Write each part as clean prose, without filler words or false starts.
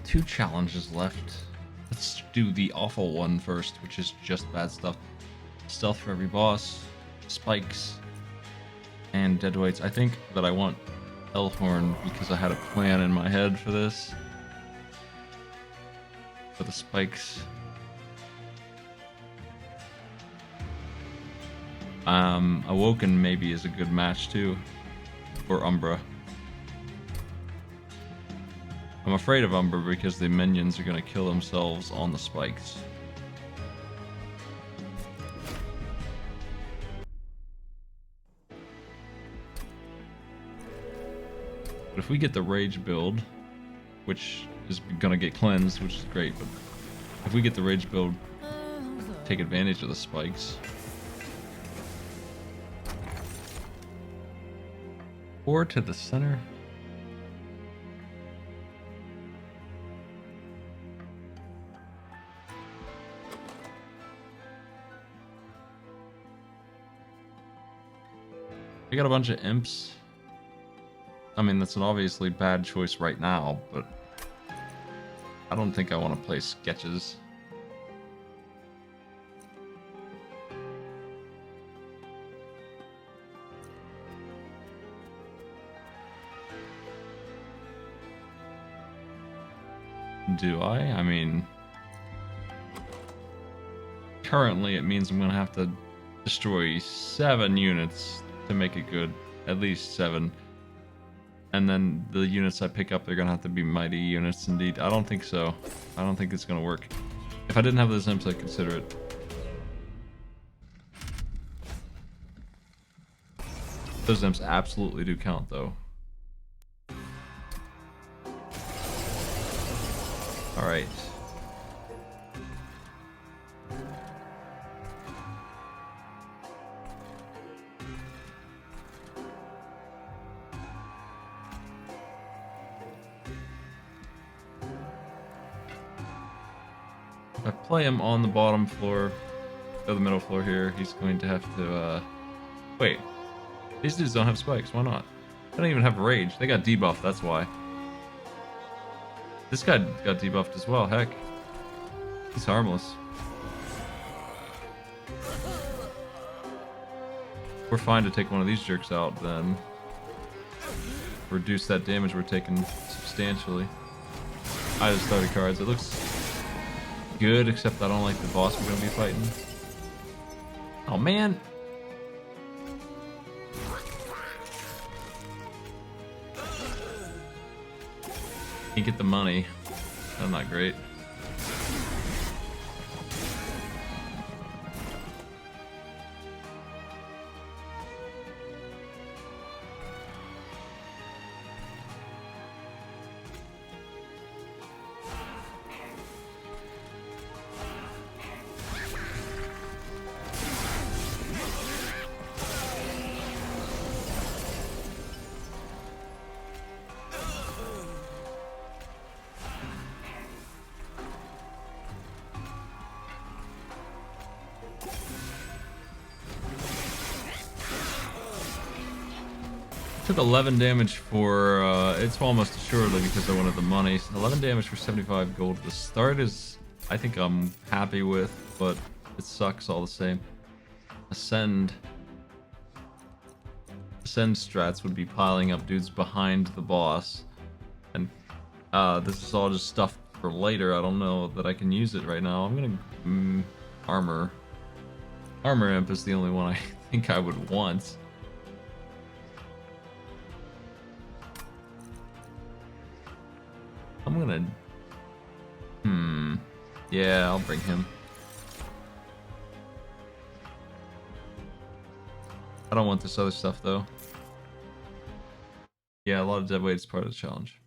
2 challenges left. Let's do the awful one first, which is just bad stuff. Stealth for every boss, spikes, and deadweights. I think that I want Elhorn because I had a plan in my head for this. For the spikes. Awoken maybe is a good match too. Or Umbra. I'm afraid of Umbra because the minions are going to kill themselves on the spikes. But if we get the Rage build, which is going to get cleansed, which is great, but if we get the Rage build, take advantage of the spikes. Or to the center. I got a bunch of imps. I mean, that's an obviously bad choice right now, but I don't think I want to play sketches. Do I? I mean, currently it means I'm going to have to destroy 7 units to make it good. At least 7. And then the units I pick up, they're going to have to be mighty units indeed. I don't think so. I don't think it's going to work. If I didn't have those imps, I'd consider it. Those imps absolutely do count, though. Alright. If I play him on the bottom floor, or the middle floor here, he's going to have to, wait. These dudes don't have spikes, why not? They don't even have rage. They got debuffed, that's why. This guy got debuffed as well, heck. He's harmless. We're fine to take one of these jerks out, then. Reduce that damage we're taking substantially. I just started cards. It looks good, except I don't like the boss we're going to be fighting. Oh, man! Can't get the money. That's not great. Took 11 damage for, it's almost assuredly because I wanted the money. 11 damage for 75 gold. The start is, I think I'm happy with, but it sucks all the same. Ascend strats would be piling up dudes behind the boss. And this is all just stuff for later. I don't know that I can use it right now. I'm gonna, armor. Armor imp is the only one I think I would want. I'm gonna... Yeah, I'll bring him. I don't want this other stuff, though. Yeah, a lot of deadweight is part of the challenge.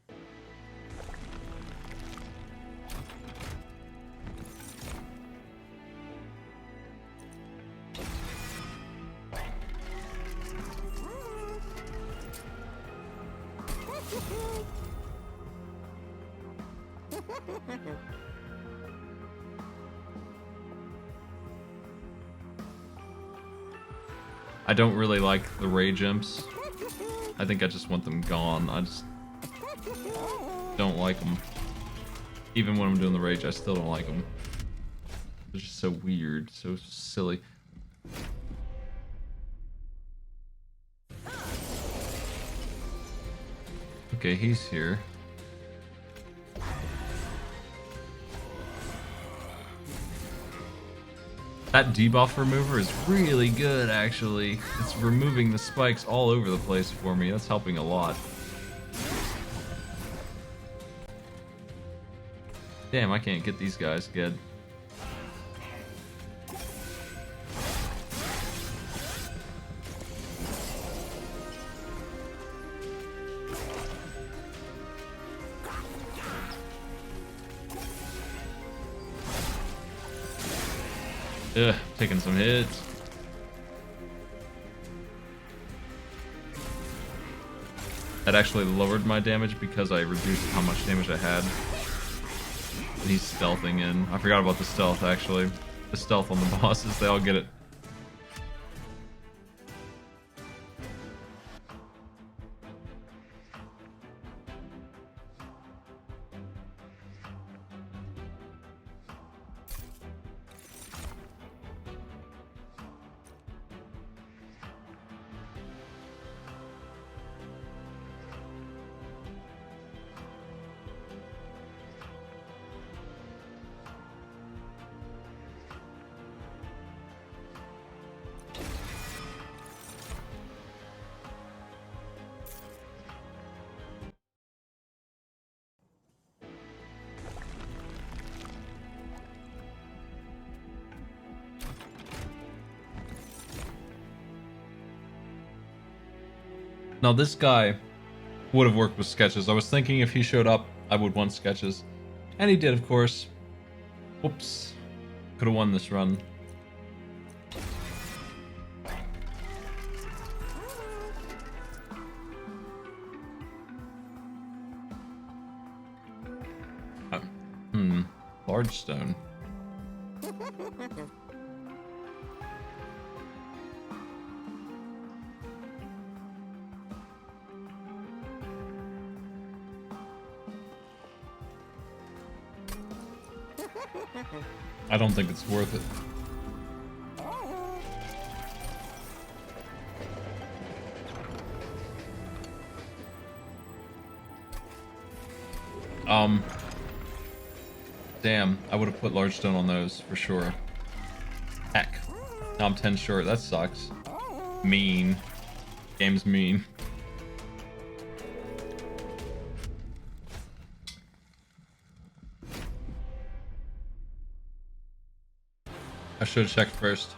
I don't really like the rage imps. I think I just want them gone. I just don't like them. Even when I'm doing the rage, I still don't like them. They're just so weird, so silly. Okay, he's here. That debuff remover is really good, actually. It's removing the spikes all over the place for me. That's helping a lot. Damn, I can't get these guys good. Ugh, taking some hits. That actually lowered my damage because I reduced how much damage I had. And he's stealthing in. I forgot about the stealth, actually. The stealth on the bosses, they all get it. Now this guy would have worked with sketches. I was thinking if he showed up, I would want sketches. And he did, of course. Whoops. Could have won this run. Large stone. I don't think it's worth it. Damn, I would have put large stone on those for sure. Heck. Now I'm 10 short. That sucks. Mean. Game's mean. I should have checked first.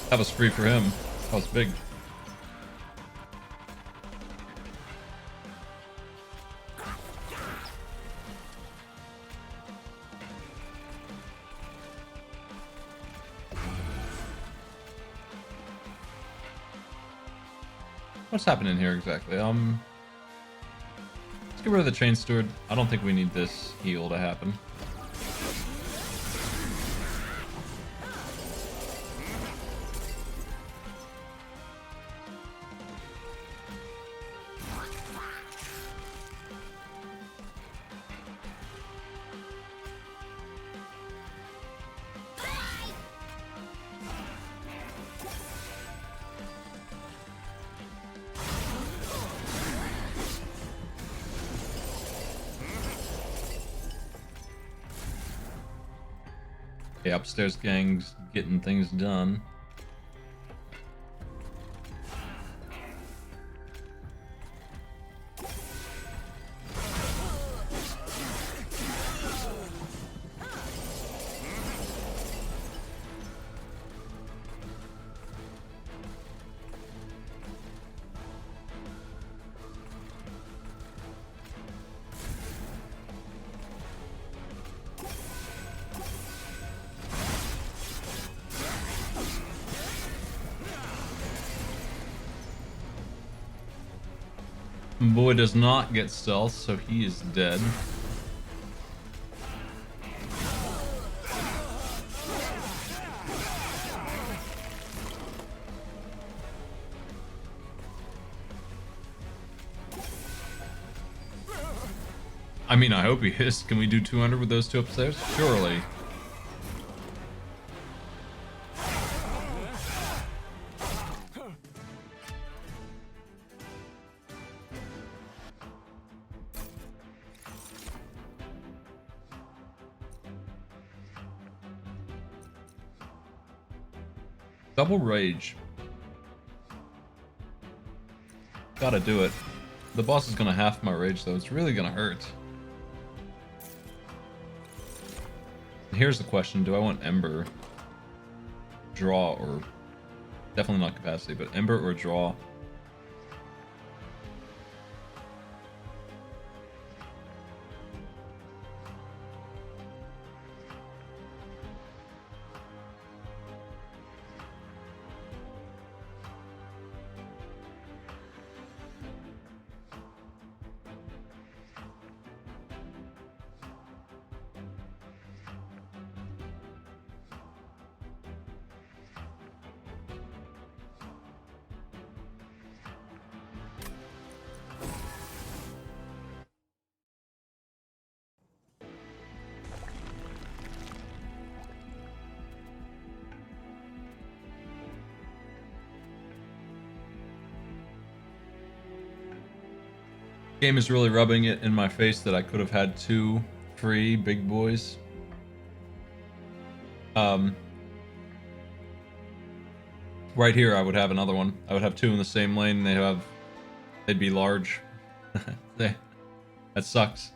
That was free for him. That was big. What's happening here exactly? Let's get rid of the Chain Steward. I don't think we need this heal to happen. Okay, upstairs gang's getting things done. Boy does not get stealth, so he is dead. I mean, I hope he is. Can we do 200 with those two upstairs? Surely. Double rage. Gotta do it. The boss is gonna half my rage though. It's really gonna hurt. Here's the question. Do I want Ember, draw, or... Definitely not capacity, but Ember or draw? Game is really rubbing it in my face that I could have had 2 free big boys. Right here I would have another one. I would have 2 in the same lane. They'd be large. That sucks.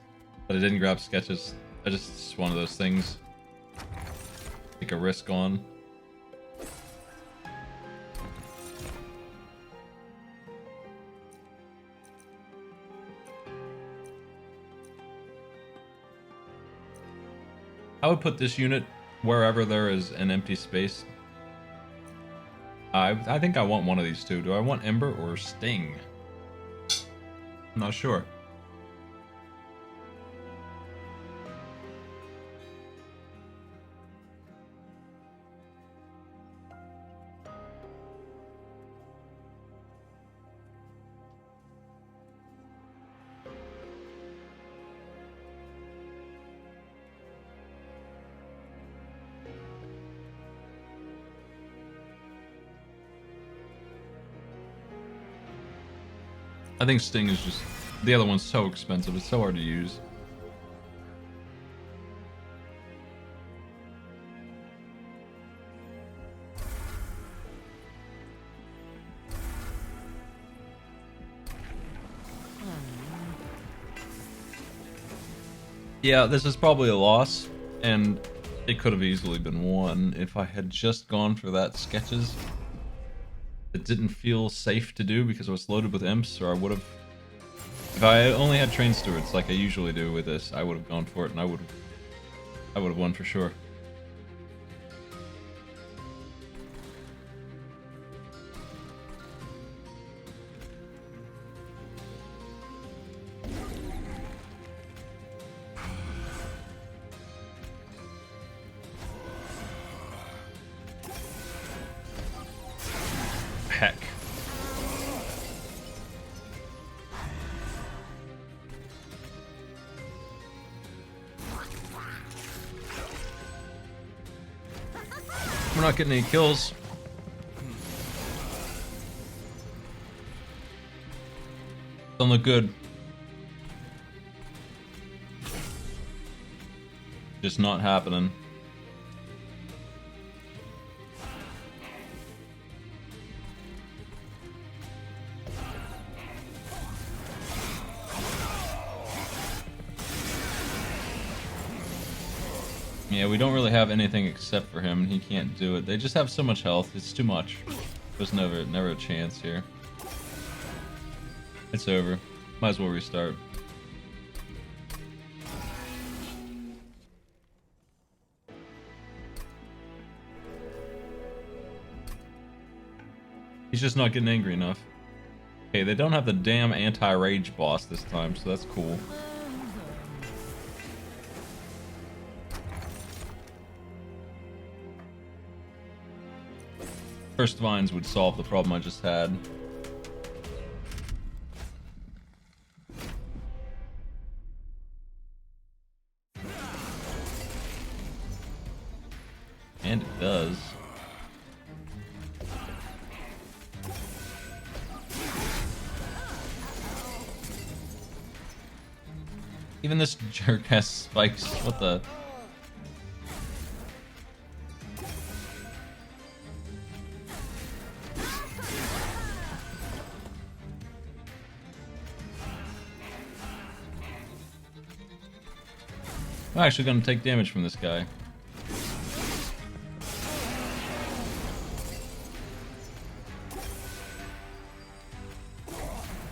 But I didn't grab sketches. It's one of those things. Take a risk on. I would put this unit wherever there is an empty space. I think I want one of these two. Do I want Ember or Sting? I'm not sure. I think Sting is just... The other one's so expensive, it's so hard to use. Yeah, this is probably a loss, and it could have easily been won if I had just gone for that sketches. It didn't feel safe to do because I was loaded with imps, or I would have... If I only had train stewards like I usually do with this, I would have gone for it and I would have won for sure. Heck. We're not getting any kills. Don't look good. Just not happening. Yeah, we don't really have anything except for him. He can't do it. They just have so much health. It's too much. There's never a chance here. It's over. Might as well restart. He's just not getting angry enough. Okay, they don't have the damn anti-rage boss this time, so that's cool. First vines would solve the problem I just had. And it does. Even this jerk has spikes. What the? I'm actually gonna take damage from this guy.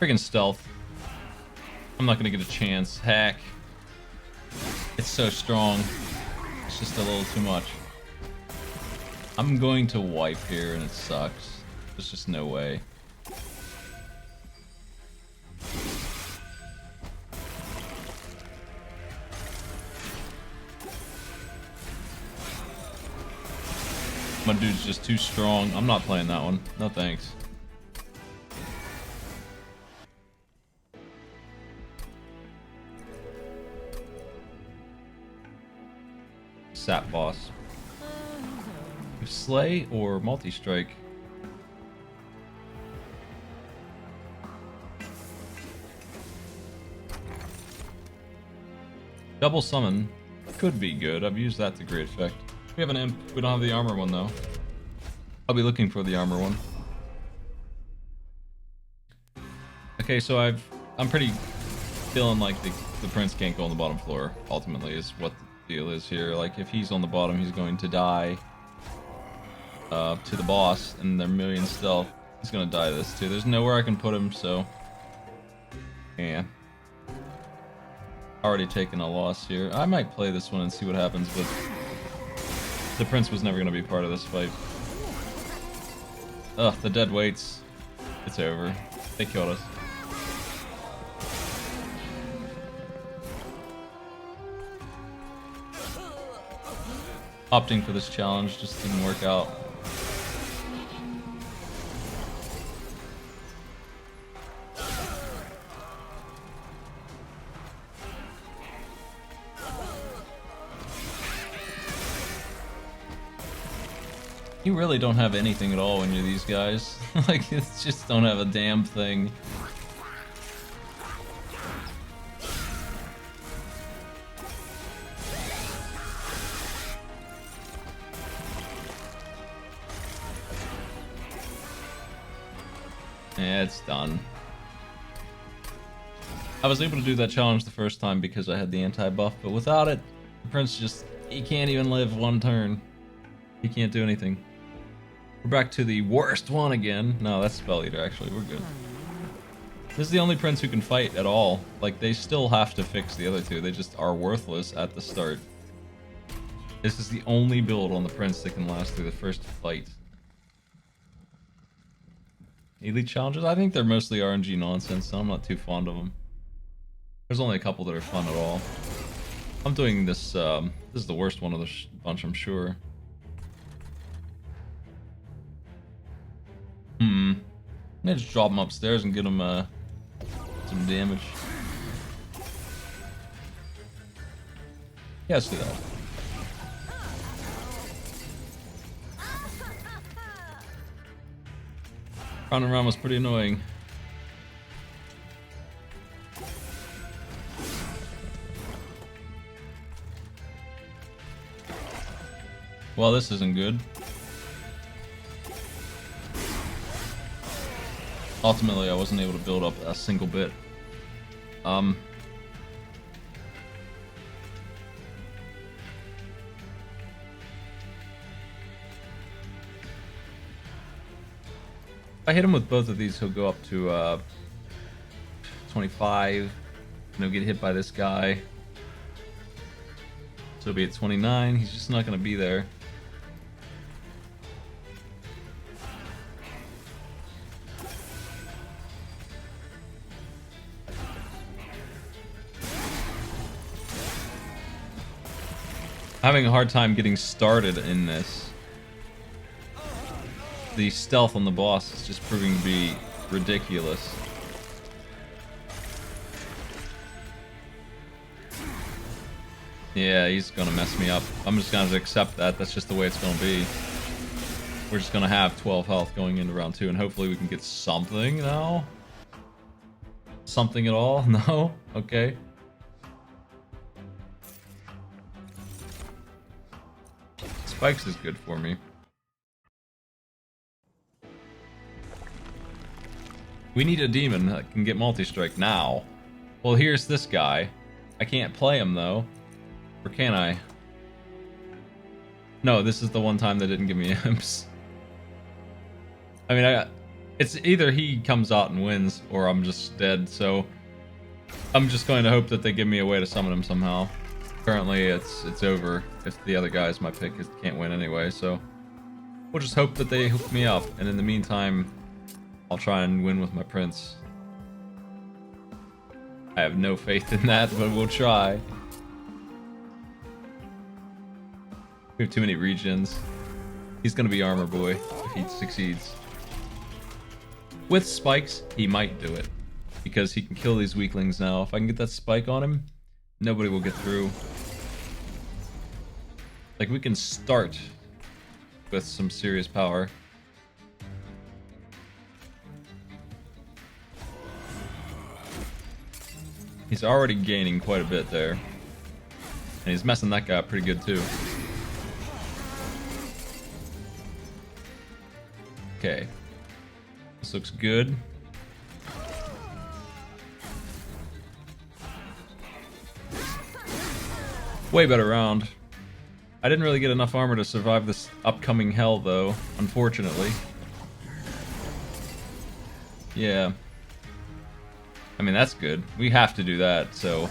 Friggin' stealth. I'm not gonna get a chance. Hack. It's so strong. It's just a little too much. I'm going to wipe here and it sucks. There's just no way. My dude's just too strong. I'm not playing that one. No thanks. Sap boss. Slay or multi-strike? Double summon could be good. I've used that to great effect. We have an imp. We don't have the armor one though. I'll be looking for the armor one. Okay, so I'm pretty feeling like the prince can't go on the bottom floor. Ultimately, is what the deal is here. Like if he's on the bottom, he's going to die to the boss, and they're million stealth. He's gonna die to this too. There's nowhere I can put him, so yeah. Already taken a loss here. I might play this one and see what happens, but the prince was never gonna be part of this fight. Ugh, the dead weights. It's over. They killed us. Opting for this challenge just didn't work out. You really don't have anything at all when you're these guys. Like, you just don't have a damn thing. Yeah, it's done. I was able to do that challenge the first time because I had the anti-buff, but without it, the prince just, he can't even live one turn. He can't do anything. We're back to the worst one again. No, that's Spell Eater, actually. We're good. This is the only prince who can fight at all. Like, they still have to fix the other two. They just are worthless at the start. This is the only build on the prince that can last through the first fight. Elite challenges? I think they're mostly RNG nonsense, so I'm not too fond of them. There's only a couple that are fun at all. I'm doing this, this is the worst one of the bunch, I'm sure. I just drop him upstairs and get him some damage. Yeah, let's do that. Round and round was pretty annoying. Well, this isn't good. Ultimately, I wasn't able to build up a single bit. If I hit him with both of these, he'll go up to 25, and he'll get hit by this guy. So he'll be at 29, he's just not going to be there. Having a hard time getting started in this. The stealth on the boss is just proving to be ridiculous. Yeah, he's gonna mess me up. I'm just gonna have to accept that. That's just the way it's gonna be. We're just gonna have 12 health going into round 2, and hopefully we can get something now. Something at all? No? Okay. Spikes is good for me. We need a demon that can get multi-strike now. Well, here's this guy. I can't play him, though. Or can I? No, this is the one time they didn't give me imps. I mean, it's either he comes out and wins, or I'm just dead, so... I'm just going to hope that they give me a way to summon him somehow. Currently, it's over if the other guys my pick can't win anyway, so... We'll just hope that they hook me up, and in the meantime, I'll try and win with my prince. I have no faith in that, but we'll try. We have too many regions. He's gonna be armor boy if he succeeds. With spikes, he might do it. Because he can kill these weaklings now. If I can get that spike on him, nobody will get through. Like, we can start with some serious power. He's already gaining quite a bit there. And he's messing that guy up pretty good too. Okay. This looks good. Way better round. I didn't really get enough armor to survive this upcoming hell, though, unfortunately. Yeah. I mean, that's good. We have to do that, so...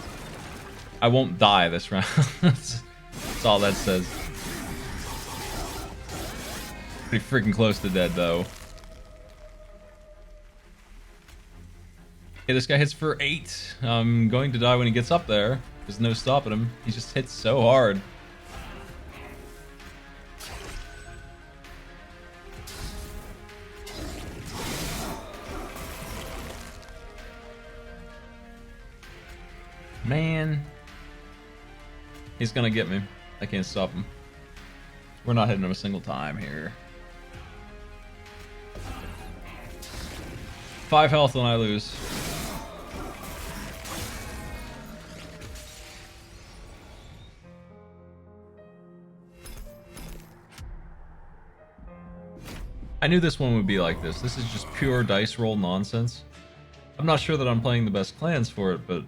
I won't die this round. That's all that says. Pretty freaking close to dead, though. Okay, this guy hits for 8. I'm going to die when he gets up there. There's no stopping him. He just hits so hard. Man. He's gonna get me. I can't stop him. We're not hitting him a single time here. 5 health when I lose. I knew this one would be like this. This is just pure dice roll nonsense. I'm not sure that I'm playing the best clans for it, but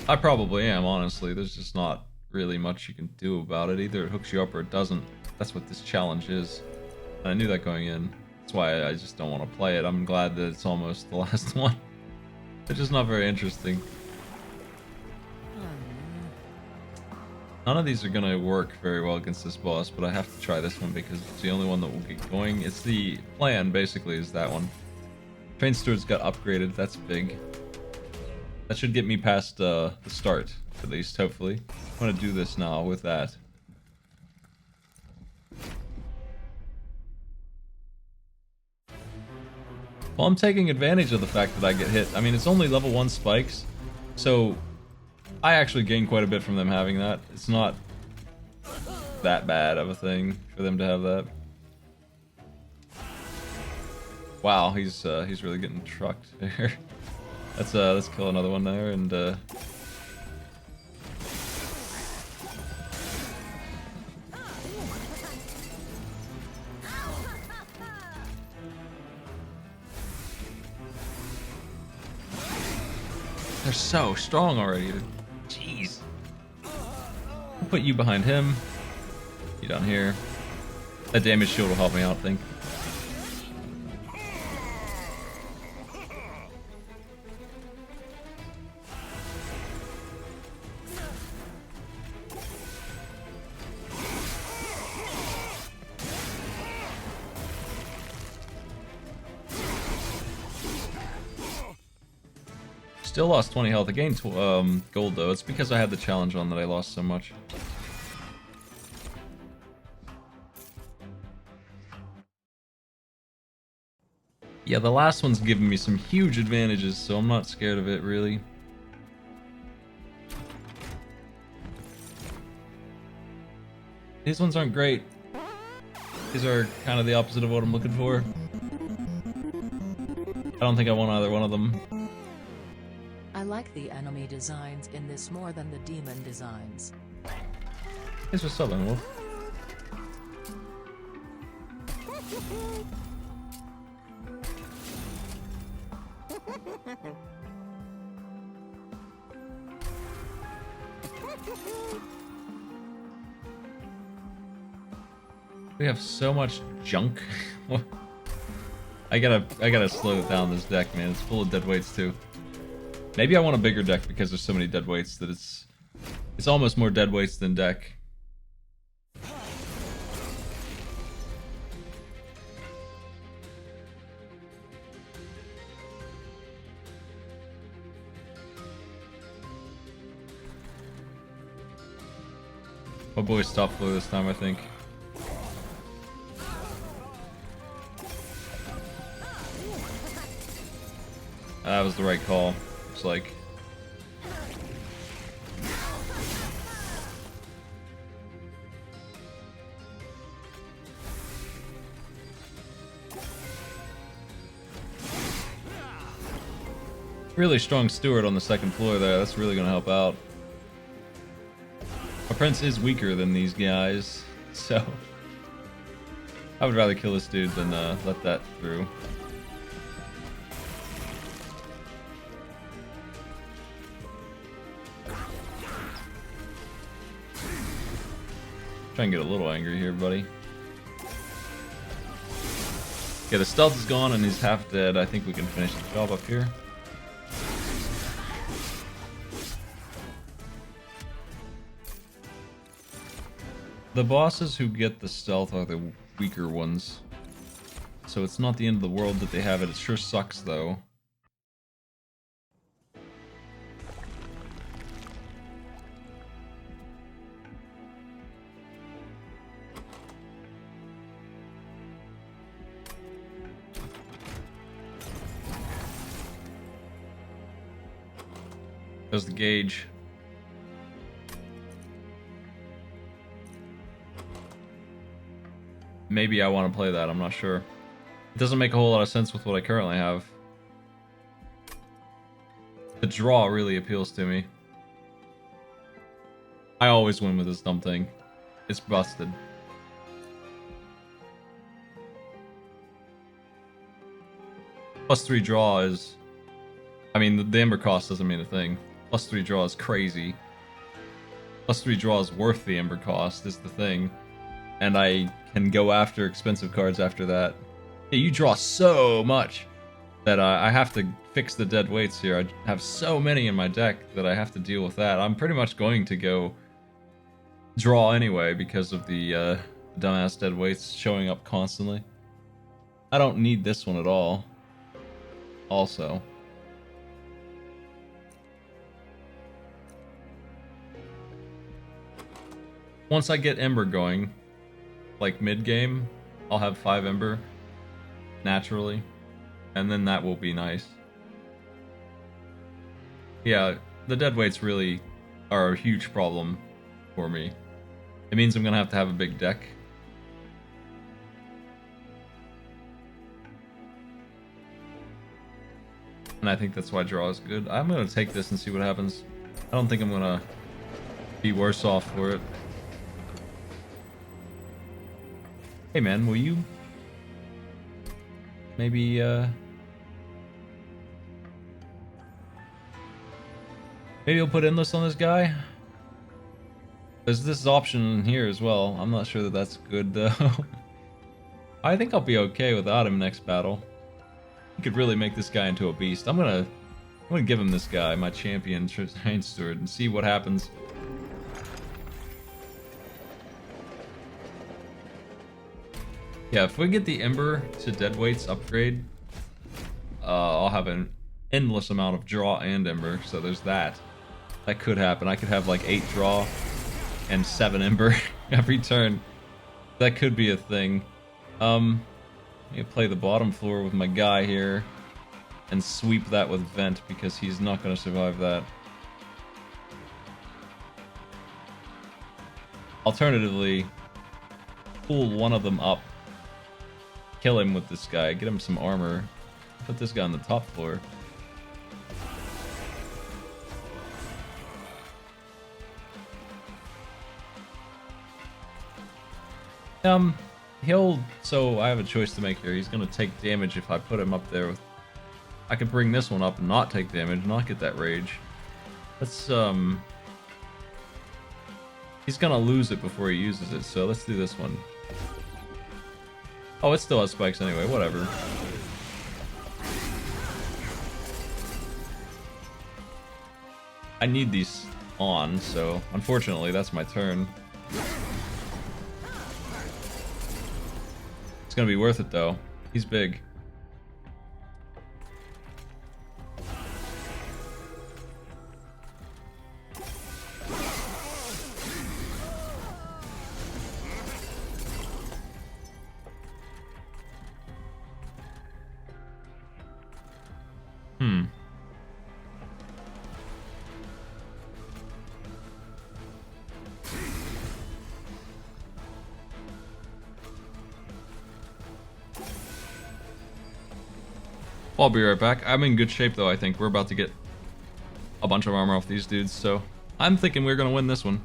I probably am, honestly. There's just not really much you can do about it. Either it hooks you up or it doesn't. That's what this challenge is. And I knew that going in. That's why I just don't want to play it. I'm glad that it's almost the last one. It's just not very interesting. None of these are gonna work very well against this boss, but I have to try this one because it's the only one that will get going. It's the plan, basically, is that one. Train Steward's got upgraded, that's big. That should get me past the start, at least, hopefully. I'm gonna do this now with that. Well, I'm taking advantage of the fact that I get hit. I mean, it's only level 1 spikes, so I actually gain quite a bit from them having that. It's not that bad of a thing for them to have that. Wow, he's really getting trucked there. Let's kill another one there and they're so strong already. Jeez. I'll put you behind him. You down here. That damage shield will help me out, I think. Still lost 20 health. I gained gold though. It's because I had the challenge on that I lost so much. Yeah, the last one's given me some huge advantages, so I'm not scared of it really. These ones aren't great. These are kind of the opposite of what I'm looking for. I don't think I want either one of them. I like the enemy designs in this more than the demon designs. Thanks for subbing, Wolf. We have so much junk. I gotta slow down this deck, man. It's full of dead weights too. Maybe I want a bigger deck because there's so many dead weights that it's almost more dead weights than deck. My boy stopped flow this time, I think. That was the right call. It's like... Really strong steward on the second floor there. That's really gonna help out. My prince is weaker than these guys, so... I would rather kill this dude than let that through. Try and get a little angry here, buddy. Okay, the stealth is gone and he's half dead. I think we can finish the job up here. The bosses who get the stealth are the weaker ones. So it's not the end of the world that they have it. It sure sucks, though. There's the gauge. Maybe I want to play that, I'm not sure. It doesn't make a whole lot of sense with what I currently have. The draw really appeals to me. I always win with this dumb thing. It's busted. +3 draw is... I mean, the Ember cost doesn't mean a thing. +3 draw is crazy. +3 draw is worth the Ember cost, is the thing. And I can go after expensive cards after that. Yeah, you draw so much that I have to fix the dead weights here. I have so many in my deck that I have to deal with that. I'm pretty much going to go draw anyway because of the dumbass dead weights showing up constantly. I don't need this one at all. Also. Once I get Ember going, like mid-game, I'll have 5 Ember, naturally, and then that will be nice. Yeah, the dead weights really are a huge problem for me. It means I'm gonna have to have a big deck. And I think that's why draw is good. I'm gonna take this and see what happens. I don't think I'm gonna be worse off for it. Hey man, will you maybe maybe I'll put endless on this guy? There's this option here as well. I'm not sure that that's good though. I think I'll be okay without him next battle. He could really make this guy into a beast. I'm gonna give him this guy, my champion Train Steward, and see what happens. Yeah, if we get the Ember to Deadweight's upgrade, I'll have an endless amount of draw and Ember, so there's that. That could happen. I could have like 8 draw and 7 Ember every turn. That could be a thing. Let me play the bottom floor with my guy here and sweep that with Vent because he's not going to survive that. Alternatively, pull one of them up, kill him with this guy, get him some armor, put this guy on the top floor. So I have a choice to make here. He's gonna take damage if I put him up there with... I could bring this one up and not take damage, not get that rage. Let's, he's gonna lose it before he uses it, so let's do this one. Oh, it still has spikes anyway, whatever. I need these on, so unfortunately that's my turn. It's gonna be worth it though. He's big. I'll be right back. I'm in good shape though, I think. We're about to get a bunch of armor off these dudes, so I'm thinking we're gonna win this one.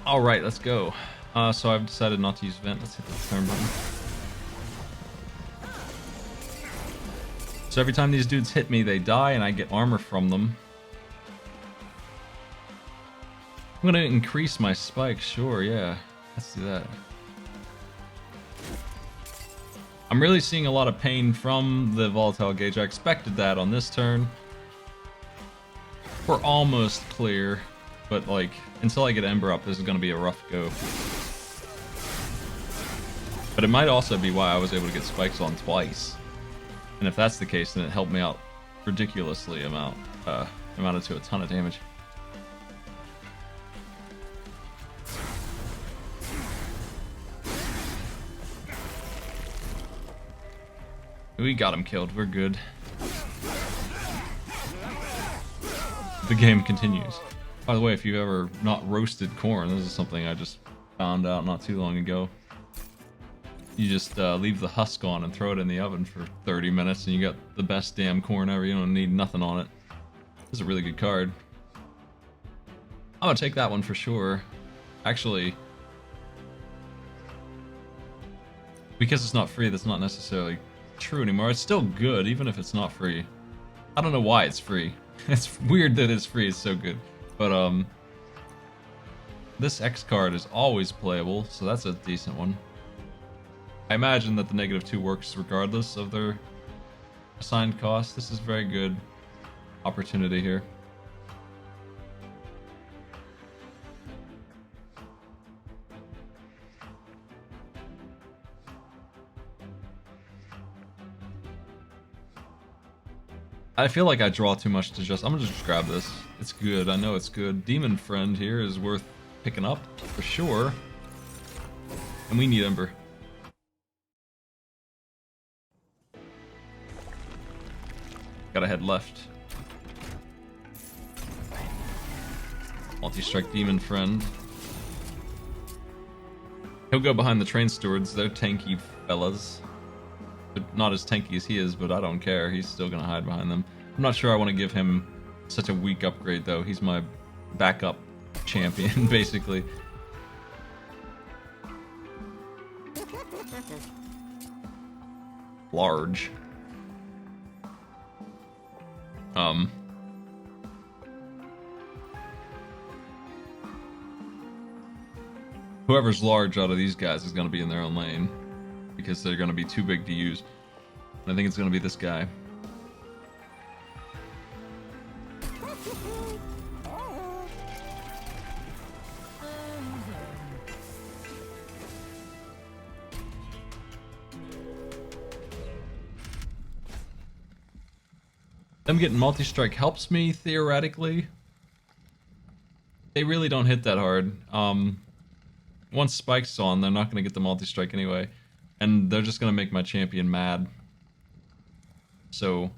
Alright, let's go. So I've decided not to use vent. Let's hit the turn button. So every time these dudes hit me, they die and I get armor from them. I'm gonna increase my spike, sure, yeah. Let's do that. I'm really seeing a lot of pain from the volatile gauge. I expected that on this turn. We're almost clear, but like, until I get Ember up, this is gonna be a rough go. But it might also be why I was able to get spikes on twice. And if that's the case, then it helped me out ridiculously amounted to a ton of damage. We got him killed, we're good. The game continues. By the way, if you've ever not roasted corn, this is something I just found out not too long ago. You just leave the husk on and throw it in the oven for 30 minutes and you got the best damn corn ever. You don't need nothing on it. This is a really good card. I'm gonna take that one for sure. Actually, because it's not free, that's not necessarily true anymore. It's still good, even if it's not free. I don't know why it's free. It's weird that it's free, it's so good. But, this X card is always playable, so that's a decent one. I imagine that the -2 works regardless of their assigned cost. This is very good opportunity here. I feel like I draw too much to just... I'm gonna just grab this. It's good. I know it's good. Demon Friend here is worth picking up for sure. And we need Ember. Gotta head left. Multi-strike Demon Friend. He'll go behind the train stewards. They're tanky fellas. Not as tanky as he is, but I don't care. He's still gonna hide behind them. I'm not sure I want to give him such a weak upgrade, though. He's my backup champion, basically. Large. Whoever's large out of these guys is going to be in their own lane because they're going to be too big to use. And I think it's going to be this guy. Them getting multi-strike helps me, theoretically. They really don't hit that hard. Once Spike's on, they're not going to get the multi-strike anyway. And they're just going to make my champion mad. So...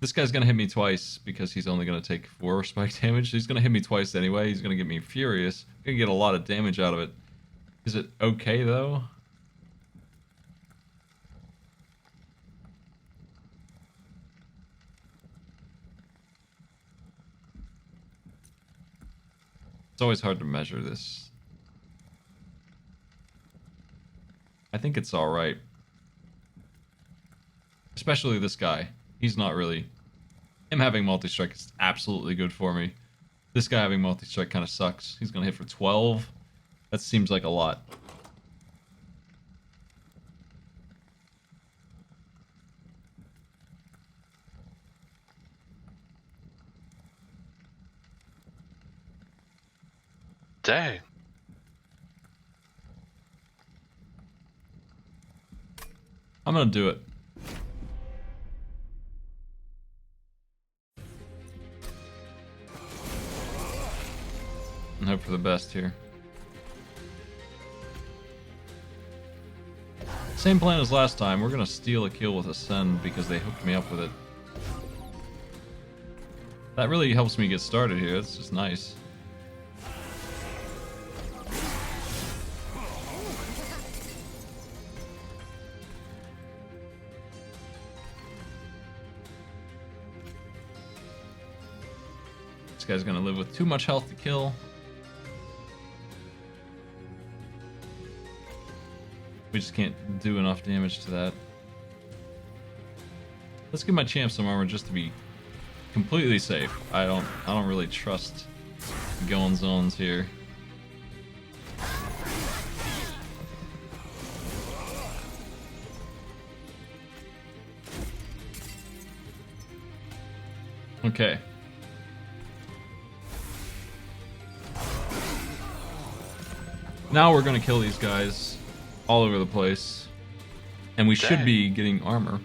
this guy's going to hit me twice because he's only going to take 4 spike damage. He's going to hit me twice anyway. He's going to get me furious. I'm going to get a lot of damage out of it. Is it okay, though? It's always hard to measure this. I think it's alright. Especially this guy. He's not really... him having multi-strike is absolutely good for me. This guy having multi-strike kind of sucks. He's gonna hit for 12. That seems like a lot. Dang. I'm gonna do it. And hope for the best here. Same plan as last time. We're gonna steal a kill with Ascend because they hooked me up with it. That really helps me get started here. It's just nice. This guy's gonna live with too much health to kill. We just can't do enough damage to that. Let's give my champ some armor just to be completely safe. I don't really trust going zones here. Okay. Now we're gonna kill these guys all over the place. And we should be getting armor.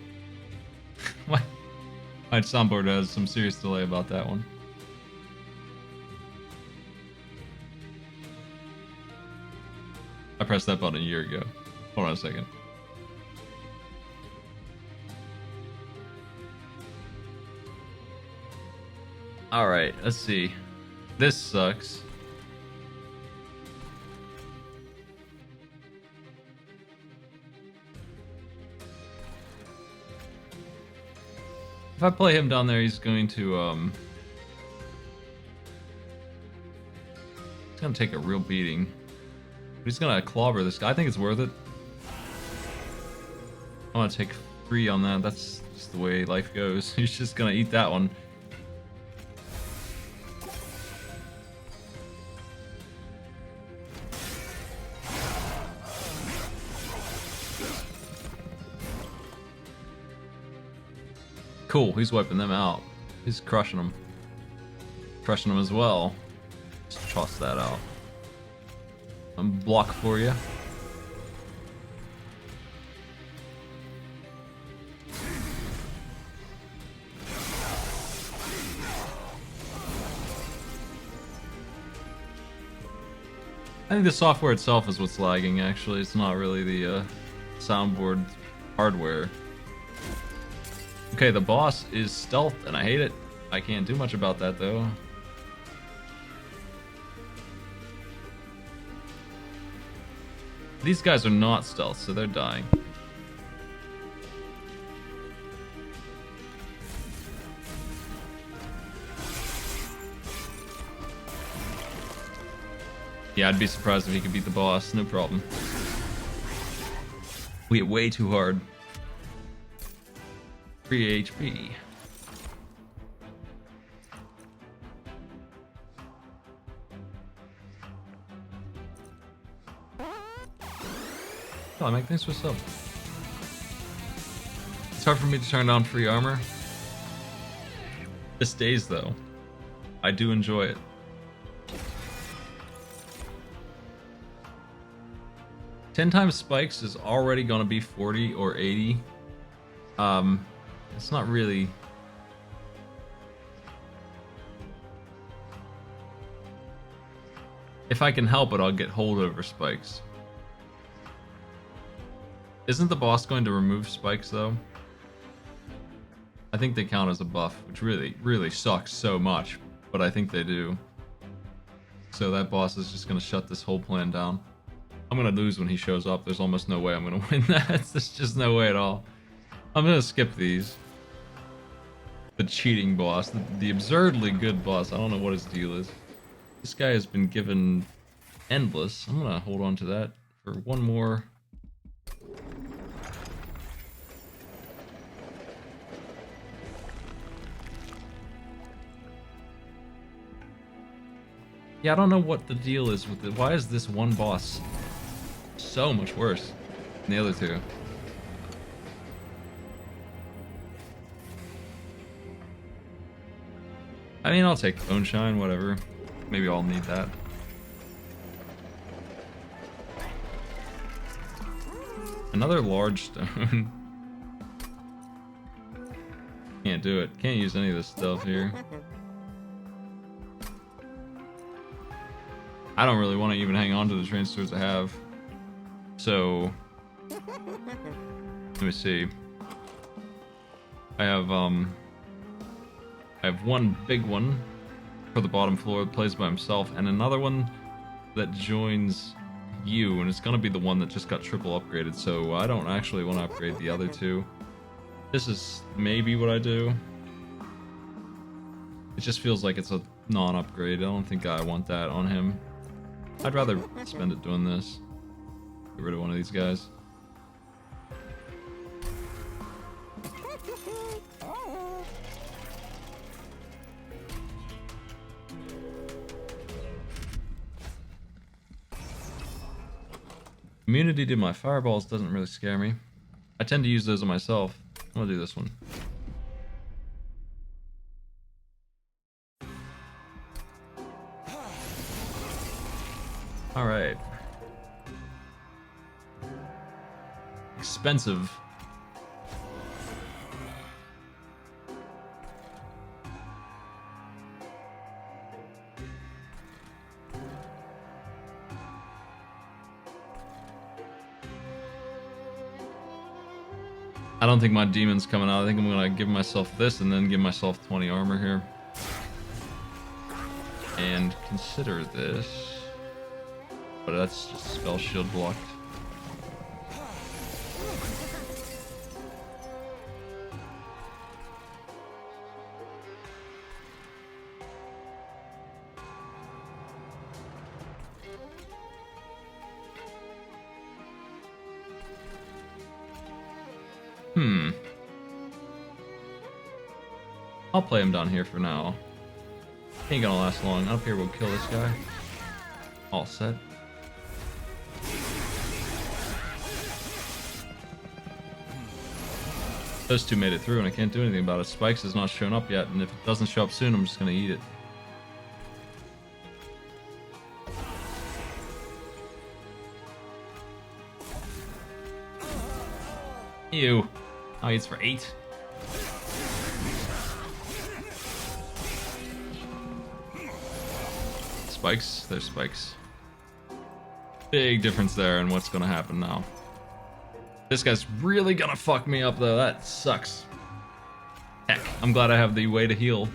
My soundboard has some serious delay about that one. I pressed that button a year ago. Hold on a second. Alright, let's see. This sucks. If I play him down there, he's going to, he's gonna take a real beating. But he's gonna clobber this guy. I think it's worth it. I want to take 3 on that. That's just the way life goes. He's just gonna eat that one. Cool, he's wiping them out. He's crushing them. Crushing them as well. Just toss that out. Block for you. I think the software itself is what's lagging, actually. It's not really the soundboard hardware. Okay, the boss is stealth, and I hate it. I can't do much about that, though. These guys are not stealth, so they're dying. Yeah, I'd be surprised if he could beat the boss. No problem. We hit way too hard. 3 HP. Oh, Mike, thanks for the sub. It's hard for me to turn down free armor. This days though. I do enjoy it. Ten times spikes is already gonna be 40 or 80. It's not really. If I can help it, I'll get holdover spikes. Isn't the boss going to remove spikes though? I think they count as a buff, which really sucks so much, but I think they do. So that boss is just gonna shut this whole plan down. I'm gonna lose when he shows up. There's almost no way I'm gonna win that. There's just no way at all. I'm gonna skip these. The cheating boss, the absurdly good boss. I don't know what his deal is. This guy has been given endless. I'm gonna hold on to that for one more. Yeah, I don't know what the deal is with it. Why is this one boss so much worse than the other two? I mean, I'll take Bone Shine, whatever. Maybe I'll need that. Another large stone. Can't do it. Can't use any of this stuff here. I don't really want to even hang on to the train stores I have. So let me see. I have one big one for the bottom floor that plays by himself, and another one that joins you, and it's gonna be the one that just got triple upgraded, so I don't actually want to upgrade the other two. This is maybe what I do. It just feels like it's a non-upgrade. I don't think I want that on him. I'd rather spend it doing this. Get rid of one of these guys. Immunity to my fireballs doesn't really scare me. I tend to use those on myself. I'm gonna do this one. Alright. Expensive. I don't think my demon's coming out. I think I'm gonna give myself this and then give myself 20 armor here. And consider this. But that's just spell shield blocked. I'll play him down here for now. Ain't gonna last long. Up here we'll kill this guy. All set. Those two made it through and I can't do anything about it. Spikes has not shown up yet, and if it doesn't show up soon, I'm just gonna eat it. Ew. Oh, it's for 8. Spikes? There's spikes. Big difference there in what's gonna happen now. This guy's really gonna fuck me up though, that sucks. Heck, I'm glad I have the way to heal.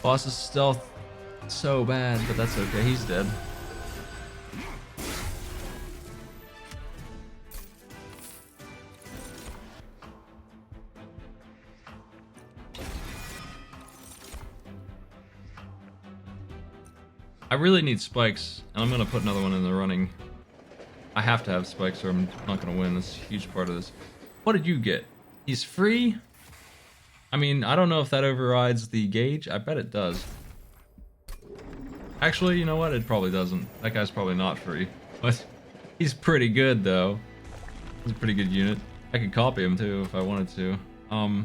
Boss's stealth so bad, but that's okay, he's dead. I really need spikes, and I'm gonna put another one in the running. I have to have spikes or I'm not gonna win. That's a huge part of this. What did you get? He's free? I mean, I don't know if that overrides the gauge. I bet it does. Actually, you know what? It probably doesn't. That guy's probably not free. But he's pretty good, though. He's a pretty good unit. I could copy him, too, if I wanted to. I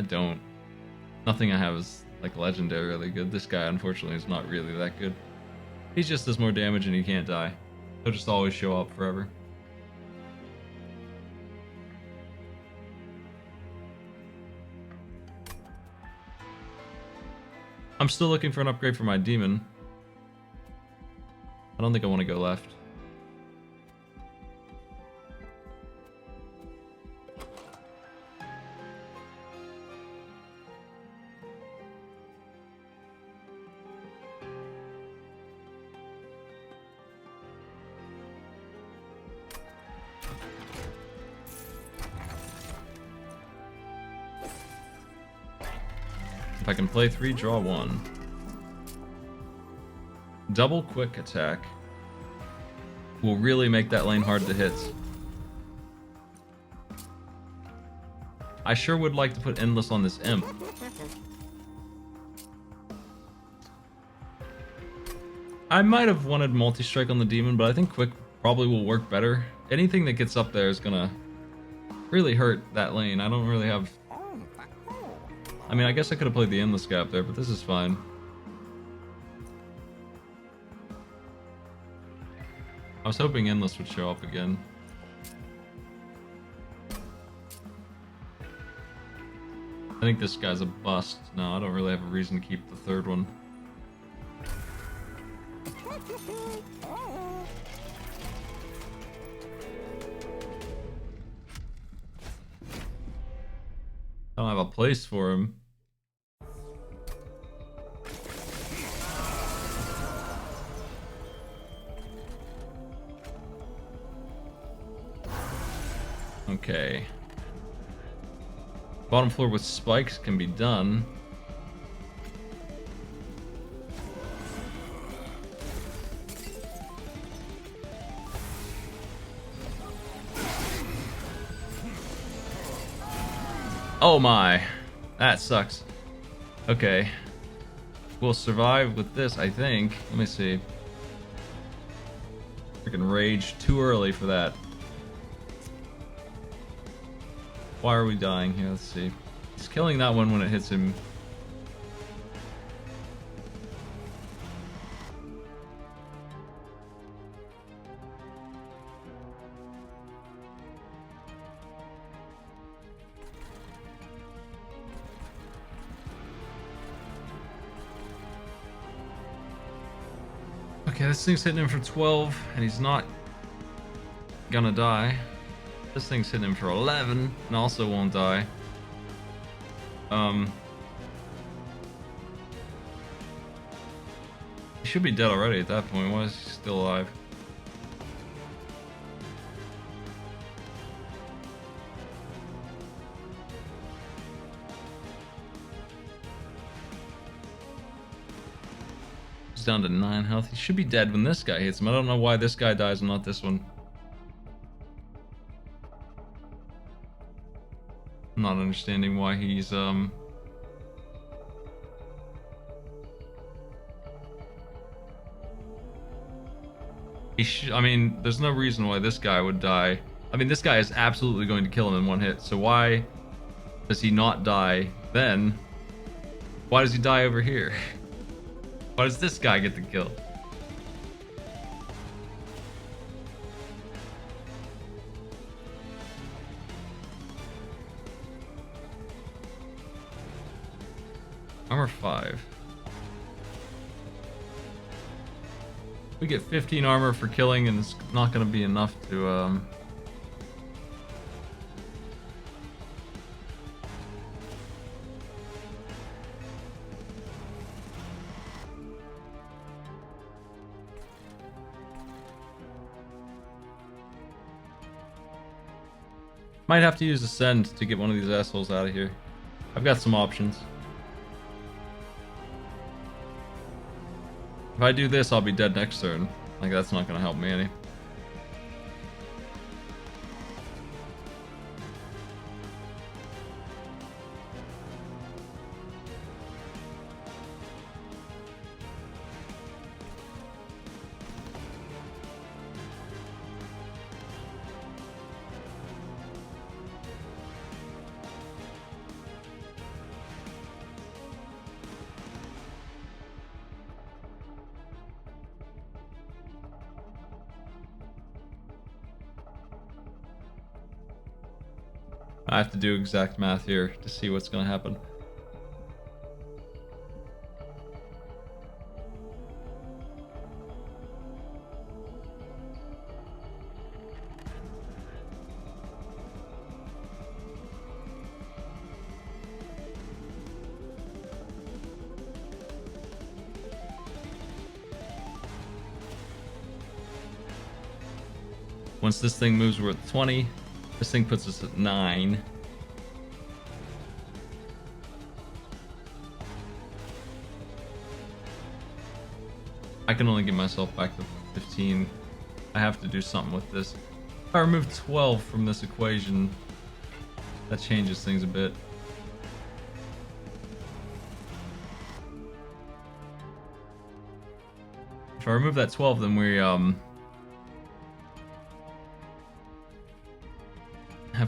don't. Nothing I have is, like, legendarily good. This guy, unfortunately, is not really that good. He just does more damage and he can't die. He'll just always show up forever. I'm still looking for an upgrade for my demon. I don't think I want to go left. If I can play 3, draw 1. Double quick attack will really make that lane hard to hit. I sure would like to put Endless on this imp. I might have wanted multi-strike on the demon, but I think quick probably will work better. Anything that gets up there is gonna really hurt that lane. I don't really have... I mean, I guess I could have played the Endless guy up there, but this is fine. I was hoping Endless would show up again. I think this guy's a bust. No, I don't really have a reason to keep the third one. I don't have a place for him. Okay. Bottom floor with spikes can be done. Oh my. That sucks. Okay. We'll survive with this, I think. Let me see. Freaking rage too early for that. Why are we dying here? Let's see. He's killing that one when it hits him. Okay, this thing's hitting him for 12, and he's not gonna die. This thing's hitting him for 11, and also won't die. He should be dead already at that point. Why is he still alive? He's down to 9 health. He should be dead when this guy hits him. I don't know why this guy dies and not this one. I'm not understanding why he's I mean, there's no reason why this guy would die. I mean, this guy is absolutely going to kill him in one hit, so why does he not die then? Why does he die over here? Why does this guy get the kill? Armor 5. We get 15 armor for killing, and it's not going to be enough to, Might have to use Ascend to get one of these assholes out of here. I've got some options. If I do this, I'll be dead next turn. Like, that's not gonna help me any. I have to do exact math here to see what's going to happen. Once this thing moves, we're at 20. This thing puts us at 9. I can only get myself back to 15. I have to do something with this. If I remove 12 from this equation, that changes things a bit. If I remove that 12, then we have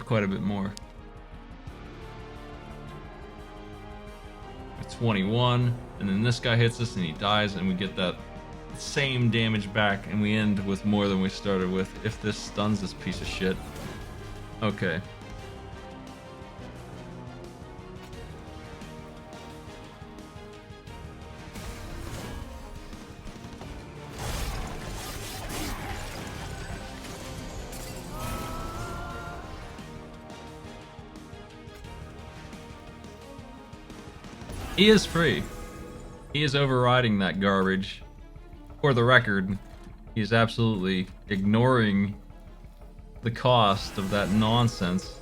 quite a bit more. 21, and then this guy hits us and he dies, and we get that same damage back, and we end with more than we started with if this stuns this piece of shit. Okay. He is free. He is overriding that garbage. For the record, he is absolutely ignoring the cost of that nonsense.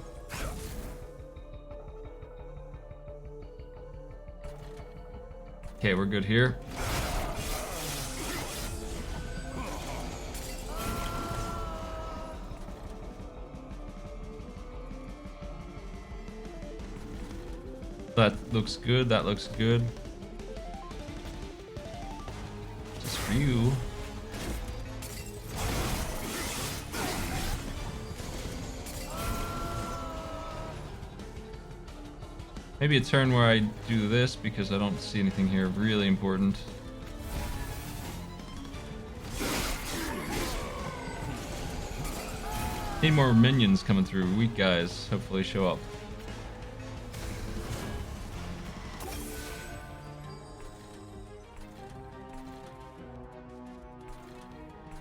Okay, we're good here. That looks good, that looks good. Just for you. Maybe a turn where I do this because I don't see anything here really important. Need more minions coming through. Weak guys hopefully show up.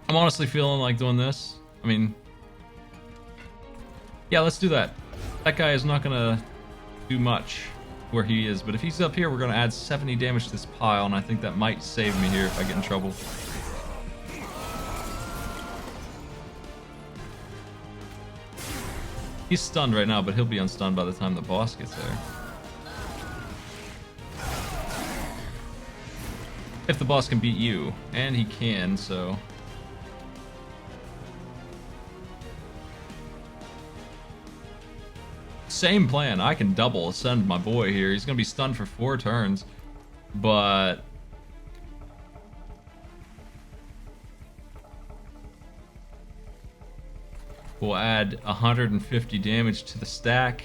I'm honestly feeling like doing this. I mean, yeah, let's do that. That guy is not gonna do much where he is, but if he's up here, we're gonna add 70 damage to this pile, and I think that might save me here if I get in trouble. He's stunned right now, but he'll be unstunned by the time the boss gets there. If the boss can beat you, and he can, so... Same plan. I can double ascend my boy here. He's gonna be stunned for 4 turns, but we'll add 150 damage to the stack,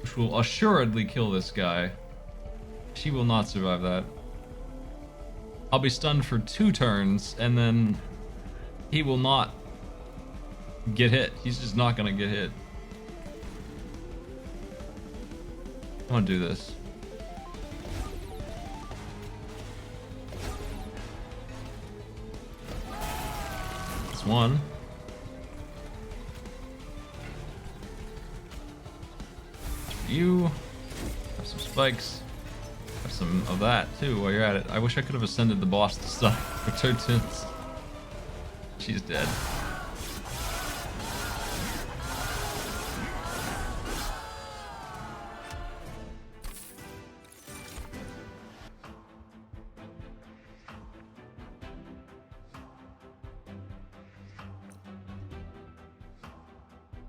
which will assuredly kill this guy. She will not survive that. I'll be stunned for 2 turns, and then he will not get hit. He's just not gonna get hit. I want to do this. That's one. For you. Have some spikes. Have some of that too while you're at it. I wish I could have ascended the boss to stun for 2 turns. She's dead.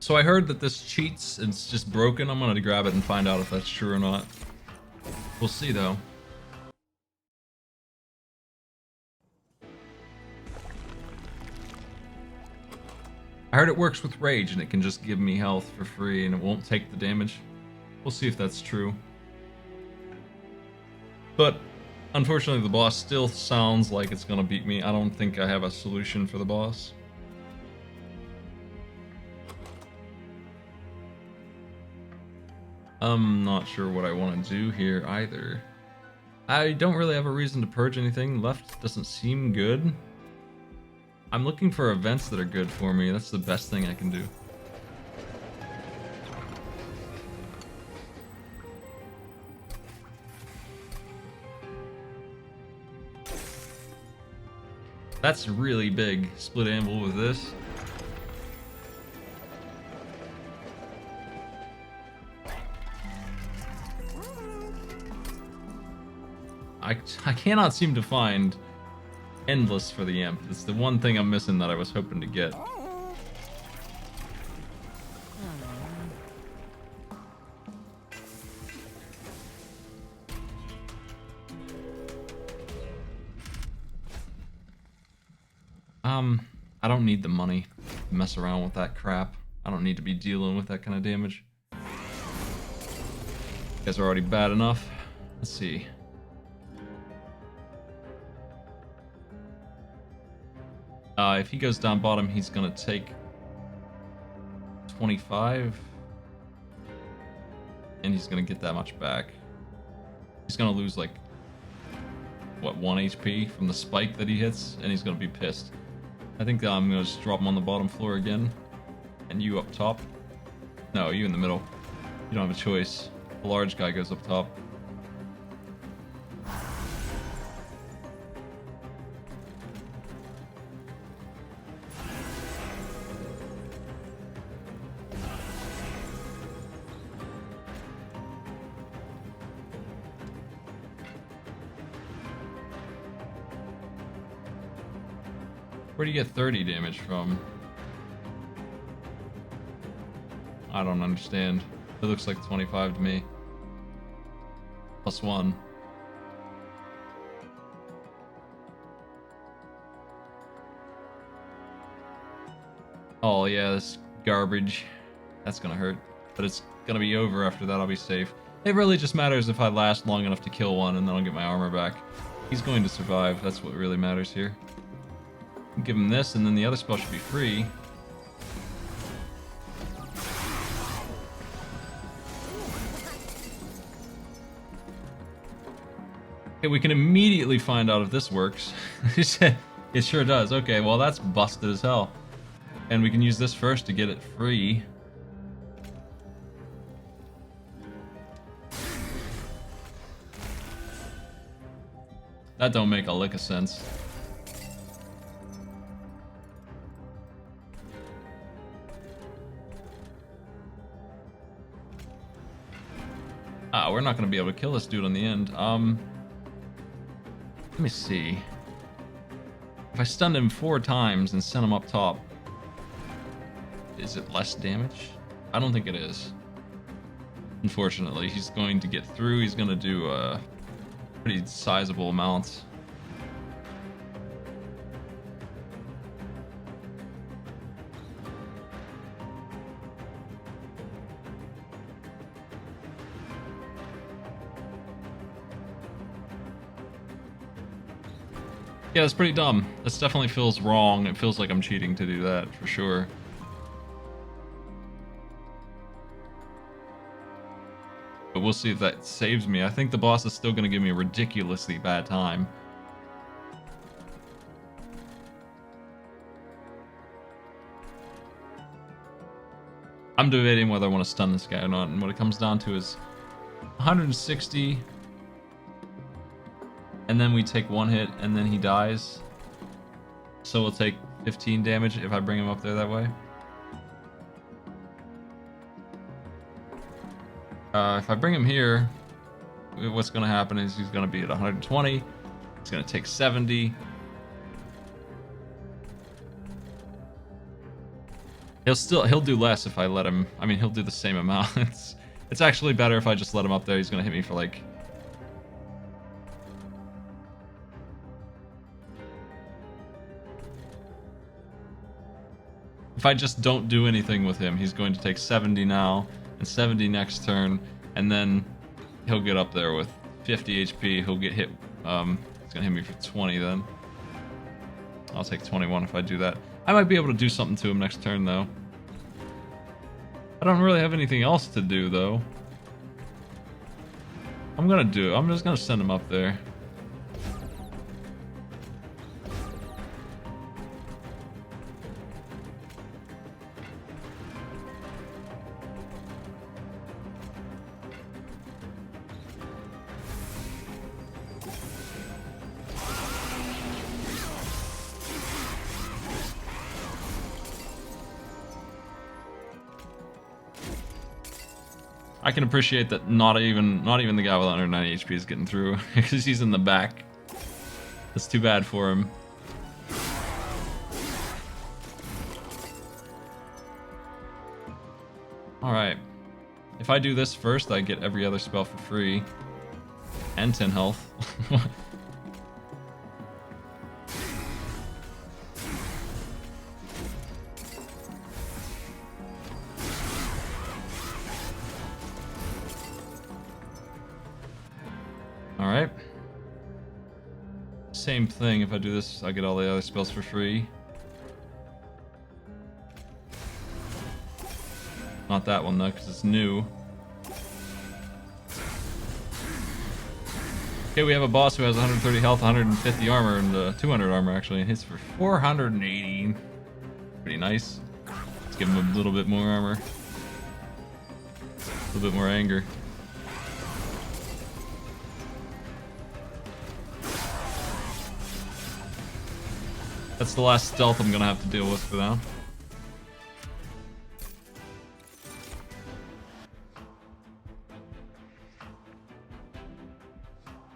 So I heard that this cheats, it's just broken. I'm gonna grab it and find out if that's true or not. We'll see though. I heard it works with rage and it can just give me health for free and it won't take the damage. We'll see if that's true. But unfortunately the boss still sounds like it's gonna beat me. I don't think I have a solution for the boss. I'm not sure what I want to do here either. I don't really have a reason to purge anything. Left doesn't seem good. I'm looking for events that are good for me. That's the best thing I can do. That's really big. Split anvil with this. I cannot seem to find endless for the imp. It's the one thing I'm missing that I was hoping to get. I don't need the money to mess around with that crap. I don't need to be dealing with that kind of damage. You guys are already bad enough. Let's see. If he goes down bottom, he's gonna take 25. And he's gonna get that much back. He's gonna lose like, what, 1 HP from the spike that he hits, and he's gonna be pissed. I think I'm gonna just drop him on the bottom floor again. And you up top. No, you in the middle. You don't have a choice. The large guy goes up top. Where do you get 30 damage from? I don't understand. It looks like 25 to me. +1. Oh yeah, this garbage. That's gonna hurt. But it's gonna be over after that, I'll be safe. It really just matters if I last long enough to kill one and then I'll get my armor back. He's going to survive, that's what really matters here. Give him this, and then the other spell should be free. Okay, we can immediately find out if this works. It sure does. Okay, well that's busted as hell. And we can use this first to get it free. That don't make a lick of sense. We're not going to be able to kill this dude on the end. Let me see. If I stunned him 4 times and sent him up top, is it less damage? I don't think it is. Unfortunately, he's going to get through. He's going to do a pretty sizable amount. Yeah, it's pretty dumb. This definitely feels wrong. It feels like I'm cheating to do that, for sure. But we'll see if that saves me. I think the boss is still going to give me a ridiculously bad time. I'm debating whether I want to stun this guy or not, and what it comes down to is 160... and then we take 1 hit, and then he dies. So we'll take 15 damage if I bring him up there that way. If I bring him here, what's going to happen is he's going to be at 120. He's going to take 70. He'll do less if I let him. I mean, he'll do the same amount. It's actually better if I just let him up there. He's gonna hit me for like. If I just don't do anything with him, he's going to take 70 now and 70 next turn, and then he'll get up there with 50 HP. He'll get hit. He's gonna hit me for 20 then. I'll take 21 if I do that. I might be able to do something to him next turn though. I don't really have anything else to do though. I'm just gonna send him up there. I can appreciate that not even the guy with 190 HP is getting through because he's in the back. That's too bad for him. Alright. If I do this first, I get every other spell for free. And 10 health. Alright. Same thing, if I do this, I get all the other spells for free. Not that one though, because it's new. Okay, we have a boss who has 130 health, 150 armor, and 200 armor actually, and hits for 480. Pretty nice. Let's give him a little bit more armor. A little bit more anger. That's the last stealth I'm gonna have to deal with for now.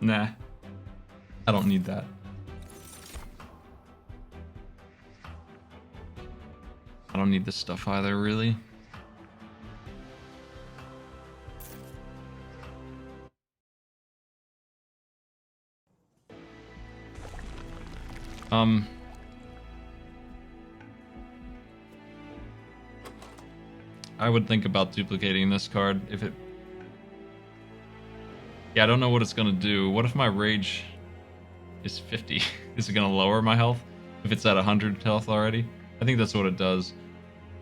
Nah. I don't need that. I don't need this stuff either, really. I would think about duplicating this card if it... Yeah, I don't know what it's gonna do. What if my rage is 50? Is it gonna lower my health if it's at 100 health already? I think that's what it does.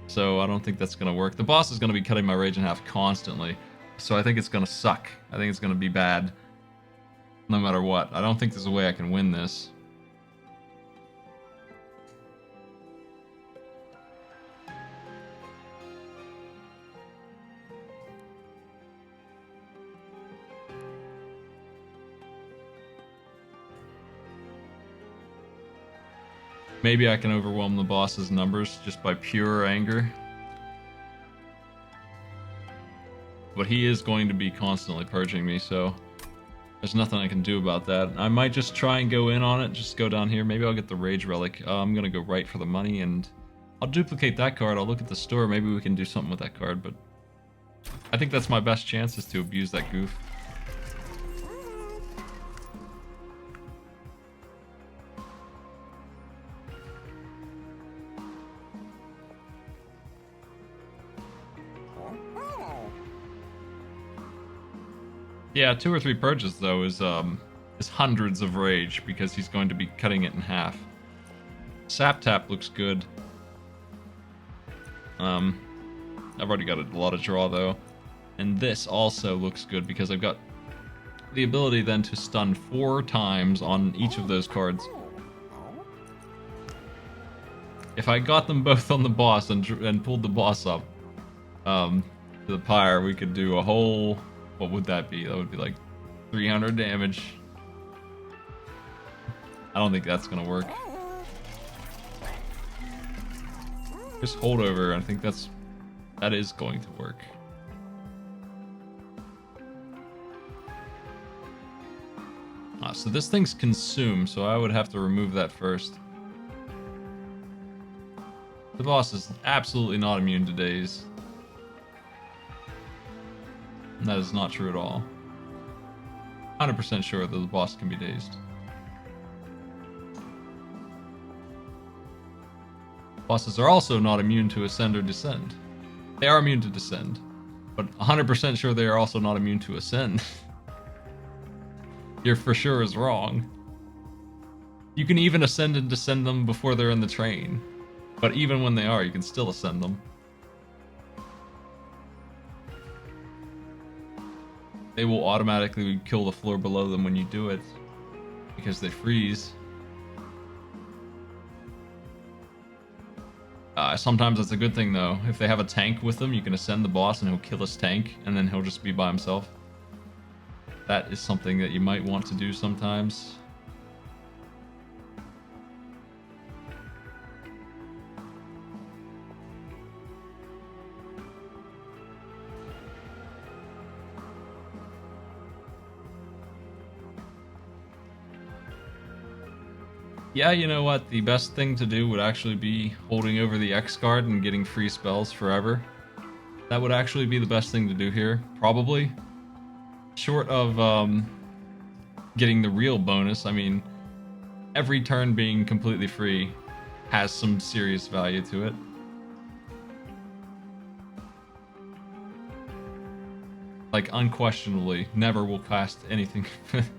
So I don't think that's gonna work. The boss is gonna be cutting my rage in half constantly. So I think it's gonna suck. I think it's gonna be bad. No matter what. I don't think there's a way I can win this. Maybe I can overwhelm the boss's numbers just by pure anger. But he is going to be constantly purging me, so there's nothing I can do about that. I might just try and go in on it, just go down here. Maybe I'll get the Rage Relic. I'm gonna go right for the money, and I'll duplicate that card. I'll look at the store. Maybe we can do something with that card, but I think that's my best chance, is to abuse that goof. Yeah, 2 or 3 purges though is hundreds of rage because he's going to be cutting it in half. Sap Tap looks good. I've already got a lot of draw though, and this also looks good because I've got the ability then to stun 4 times on each of those cards. If I got them both on the boss and pulled the boss up to the pyre, we could do a whole... What would that be? That would be like 300 damage. I don't think that's gonna work. Just hold over. I think that is going to work. So this thing's consumed, so I would have to remove that first. The boss is absolutely not immune to daze. And that is not true at all. 100% sure that the boss can be dazed. Bosses are also not immune to ascend or descend. They are immune to descend, but 100% sure they are also not immune to ascend. You're for sure is wrong. You can even ascend and descend them before they're in the train, but even when they are, you can still ascend them. They will automatically kill the floor below them when you do it, because they freeze. Sometimes that's a good thing though. If they have a tank with them, you can ascend the boss and he'll kill his tank, and then he'll just be by himself. That is something that you might want to do sometimes. Yeah, you know what? The best thing to do would actually be holding over the X card and getting free spells forever. That would actually be the best thing to do here, probably. Short of getting the real bonus, I mean, every turn being completely free has some serious value to it. Like, unquestionably, never will cast anything.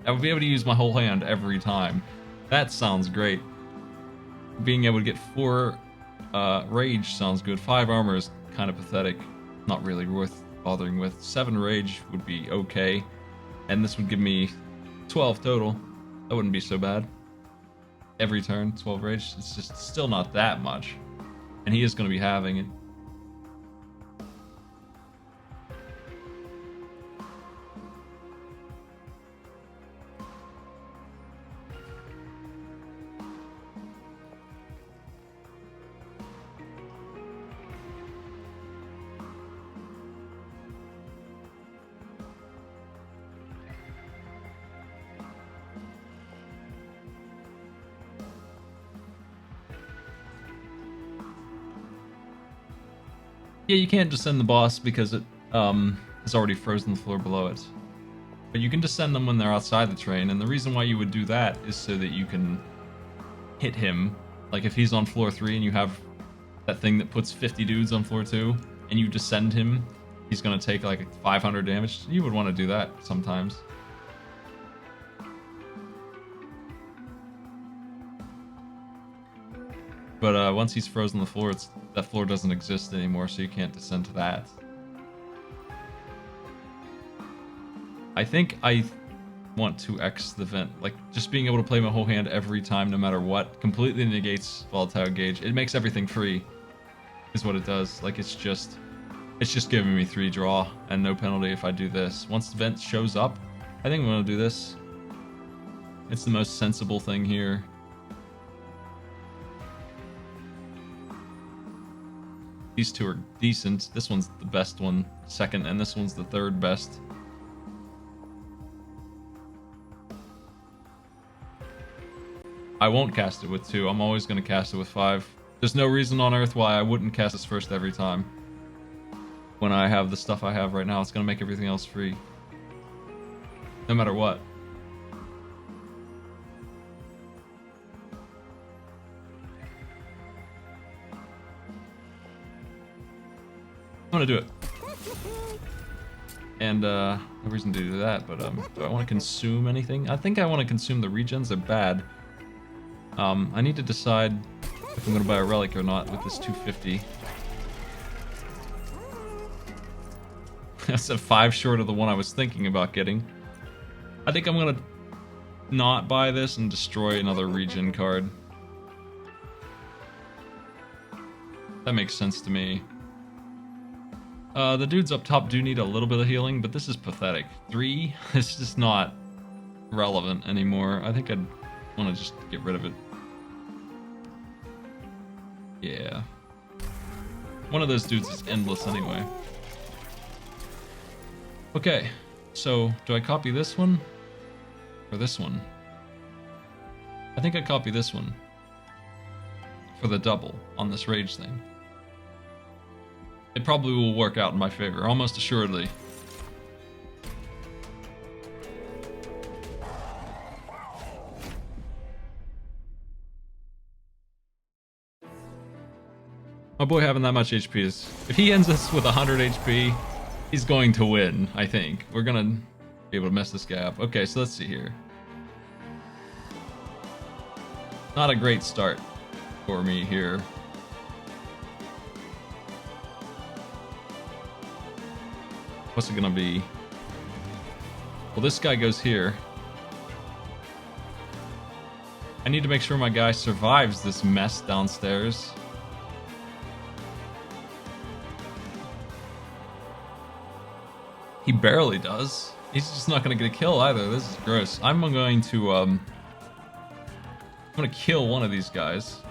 I would be able to use my whole hand every time. That sounds great. Being able to get 4 rage sounds good. 5 armor is kind of pathetic. Not really worth bothering with. 7 rage would be okay. And this would give me 12 total. That wouldn't be so bad. Every turn, 12 rage. It's just still not that much. And he is going to be having it. Yeah, you can't descend the boss because it has already frozen the floor below it. But you can descend them when they're outside the train, and the reason why you would do that is so that you can hit him. Like if he's on floor 3 and you have that thing that puts 50 dudes on floor 2, and you descend him, he's gonna take like 500 damage. You would want to do that sometimes. But once he's frozen the floor, that floor doesn't exist anymore, so you can't descend to that. I think I want to X the vent. Like, just being able to play my whole hand every time, no matter what, completely negates volatile gauge. It makes everything free, is what it does. Like, it's just giving me 3 draw and no penalty if I do this. Once the vent shows up, I think I'm gonna do this. It's the most sensible thing here. These two are decent. This one's the best one, second, and this one's the third best. I won't cast it with 2. I'm always going to cast it with 5. There's no reason on earth why I wouldn't cast this first every time. When I have the stuff I have right now, it's going to make everything else free. No matter what. I'm gonna do it. And no reason to do that, but do I want to consume anything? I think I want to consume the regens. They're bad. I need to decide if I'm gonna buy a relic or not with this 250. That's a 5 short of the one I was thinking about getting. I think I'm gonna not buy this and destroy another regen card. That makes sense to me. The dudes up top do need a little bit of healing, but this is pathetic. 3 is just not relevant anymore. I think I'd want to just get rid of it. Yeah. One of those dudes is endless anyway. Okay, so do I copy this one? Or this one? I think I copy this one. for the double on this rage thing. It probably will work out in my favor, almost assuredly. My boy having that much HP is... If he ends us with 100 HP, he's going to win, I think. We're gonna be able to mess this guy up. Okay, so let's see here. Not a great start for me here. What's it gonna be? Well, this guy goes here. I need to make sure my guy survives this mess downstairs. He barely does. He's just not gonna get a kill either. This is gross. I'm going to I'm gonna kill one of these guys.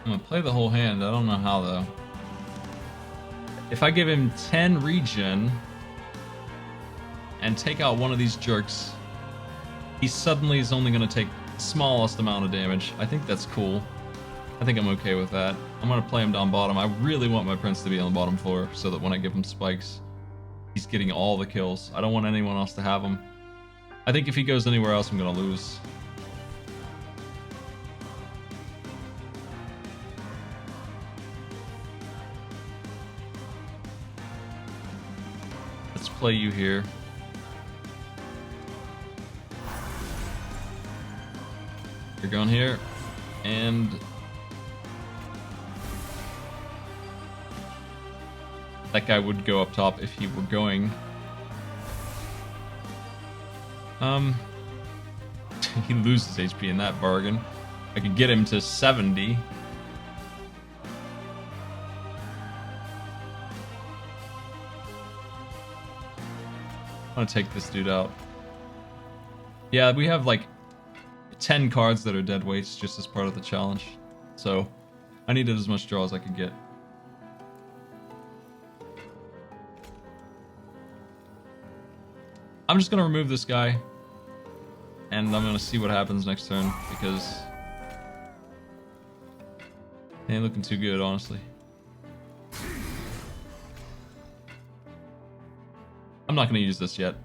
I'm gonna play the whole hand. I don't know how though. If I give him 10 regen and take out one of these jerks, he suddenly is only going to take the smallest amount of damage. I think that's cool. I think I'm okay with that. I'm going to play him down bottom. I really want my prince to be on the bottom floor so that when I give him spikes, he's getting all the kills. I don't want anyone else to have him. I think if he goes anywhere else, I'm going to lose. Let's play you here. You're going here, and that guy would go up top if he were going. He loses HP in that bargain. I could get him to 70. I want to take this dude out. Yeah, we have like 10 cards that are dead weights just as part of the challenge. So I needed as much draw as I could get. I'm just going to remove this guy. And I'm going to see what happens next turn. Because it ain't looking too good, honestly. I'm not going to use this yet.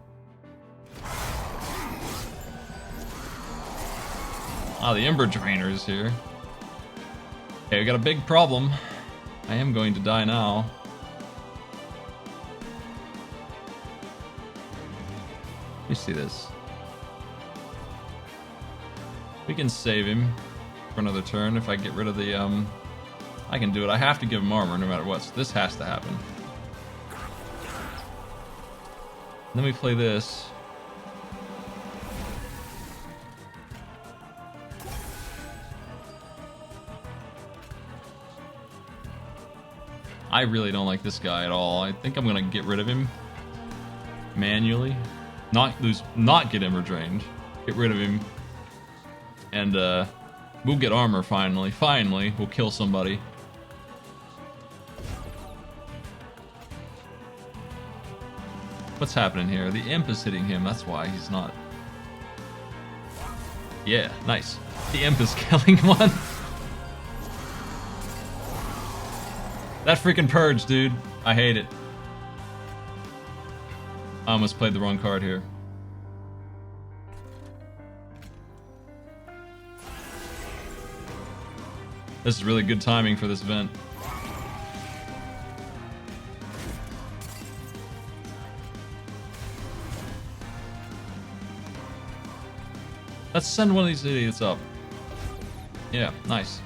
Ah, the Ember Drainer is here. Okay, we got a big problem. I am going to die now. Let me see this. We can save him for another turn if I get rid of the, I can do it. I have to give him armor no matter what, so this has to happen. Then we play this. I really don't like this guy at all. I think I'm gonna get rid of him manually. Not get Ember Drained. Get rid of him. And we'll get armor finally. Finally, we'll kill somebody. What's happening here? The imp is hitting him, that's why he's not. Yeah, nice. The imp is killing one. That freaking purge, dude. I hate it. I almost played the wrong card here. This is really good timing for this event. Let's send one of these idiots up. Yeah, nice.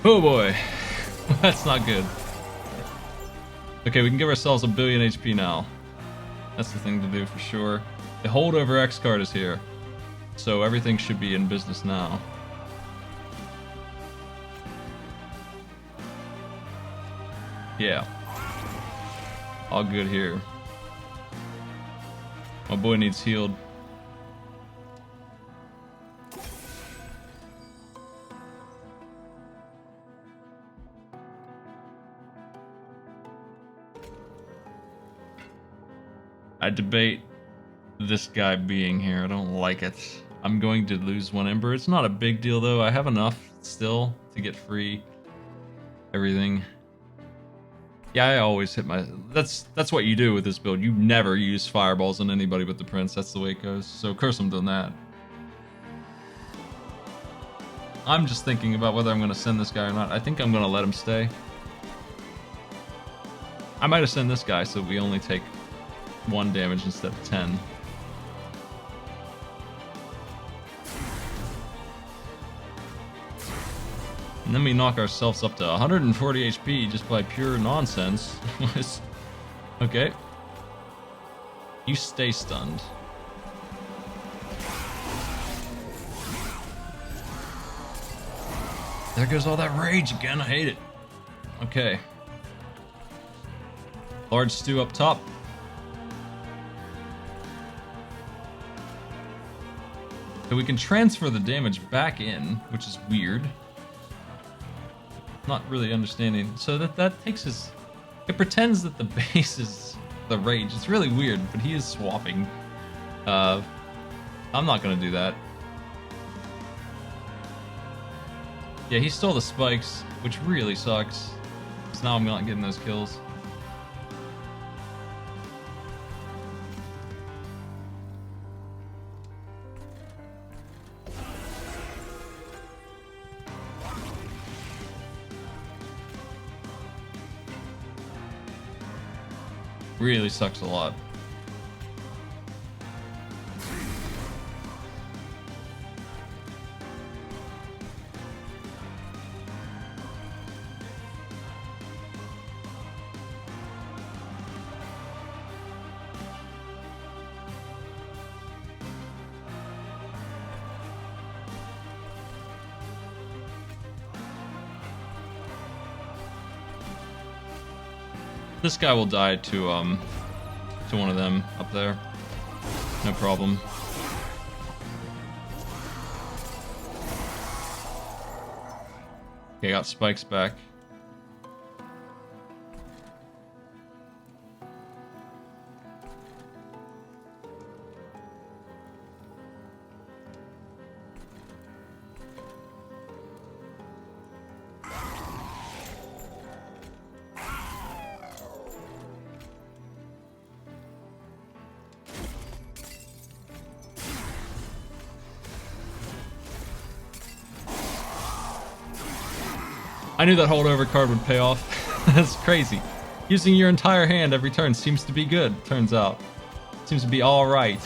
Oh boy. That's not good. Okay, we can give ourselves 1 billion HP now. That's the thing to do for sure. The holdover X card is here. So everything should be in business now. Yeah. All good here. My boy needs healed. I debate this guy being here. I don't like it. I'm going to lose 1 Ember. It's not a big deal though. I have enough still to get free everything. Yeah, I always hit my... That's what you do with this build. You never use fireballs on anybody but the prince. That's the way it goes. So curse him doing that. I'm just thinking about whether I'm going to send this guy or not. I think I'm going to let him stay. I might have sent this guy so we only take 1 damage instead of 10. And then we knock ourselves up to 140 HP just by pure nonsense. Okay. You stay stunned. There goes all that rage again. I hate it. Okay. Large stew up top. So we can transfer the damage back in, which is weird. Not really understanding. So that takes his... It pretends that the base is the rage. It's really weird, but he is swapping. I'm not gonna do that. Yeah, he stole the spikes, which really sucks. So now I'm not getting those kills. Really sucks a lot. This guy will die to one of them up there. No problem. Okay, got spikes back. I knew that holdover card would pay off. That's crazy. Using your entire hand every turn seems to be good, turns out. Seems to be alright.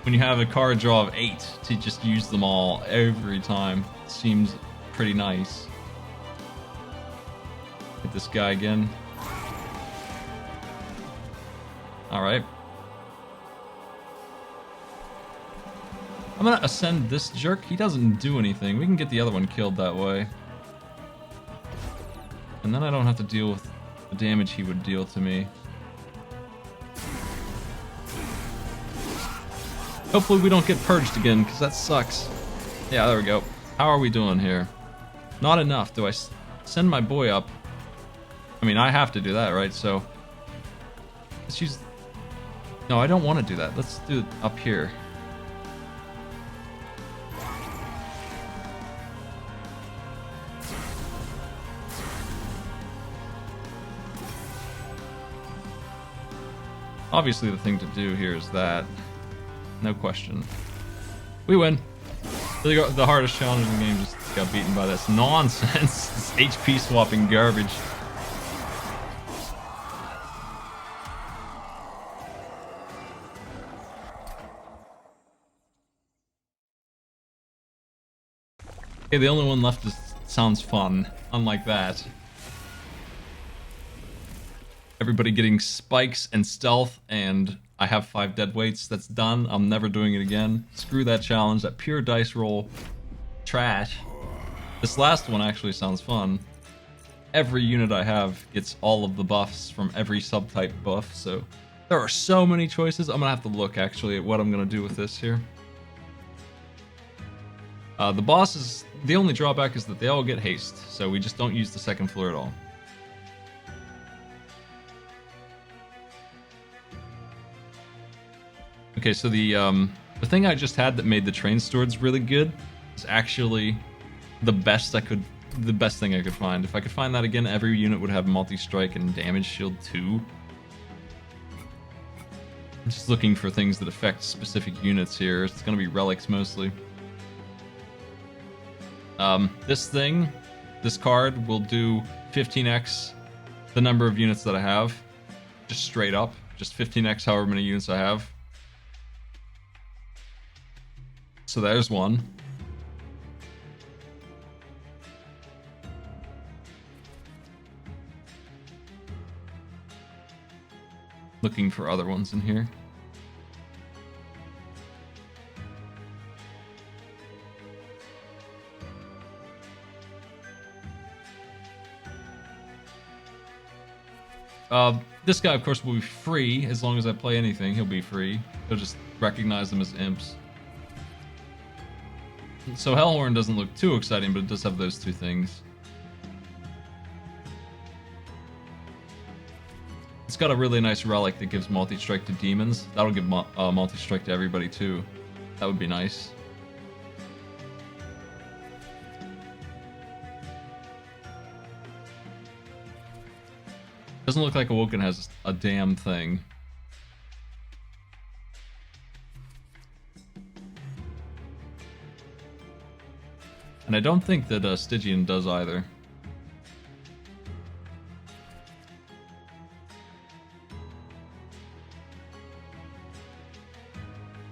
When you have a card draw of 8, to just use them all every time seems pretty nice. Hit this guy again. Alright. I'm gonna ascend this jerk. He doesn't do anything. We can get the other one killed that way. And then I don't have to deal with the damage he would deal to me. Hopefully we don't get purged again, because that sucks. Yeah, there we go. How are we doing here? Not enough. Do I send my boy up? I mean, I have to do that, right? So... let's use... no, I don't want to do that. Let's do it up here. Obviously the thing to do here is that. No question. We win. The hardest challenge in the game just got beaten by this nonsense. This HP swapping garbage. Okay, the only one left is sounds fun. Unlike that. Everybody getting spikes and stealth, and I have 5 dead weights. That's done. I'm never doing it again. Screw that challenge. That pure dice roll trash. This last one actually sounds fun. every unit I have gets all of the buffs from every subtype buff, so there are so many choices. I'm gonna have to look actually at what I'm gonna do with this here. The bosses, the only drawback is that they all get haste, so we just don't use the second floor at all. Okay, so the thing I just had that made the train swords really good is actually the best thing I could find. If I could find that again, every unit would have multi-strike and damage shield too. I'm just looking for things that affect specific units here. It's gonna be relics mostly. This card will do 15x the number of units that I have. Just straight up. Just 15x however many units I have. So there's one. Looking for other ones in here. This guy, of course, will be free as long as I play anything. He'll be free. He'll just recognize them as imps. So Hellhorn doesn't look too exciting, but it does have those two things. It's got a really nice relic that gives multi-strike to demons. That'll give multi-strike to everybody too. That would be nice. Doesn't look like Awoken has a damn thing. And I don't think that Stygian does either.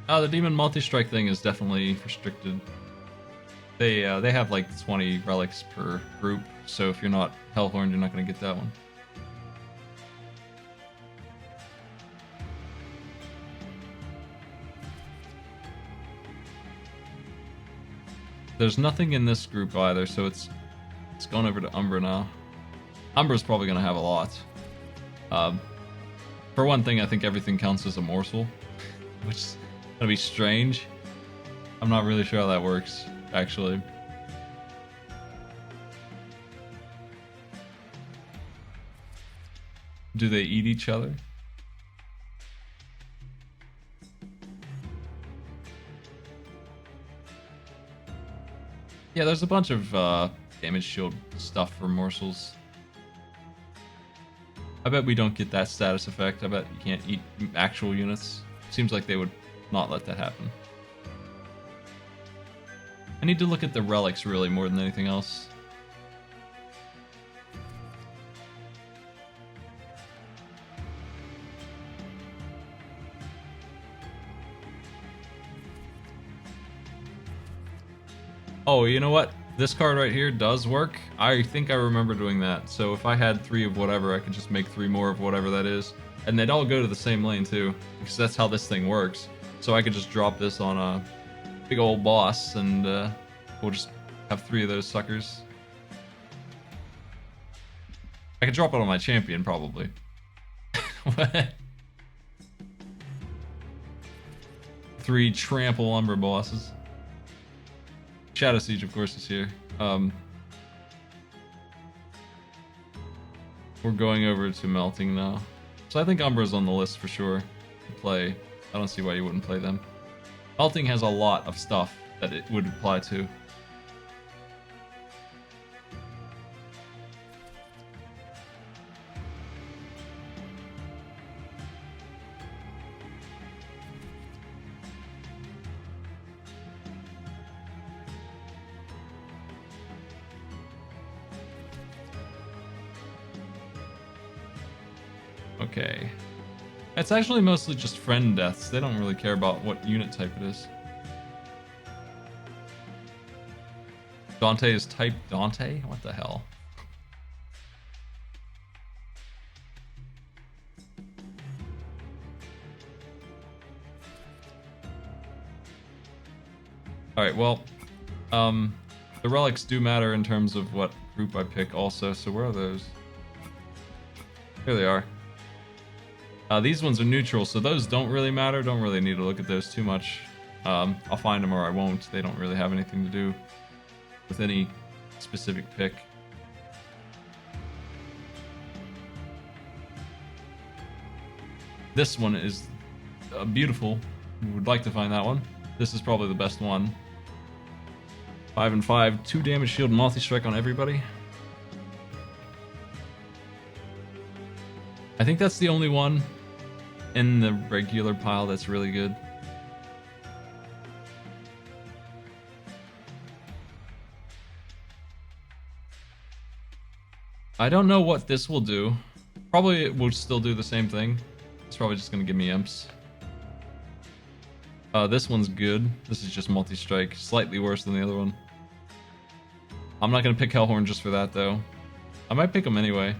The demon multi-strike thing is definitely restricted. They have like 20 relics per group, so if you're not Hellhorn, you're not going to get that one. There's nothing in this group either, so it's going over to Umbra now. Umbra's probably going to have a lot. For one thing, I think everything counts as a morsel, which is going to be strange. I'm not really sure how that works, actually. Do they eat each other? Yeah, there's a bunch of damage shield stuff for morsels. I bet we don't get that status effect. I bet you can't eat actual units. Seems like they would not let that happen. I need to look at the relics really more than anything else. Oh, you know what? This card right here does work. I think I remember doing that. So if I had 3 of whatever, I could just make 3 more of whatever that is. And they'd all go to the same lane too, because that's how this thing works. So I could just drop this on a big old boss, and we'll just have 3 of those suckers. I could drop it on my champion, probably. What? 3 trample Umbra bosses. Shadow Siege, of course, is here. We're going over to Melting now. So I think Umbra's on the list for sure to play. I don't see why you wouldn't play them. Melting has a lot of stuff that it would apply to. Okay. It's actually mostly just friend deaths. They don't really care about what unit type it is. Dante is type Dante? What the hell? Alright, well, the relics do matter in terms of what group I pick also. So where are those? Here they are. These ones are neutral, so those don't really matter. Don't really need to look at those too much. I'll find them or I won't. They don't really have anything to do with any specific pick. This one is beautiful. Would like to find that one. This is probably the best one. 5 and 5, 2 damage shield, multi-strike on everybody. I think that's the only one in the regular pile that's really good. I don't know what this will do. Probably it will still do the same thing. It's probably just gonna give me imps. This one's good. This is just multi-strike. Slightly worse than the other one. I'm not gonna pick Hellhorn just for that though. I might pick him anyway.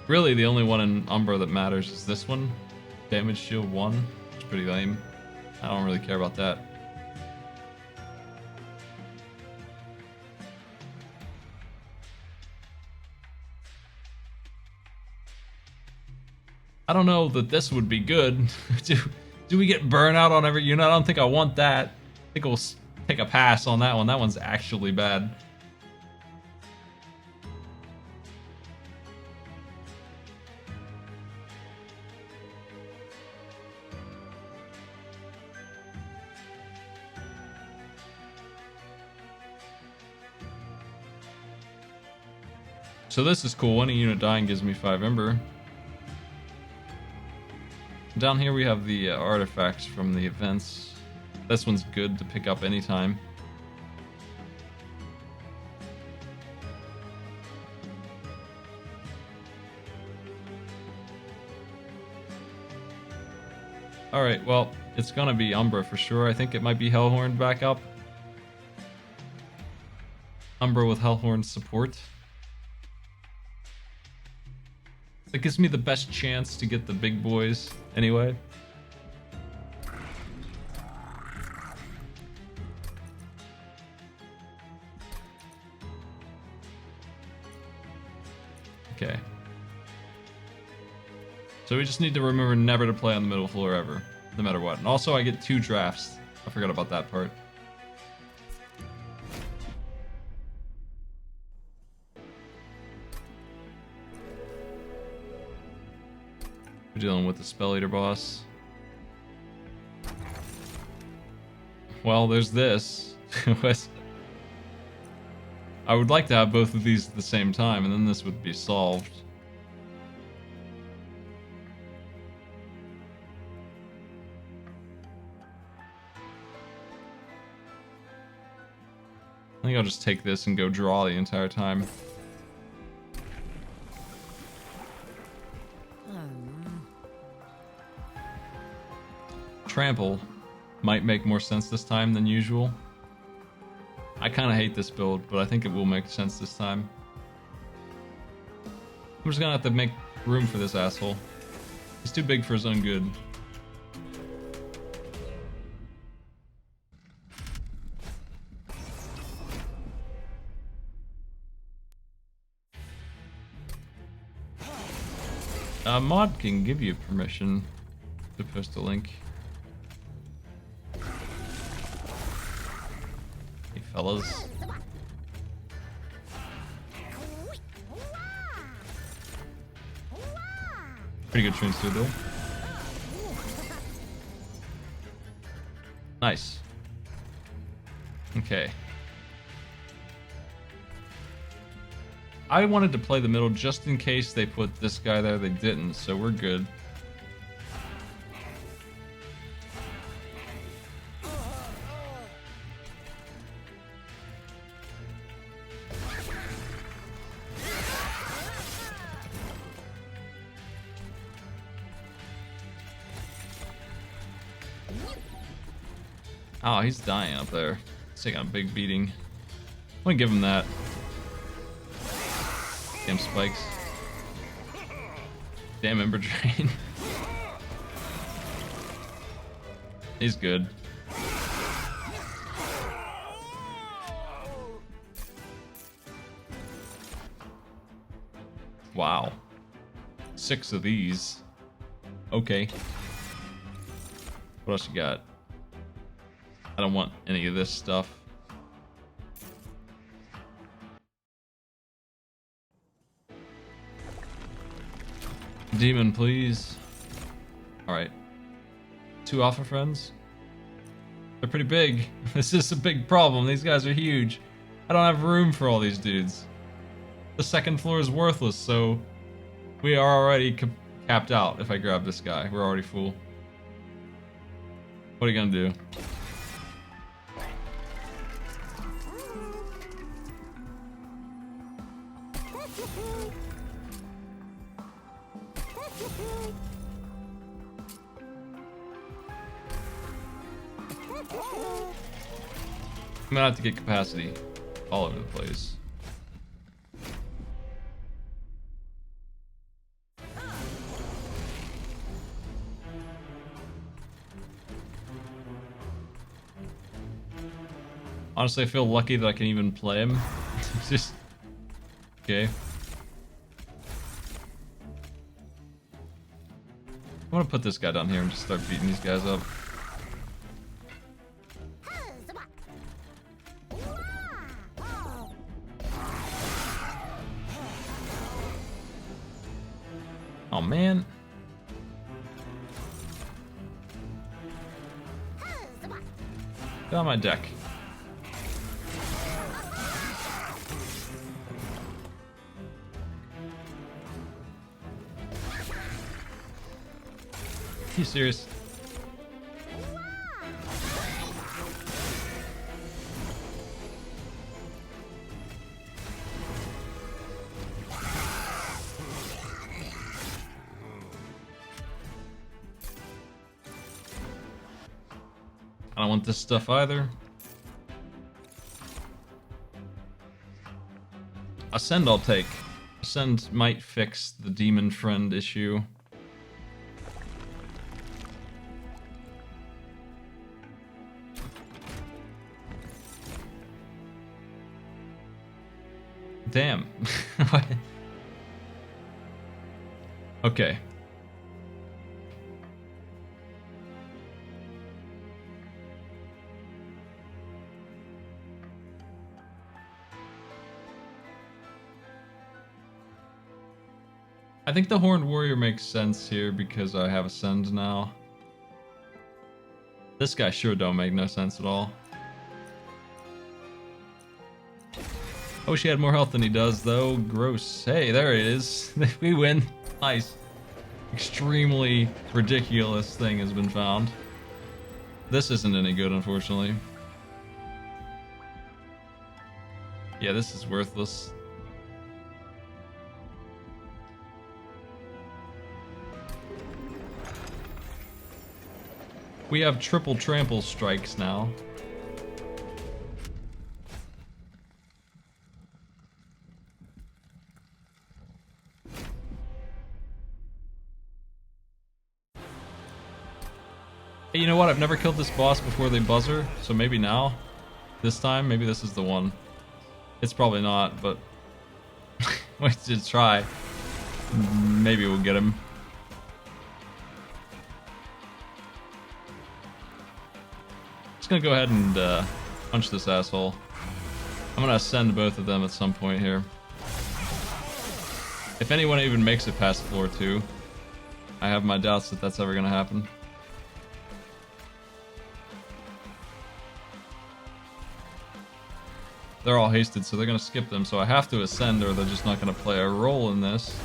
Really, the only one in Umbra that matters is this one. Damage shield 1. It's pretty lame. I don't really care about that. I don't know that this would be good. Do we get burnout on every unit? I don't think I want that. I think we'll take a pass on that one. That one's actually bad. So this is cool. When a unit dying gives me 5 Ember. Down here we have the artifacts from the events. This one's good to pick up anytime. Alright, well, it's gonna be Umbra for sure. I think it might be Hellhorn back up. Umbra with Hellhorn support. That gives me the best chance to get the big boys anyway. Okay. So we just need to remember never to play on the middle floor ever, no matter what. And also I get 2 drafts. I forgot about that part. We're dealing with the Spell Eater boss. Well, there's this. I would like to have both of these at the same time, and then this would be solved. I think I'll just take this and go draw the entire time. Trample might make more sense this time than usual. I kind of hate this build, but I think it will make sense this time. I'm just gonna have to make room for this asshole. He's too big for his own good. Mod can give you permission to post a link. Hey fellas. Pretty good trains too though. Nice. Okay. I wanted to play the middle just in case they put this guy there. They didn't, so we're good. Oh, he's dying up there. He's taking a big beating. I'm gonna give him that. Damn spikes. Damn Ember Drain. He's good. Wow. 6 of these. Okay. What else you got? I don't want any of this stuff. Demon, please. Alright. 2 alpha friends? They're pretty big. This is a big problem. These guys are huge. I don't have room for all these dudes. The second floor is worthless, so we are already capped out if I grab this guy. We're already full. What are you gonna do? I'm gonna have to get capacity all over the place. Honestly, I feel lucky that I can even play him. Just okay. I'm gonna put this guy down here and just start beating these guys up. Oh man. Get on my deck. Are you serious? I don't want this stuff either. Ascend I'll take. Ascend might fix the demon friend issue. Damn. Okay. I think the Horned Warrior makes sense here because I have Ascend now. This guy sure don't make no sense at all. I wish he had more health than he does, though. Gross. Hey, there it is. We win. Nice. Extremely ridiculous thing has been found. This isn't any good, unfortunately. Yeah, this is worthless. We have triple trample strikes now. Hey, you know what? I've never killed this boss before they buzzer, so maybe now? This time? Maybe this is the one. It's probably not, but... we should try. Maybe we'll get him. Just gonna go ahead and punch this asshole. I'm gonna ascend both of them at some point here. If anyone even makes it past floor 2, I have my doubts that that's ever gonna happen. They're all hasted, so they're gonna skip them, so I have to ascend or they're just not gonna play a role in this.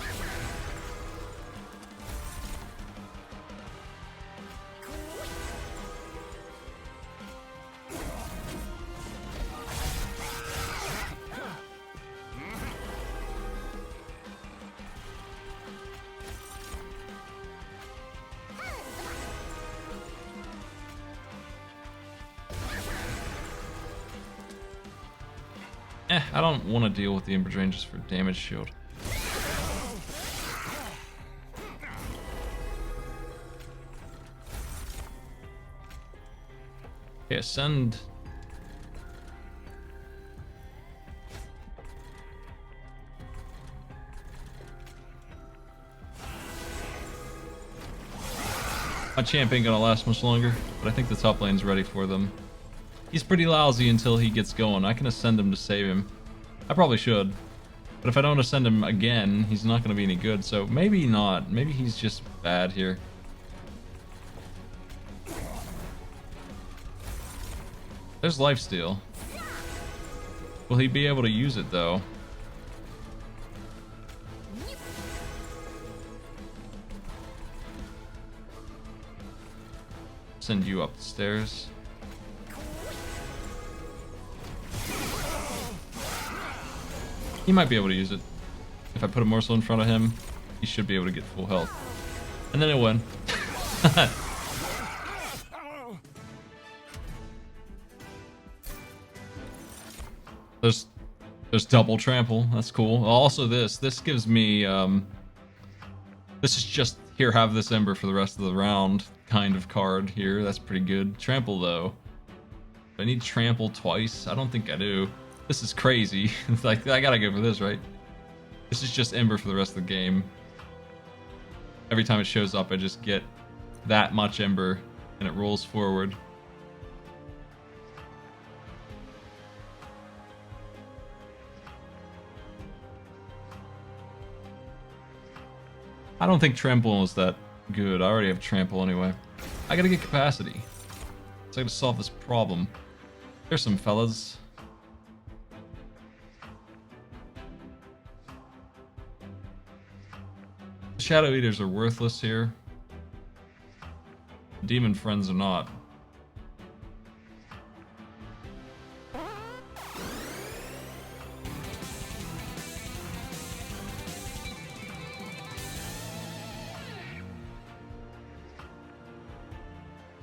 I don't want to deal with the Ember Drain just for damage shield. Okay, Ascend. My champ ain't gonna last much longer, but I think the top lane's ready for them. He's pretty lousy until he gets going. I can ascend him to save him. I probably should. But if I don't ascend him again, he's not gonna be any good, so maybe not. Maybe he's just bad here. There's lifesteal. Will he be able to use it though? Send you up the stairs. He might be able to use it. If I put a morsel in front of him, he should be able to get full health. And then it win. There's double trample. That's cool. Also this gives me this is just here, have this ember for the rest of the round kind of card here. That's pretty good. Trample though. Do I need trample twice? I don't think I do. This is crazy. It's like, I gotta go for this, right? This is just ember for the rest of the game. Every time it shows up, I just get that much ember and it rolls forward. I don't think trample is that good. I already have trample anyway. I gotta get capacity. So I gotta solve this problem. There's some fellas. Shadow Eaters are worthless here. Demon Friends are not.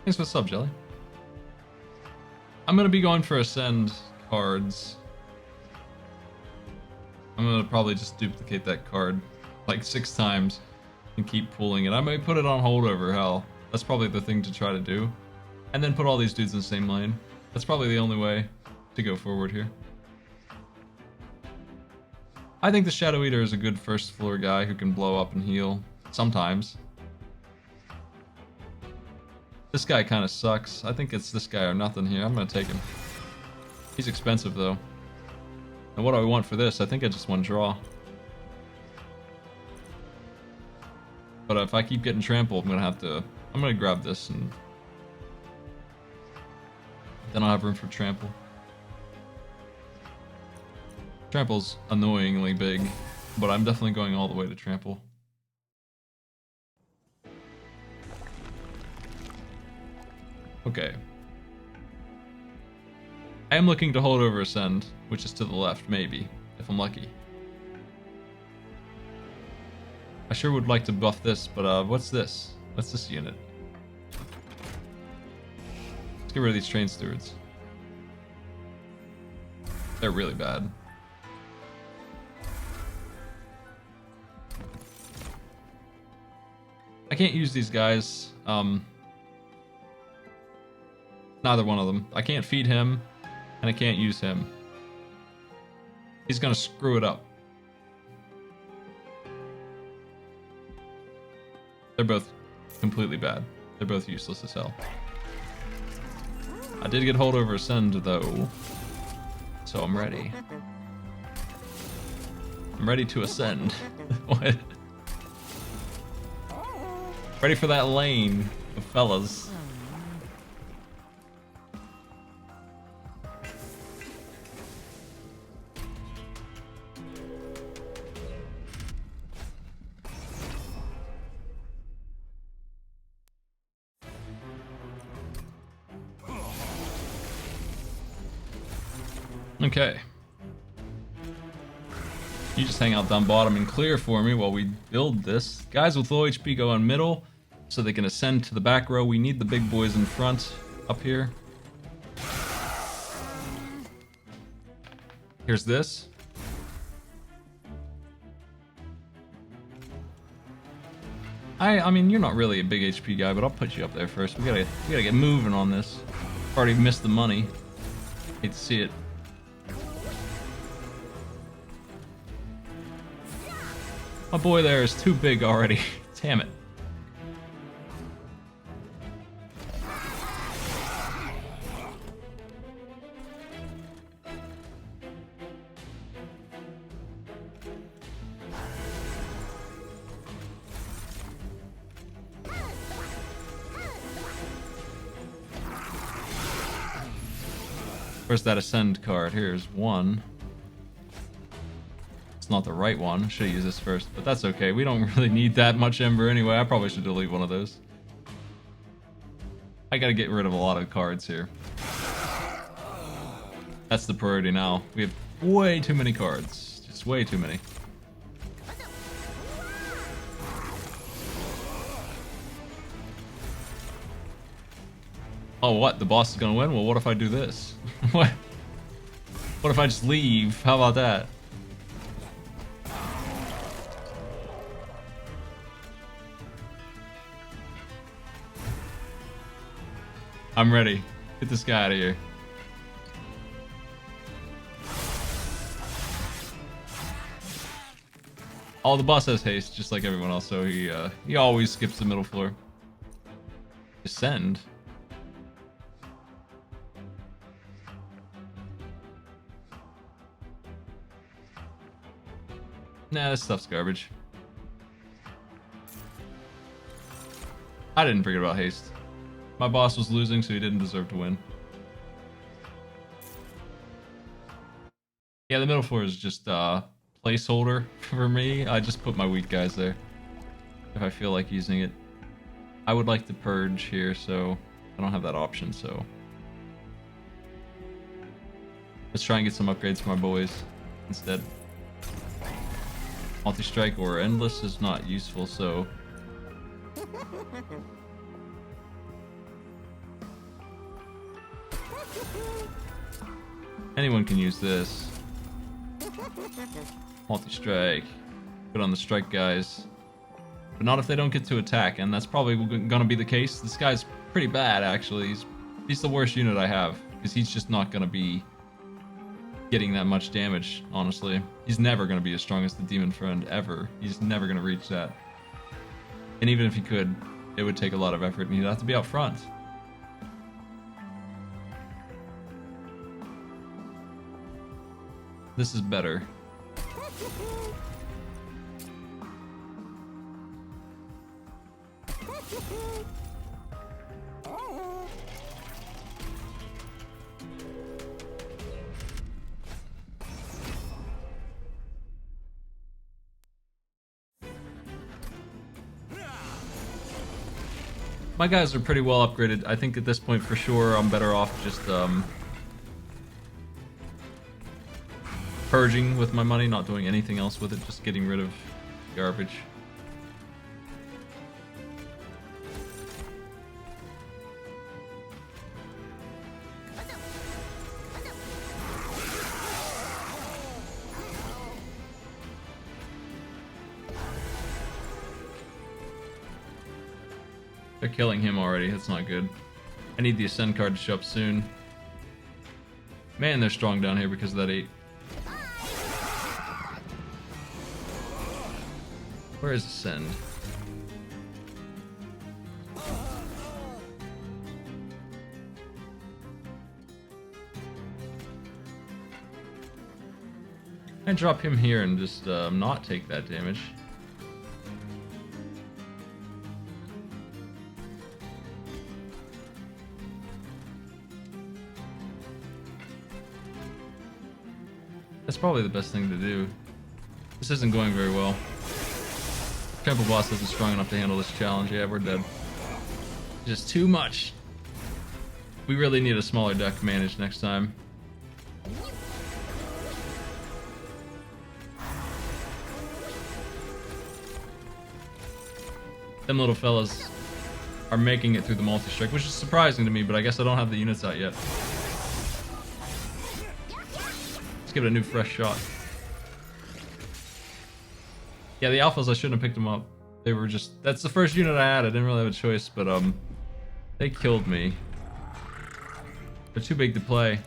Thanks for the sub, Jelly. I'm gonna be going for Ascend cards. I'm gonna probably just duplicate that card like 6 times and keep pulling it. I might put it on holdover, hell. That's probably the thing to try to do. And then put all these dudes in the same lane. That's probably the only way to go forward here. I think the Shadow Eater is a good first floor guy who can blow up and heal. Sometimes. This guy kind of sucks. I think it's this guy or nothing here. I'm gonna take him. He's expensive though. And what do I want for this? I think I just want draw. But if I keep getting trampled, I'm gonna grab this and then I'll have room for trample. Trample's annoyingly big, but I'm definitely going all the way to trample. Okay. I am looking to hold over Ascend, which is to the left, maybe, if I'm lucky. I sure would like to buff this, but what's this? What's this unit? Let's get rid of these train stewards. They're really bad. I can't use these guys. Neither one of them. I can't feed him, and I can't use him. He's gonna screw it up. They're both completely bad. They're both useless as hell. I did get hold over Ascend though, so I'm ready. I'm ready to ascend. What? Ready for that lane of fellas. Okay. You just hang out down bottom and clear for me while we build this. Guys with low HP go on middle so they can ascend to the back row. We need the big boys in front up here. Here's this. I mean, you're not really a big HP guy, but I'll put you up there first. We gotta get moving on this. Already missed the money. Hate to see it. My boy there is too big already. Damn it. Where's that Ascend card? Here's one. It's not the right one. Should use this first, but that's okay. We don't really need that much Ember anyway. I probably should delete one of those. I gotta get rid of a lot of cards here. That's the priority now. We have way too many cards. Just way too many. Oh, what? The boss is gonna win? Well, what if I do this? What? What if I just leave? How about that? I'm ready. Get this guy out of here. Oh, the boss has haste, just like everyone else, so he always skips the middle floor. Descend. Nah, this stuff's garbage. I didn't forget about haste. My boss was losing, so he didn't deserve to win. Yeah, the middle floor is just placeholder for me. I just put my weak guys there if I feel like using it. I would like to purge here, so I don't have that option, so let's try and get some upgrades for my boys instead. Multi-strike or endless is not useful, so anyone can use this. Multi-strike. Good on the strike guys. But not if they don't get to attack, and that's probably gonna be the case. This guy's pretty bad, actually. He's the worst unit I have, because he's just not gonna be getting that much damage, honestly. He's never gonna be as strong as the Demon Friend, ever. He's never gonna reach that. And even if he could, it would take a lot of effort, and he'd have to be out front. This is better. My guys are pretty well upgraded. I think at this point for sure I'm better off just purging with my money, not doing anything else with it, just getting rid of garbage. They're killing him already, that's not good. I need the Ascend card to show up soon. Man, they're strong down here because of that 8. Where is Ascend? I drop him here and just not take that damage. That's probably the best thing to do. This isn't going very well. Temple boss isn't strong enough to handle this challenge. Yeah, we're dead. Just too much. We really need a smaller deck managed next time. Them little fellas are making it through the multi-strike, which is surprising to me, but I guess I don't have the units out yet. Let's give it a new fresh shot. Yeah, the alphas, I shouldn't have picked them up. They were just... That's the first unit I had. I didn't really have a choice, but they killed me. They're too big to play.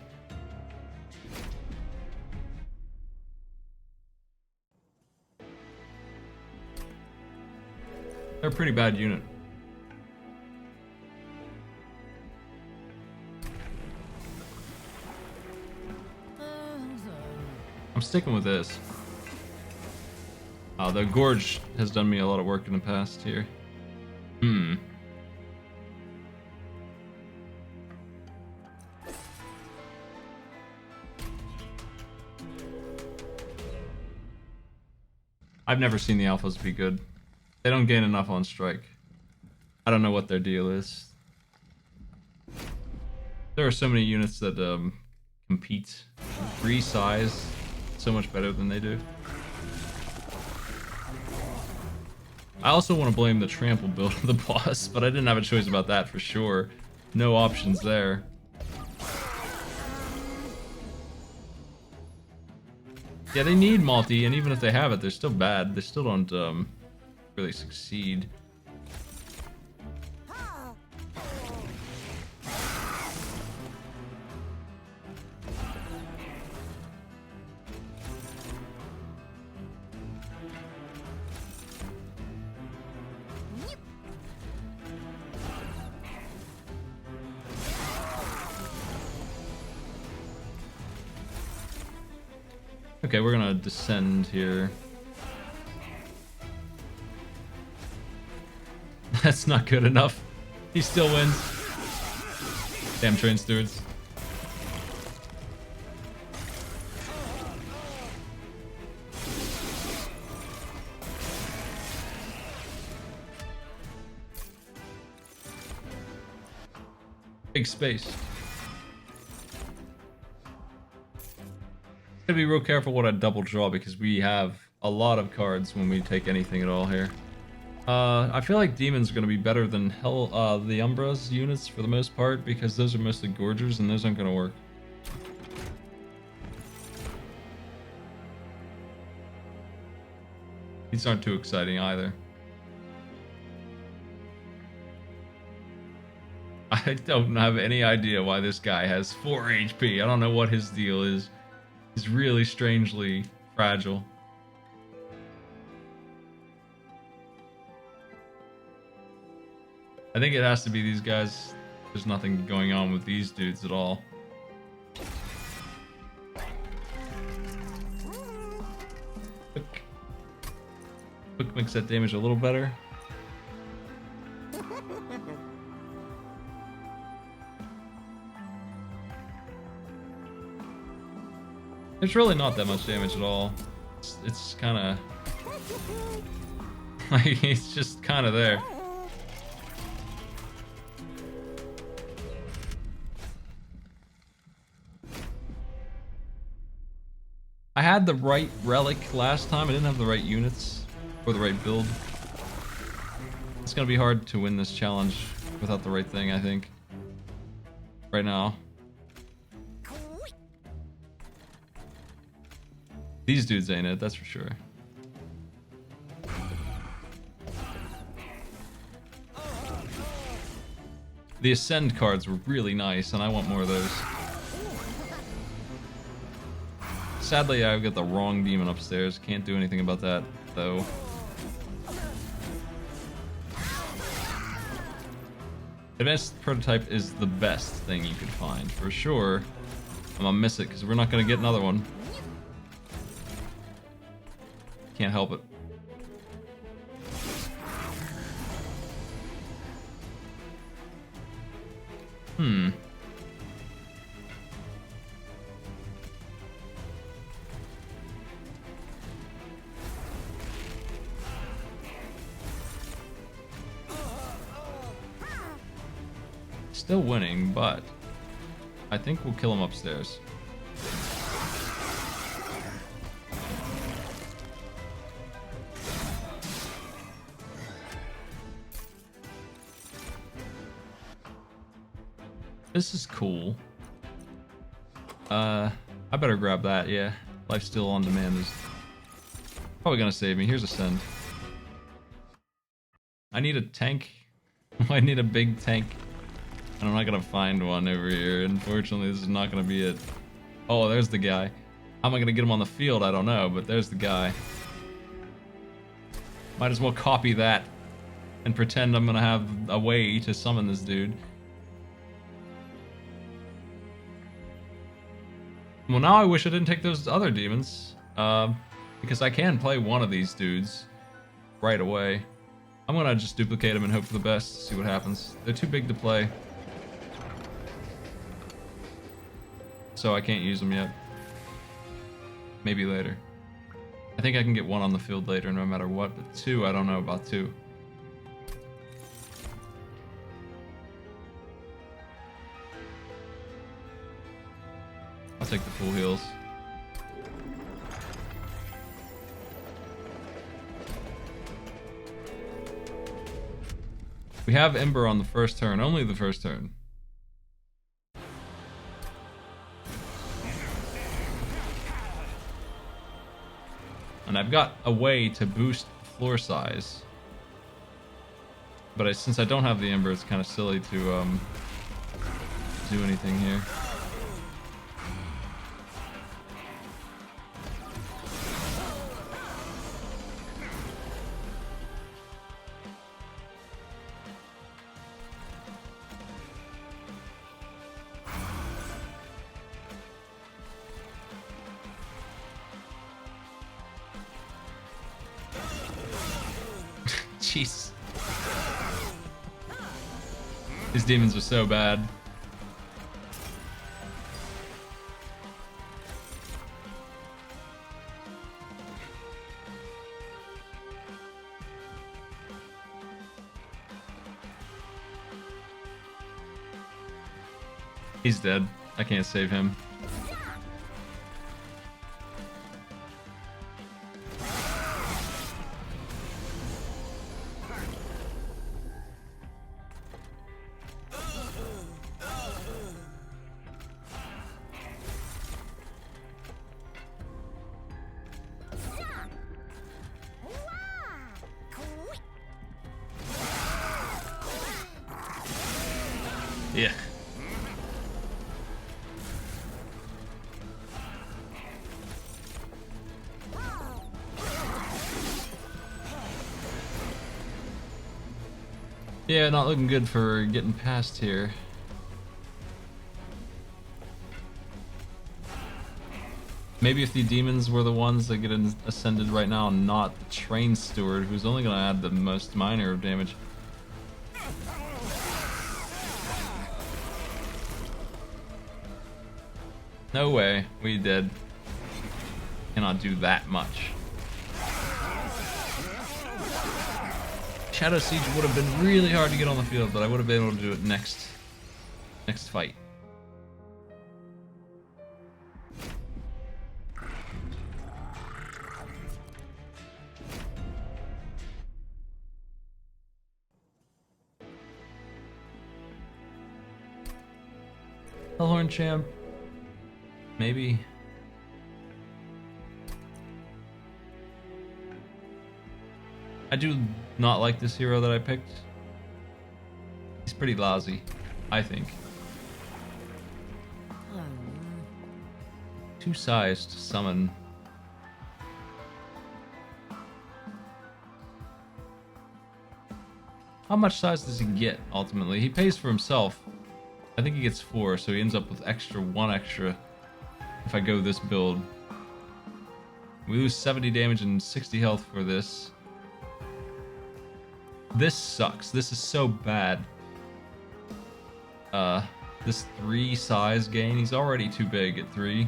They're a pretty bad unit. I'm sticking with this. The Gorge has done me a lot of work in the past here. I've never seen the alphas be good. They don't gain enough on strike. I don't know what their deal is. There are so many units that compete. Resize so much better than they do. I also want to blame the trample build of the boss, but I didn't have a choice about that for sure. No options there. Yeah, they need multi, and even if they have it, they're still bad. They still don't really succeed. Okay, we're gonna descend here. That's not good enough. He still wins. Damn train stewards. Big space. Gotta be real careful what I double draw because we have a lot of cards when we take anything at all here. I feel like demons are gonna be better than the Umbras units for the most part because those are mostly Gorgers and those aren't gonna work. These aren't too exciting either. I don't have any idea why this guy has 4 HP. I don't know what his deal is. He's really strangely fragile. I think it has to be these guys. There's nothing going on with these dudes at all. Quick makes that damage a little better. It's really not that much damage at all. It's kind of like it's just kind of there. I had the right relic last time. I didn't have the right units or the right build. It's gonna be hard to win this challenge without the right thing, I think. Right now. These dudes ain't it, that's for sure. The Ascend cards were really nice, and I want more of those. Sadly, I've got the wrong demon upstairs. Can't do anything about that, though. Advanced Prototype is the best thing you could find, for sure. I'm gonna miss it, because we're not gonna get another one. Can't help it. Still winning, but I think we'll kill him upstairs. This is cool. I better grab that, yeah. Lifesteal on demand is probably gonna save me. Here's a send. I need a tank. I need a big tank. And I'm not gonna find one over here. Unfortunately, this is not gonna be it. Oh, there's the guy. How am I gonna get him on the field? I don't know, but there's the guy. Might as well copy that and pretend I'm gonna have a way to summon this dude. Well, now I wish I didn't take those other demons, because I can play one of these dudes right away. I'm gonna just duplicate them and hope for the best, see what happens. They're too big to play, so I can't use them yet. Maybe later. I think I can get one on the field later no matter what, but two, I don't know about two. I'll take the full heals. We have Ember on the first turn, only the first turn. And I've got a way to boost floor size. But since I don't have the Ember, it's kind of silly to do anything here. Jeez. These demons are so bad. He's dead. I can't save him. Yeah. Yeah, not looking good for getting past here. Maybe if the demons were the ones that get ascended right now, and not the train steward, who's only gonna add the most minor of damage. No way, we did. Cannot do that much. Shadow Siege would have been really hard to get on the field, but I would have been able to do it next fight. Hellhorn Champ. Maybe. I do not like this hero that I picked. He's pretty lousy, I think. Two size to summon. How much size does he get ultimately? He pays for himself. I think he gets 4, so he ends up with one extra if I go this build. We lose 70 damage and 60 health for this. This sucks. This is so bad. This 3 size gain, he's already too big at 3.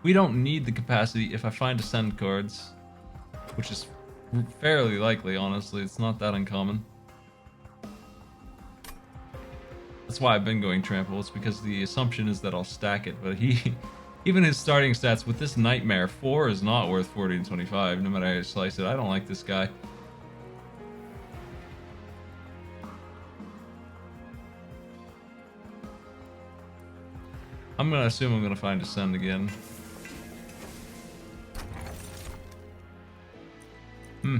We don't need the capacity if I find Ascend cards, which is fairly likely, honestly. It's not that uncommon. That's why I've been going Trample. It's because the assumption is that I'll stack it, but he Even his starting stats with this nightmare, 4 is not worth 40 and 25, no matter how you slice it. I don't like this guy. I'm gonna assume I'm gonna find Ascend again. Hmm.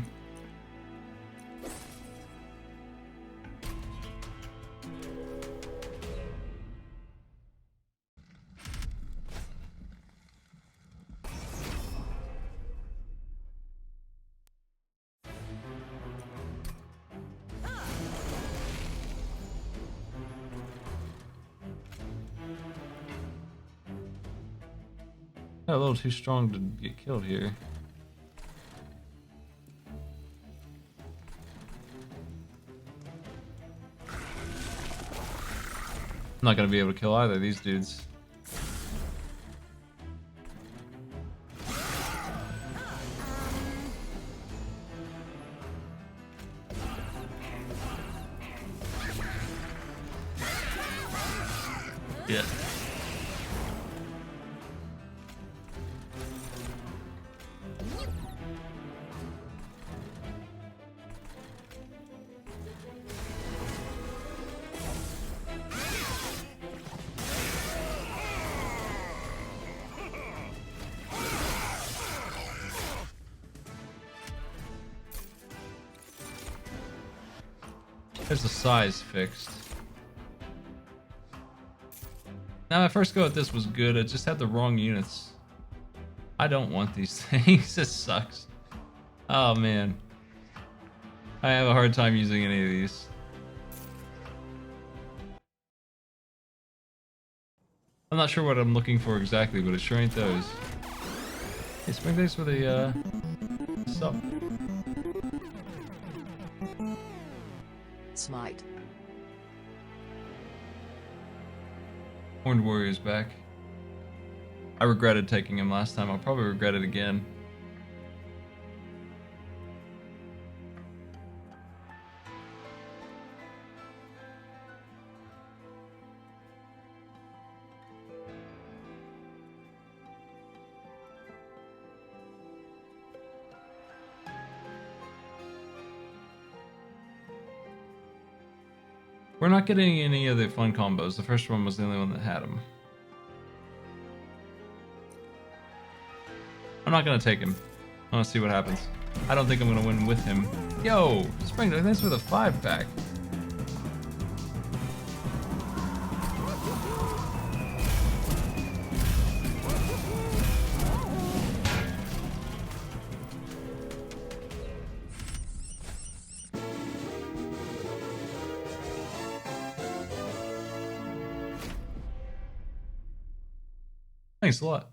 A little too strong to get killed here. I'm not gonna be able to kill either of these dudes. Yeah. There's the size fixed. Now, my first go at this was good. It just had the wrong units. I don't want these things. This sucks. Oh, man. I have a hard time using any of these. I'm not sure what I'm looking for exactly, but it sure ain't those. Hey, Spring, thanks for the, sub. Smite. Horned Warrior's back. I regretted taking him last time. I'll probably regret it again. We're not getting any of the fun combos. The first one was the only one that had them. I'm not gonna take him. I wanna see what happens. I don't think I'm gonna win with him. Yo, Spring, thanks for the 5-pack. Thanks a lot.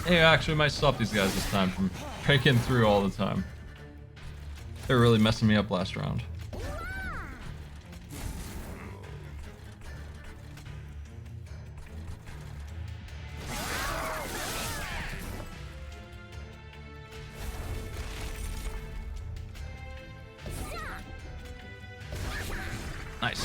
Hey, actually, I might stop these guys this time from breaking through all the time. They're really messing me up last round. Nice.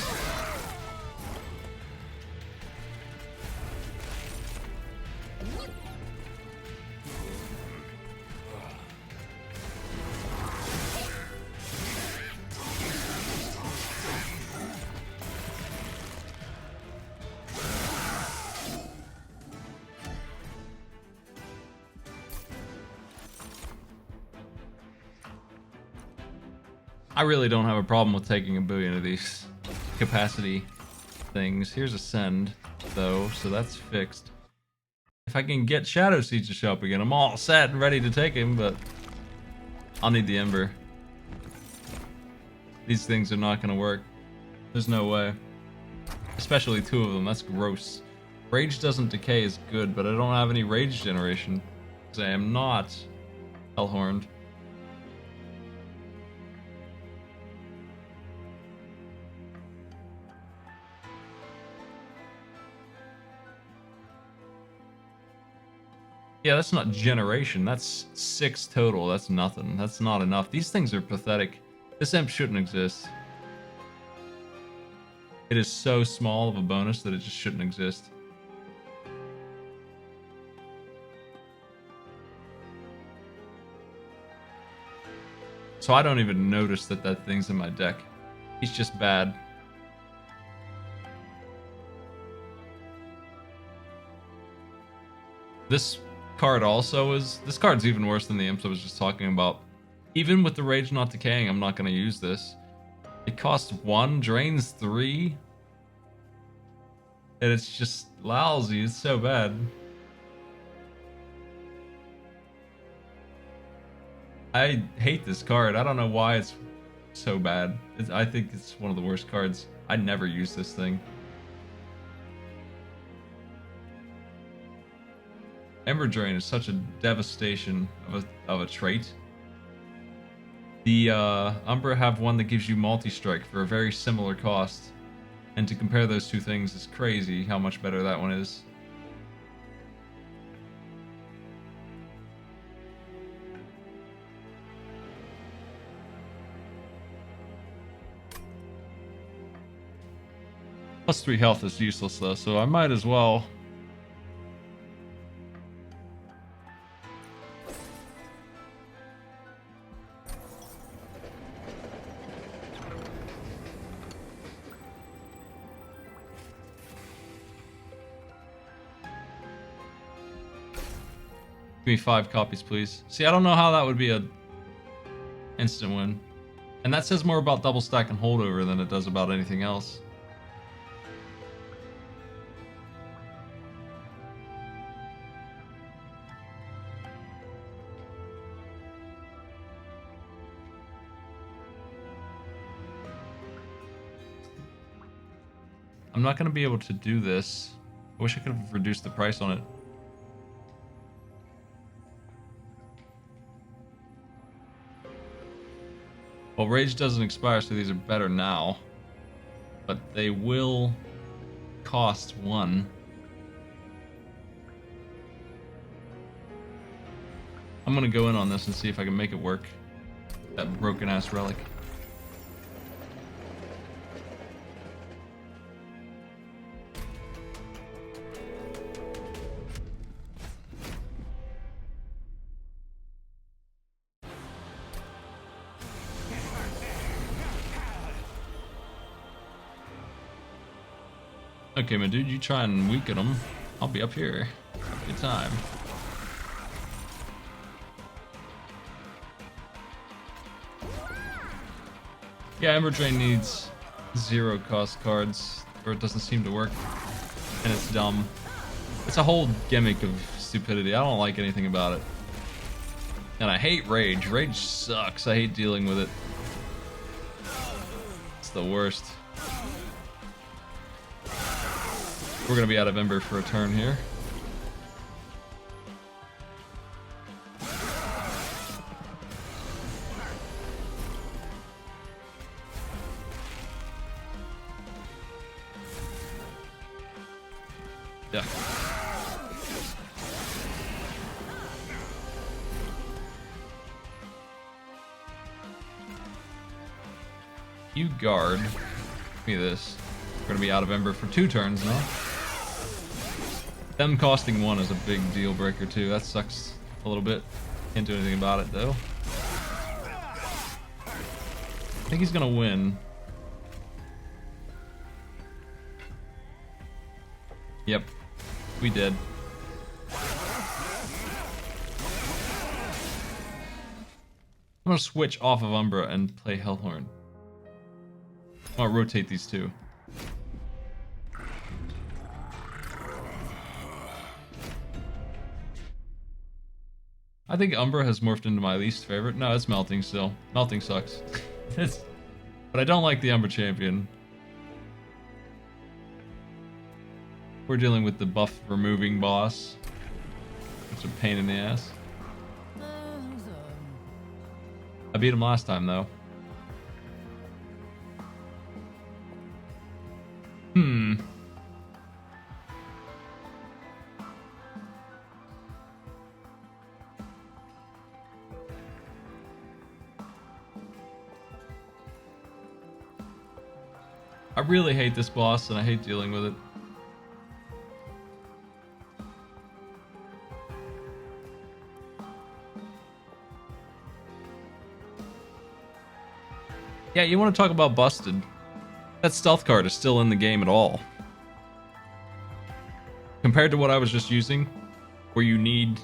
I really don't have a problem with taking a billion of these capacity things. Here's Ascend, though, so that's fixed. If I can get Shadow Siege to show up again, I'm all set and ready to take him, but I'll need the Ember. These things are not gonna work. There's no way. Especially 2 of them, that's gross. Rage doesn't decay is good, but I don't have any rage generation, because I am not Hellhorned. Yeah, that's not generation. That's 6 total. That's nothing. That's not enough. These things are pathetic. This imp shouldn't exist. It is so small of a bonus that it just shouldn't exist. So I don't even notice that that thing's in my deck. He's just bad. This card also is... This card's even worse than the imps I was just talking about. Even with the Rage Not Decaying, I'm not going to use this. It costs 1, drains 3. And it's just lousy. It's so bad. I hate this card. I don't know why it's so bad. I think it's one of the worst cards. I never use this thing. Ember Drain is such a devastation of a trait. The Umbra have one that gives you multi-strike for a very similar cost. And to compare those two things is crazy how much better that one is. Plus 3 health is useless though, so I might as well. Give me 5 copies, please. See, I don't know how that would be a instant win. And that says more about double stack and holdover than it does about anything else. I'm not going to be able to do this. I wish I could have reduced the price on it. Well, Rage doesn't expire, so these are better now. But they will cost 1. I'm going to go in on this and see if I can make it work. That broken-ass relic. Okay, my dude, you try and weaken them. I'll be up here. Have a good time. Yeah, Ember Drain needs 0 cost cards, or it doesn't seem to work. And it's dumb. It's a whole gimmick of stupidity. I don't like anything about it. And I hate Rage. Rage sucks. I hate dealing with it. It's the worst. We're gonna be out of Ember for a turn here. Yeah. You guard. Give me this. We're gonna be out of Ember for 2 turns now. Them costing 1 is a big deal breaker too. That sucks a little bit. Can't do anything about it though. I think he's gonna win. Yep, we did. I'm gonna switch off of Umbra and play Hellhorn. I'll rotate these two. I think Umbra has morphed into my least favorite. No, it's Melting still. Melting sucks. But I don't like the Umbra champion. We're dealing with the buff removing boss. It's a pain in the ass. I beat him last time though. I really hate this boss, and I hate dealing with it. Yeah, you want to talk about busted. That stealth card is still in the game at all. Compared to what I was just using, where you need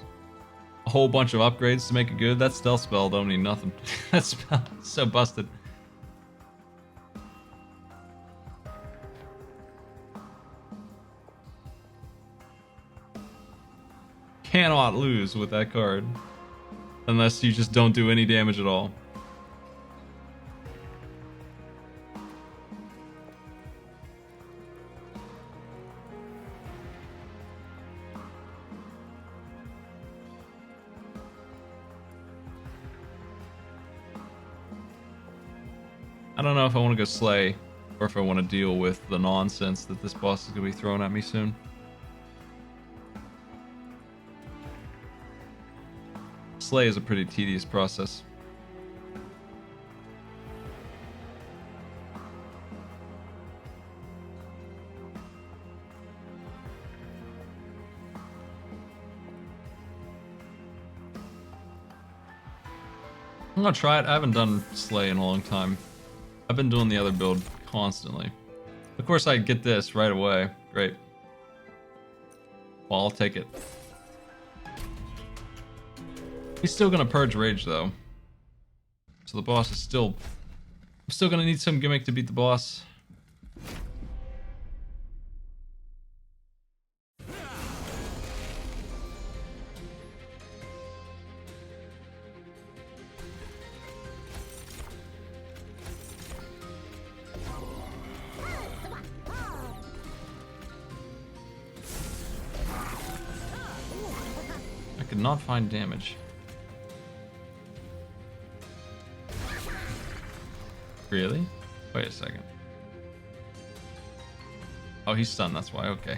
a whole bunch of upgrades to make it good, that stealth spell don't need nothing. That spell is so busted. Cannot lose with that card. Unless you just don't do any damage at all. I don't know if I want to go Slay, or if I want to deal with the nonsense that this boss is going to be throwing at me soon. Slay is a pretty tedious process. I'm gonna try it. I haven't done Slay in a long time. I've been doing the other build constantly. Of course, I get this right away. Great. Well, I'll take it. He's still gonna purge rage though. So the boss is still... I'm still gonna need some gimmick to beat the boss. I could not find damage. Really? Wait a second. Oh, he's stunned, that's why, okay.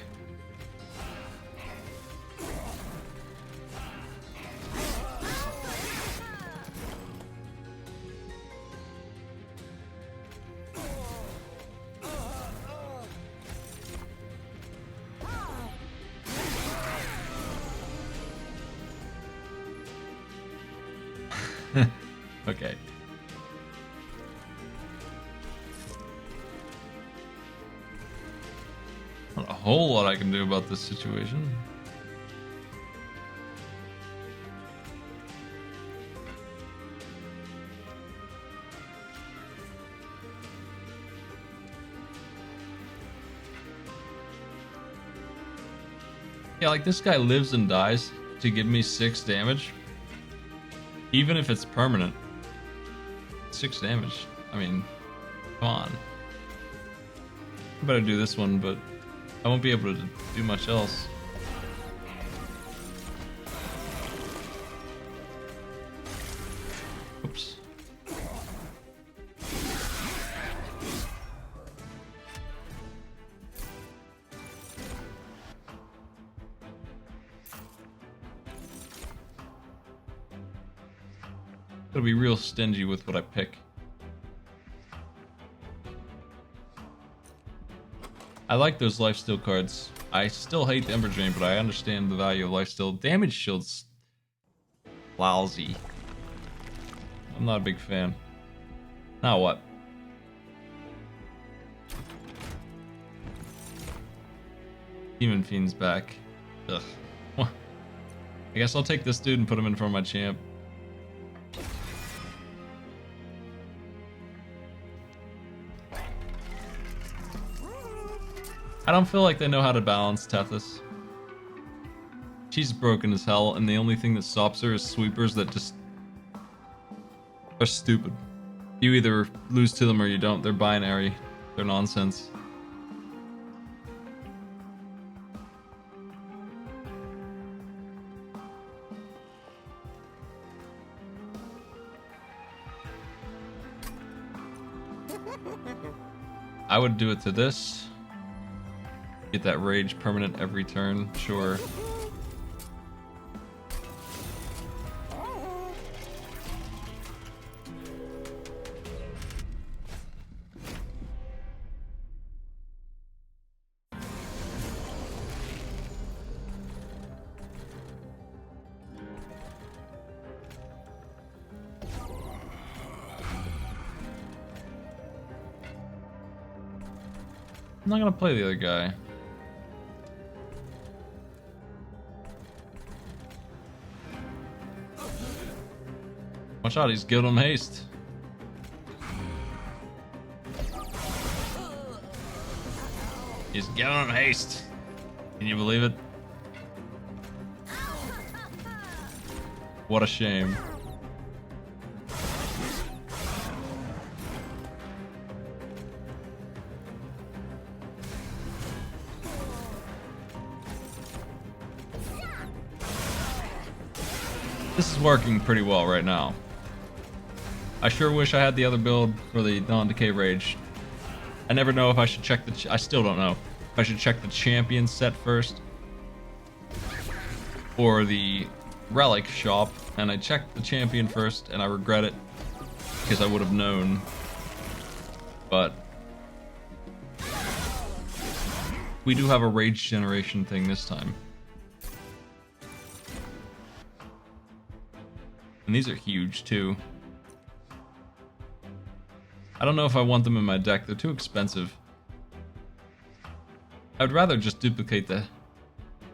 Okay. Not a whole lot I can do about this situation. Yeah, like this guy lives and dies to give me 6 damage. Even if it's permanent. 6 damage. I mean, come on. I better do this one, but I won't be able to do much else. Oops. Gotta be real stingy with what I pick. I like those lifesteal cards. I still hate the Ember Drain, but I understand the value of lifesteal. Damage shield's lousy. I'm not a big fan. Now what? Demon Fiend's back. Ugh. I guess I'll take this dude and put him in front of my champ. I don't feel like they know how to balance Tethys. She's broken as hell, and the only thing that stops her is sweepers that just are stupid. You either lose to them or you don't. They're binary. They're nonsense. I would do it to this. Get that rage permanent every turn, sure. I'm not gonna play the other guy. Watch out, he's Gildum Haste. He's Gildum Haste. Can you believe it? What a shame. This is working pretty well right now. I sure wish I had the other build for the non-decay rage. I never know if I should check the... I still don't know if I should check the champion set first or the relic shop, and I checked the champion first and I regret it because I would have known, but we do have a rage generation thing this time. And these are huge too. I don't know if I want them in my deck. They're too expensive. I'd rather just duplicate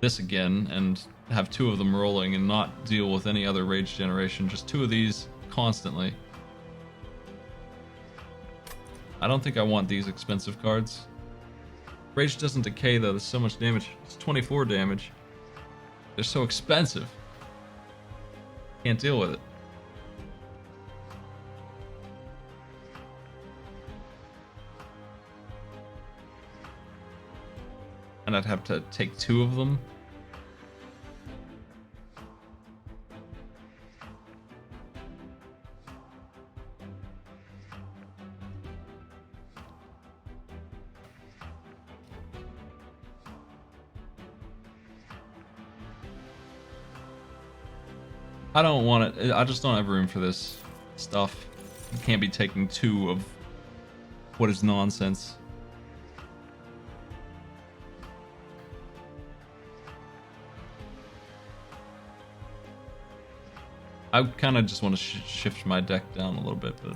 this again and have 2 of them rolling and not deal with any other rage generation. Just 2 of these constantly. I don't think I want these expensive cards. Rage doesn't decay though. There's so much damage. It's 24 damage. They're so expensive. Can't deal with it. And I'd have to take 2 of them. I don't want it. I just don't have room for this stuff. You can't be taking 2 of what is nonsense. I kind of just want to shift my deck down a little bit, but...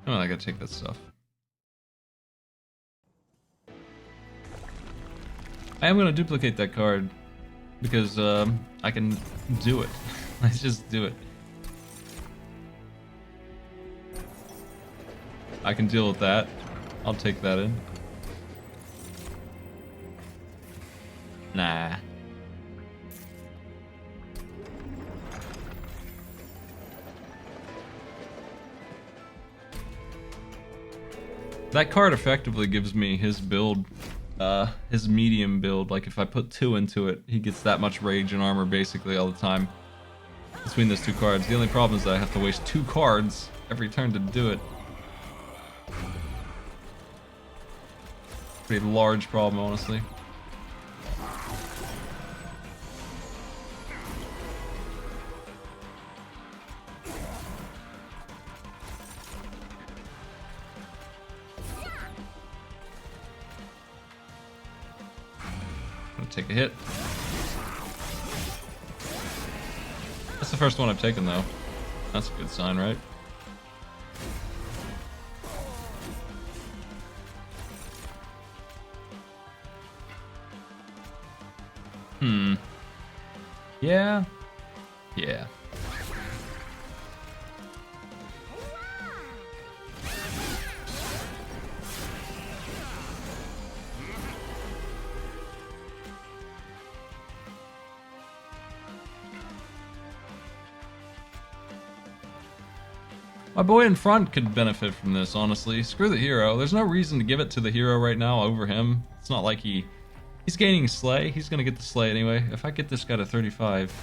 Oh, I gotta take that stuff. I am gonna duplicate that card because I can do it. Let's just do it. I can deal with that. I'll take that in. Nah. That card effectively gives me his build, his medium build. Like if I put 2 into it, he gets that much rage and armor basically all the time between those 2 cards. The only problem is that I have to waste 2 cards every turn to do it. Pretty large problem, honestly. Take a hit. That's the first one I've taken though. That's a good sign, right? Yeah. Yeah. My boy in front could benefit from this, honestly. Screw the hero. There's no reason to give it to the hero right now over him. It's not like he's gaining Slay. He's gonna get the Slay anyway. If I get this guy to 35,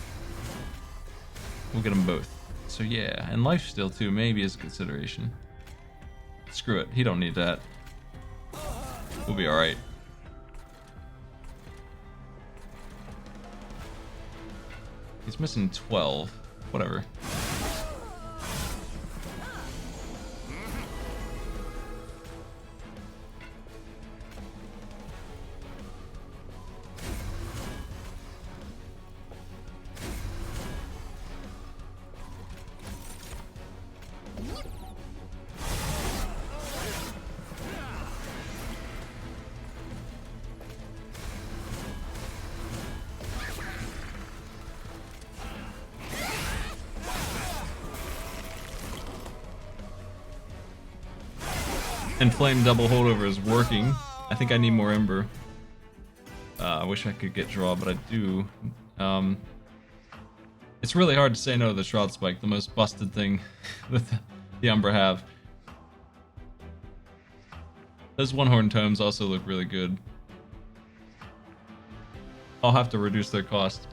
we'll get them both. So yeah, and lifesteal too, maybe as a consideration. Screw it. He don't need that. We'll be alright. He's missing 12. Whatever. And flame double holdover is working. I think I need more ember. I wish I could get draw, but I do. It's really hard to say no to the Shroud Spike, the most busted thing that the Umbra have. Those one-horn tomes also look really good. I'll have to reduce their cost.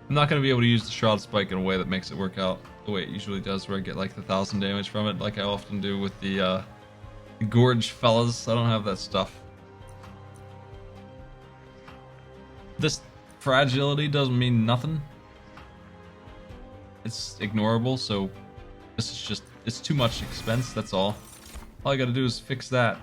I'm not going to be able to use the Shroud Spike in a way that makes it work out the way it usually does, where I get like the 1,000 damage from it, like I often do with the Gorge fellas. I don't have that stuff. This fragility doesn't mean nothing. It's ignorable, so this is just, it's too much expense, that's all. All I gotta do is fix that.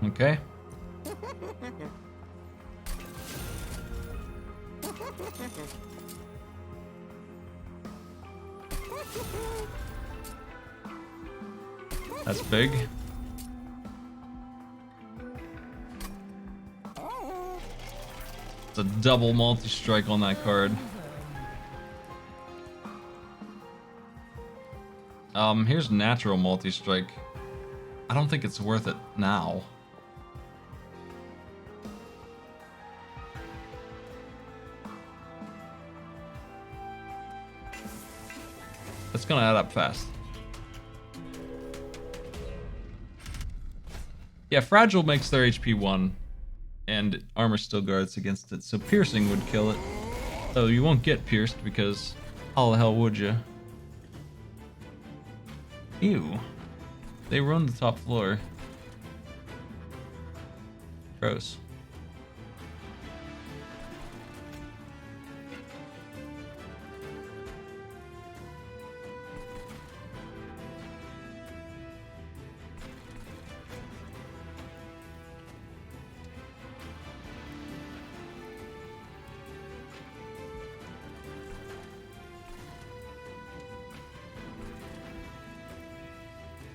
Okay. That's big. It's a double multi-strike on that card. Here's natural multi-strike. I don't think it's worth it now. It's gonna add up fast. Yeah, Fragile makes their HP 1, and Armor still guards against it, so Piercing would kill it. So you won't get pierced because how the hell would you? Ew. They run the top floor. Gross.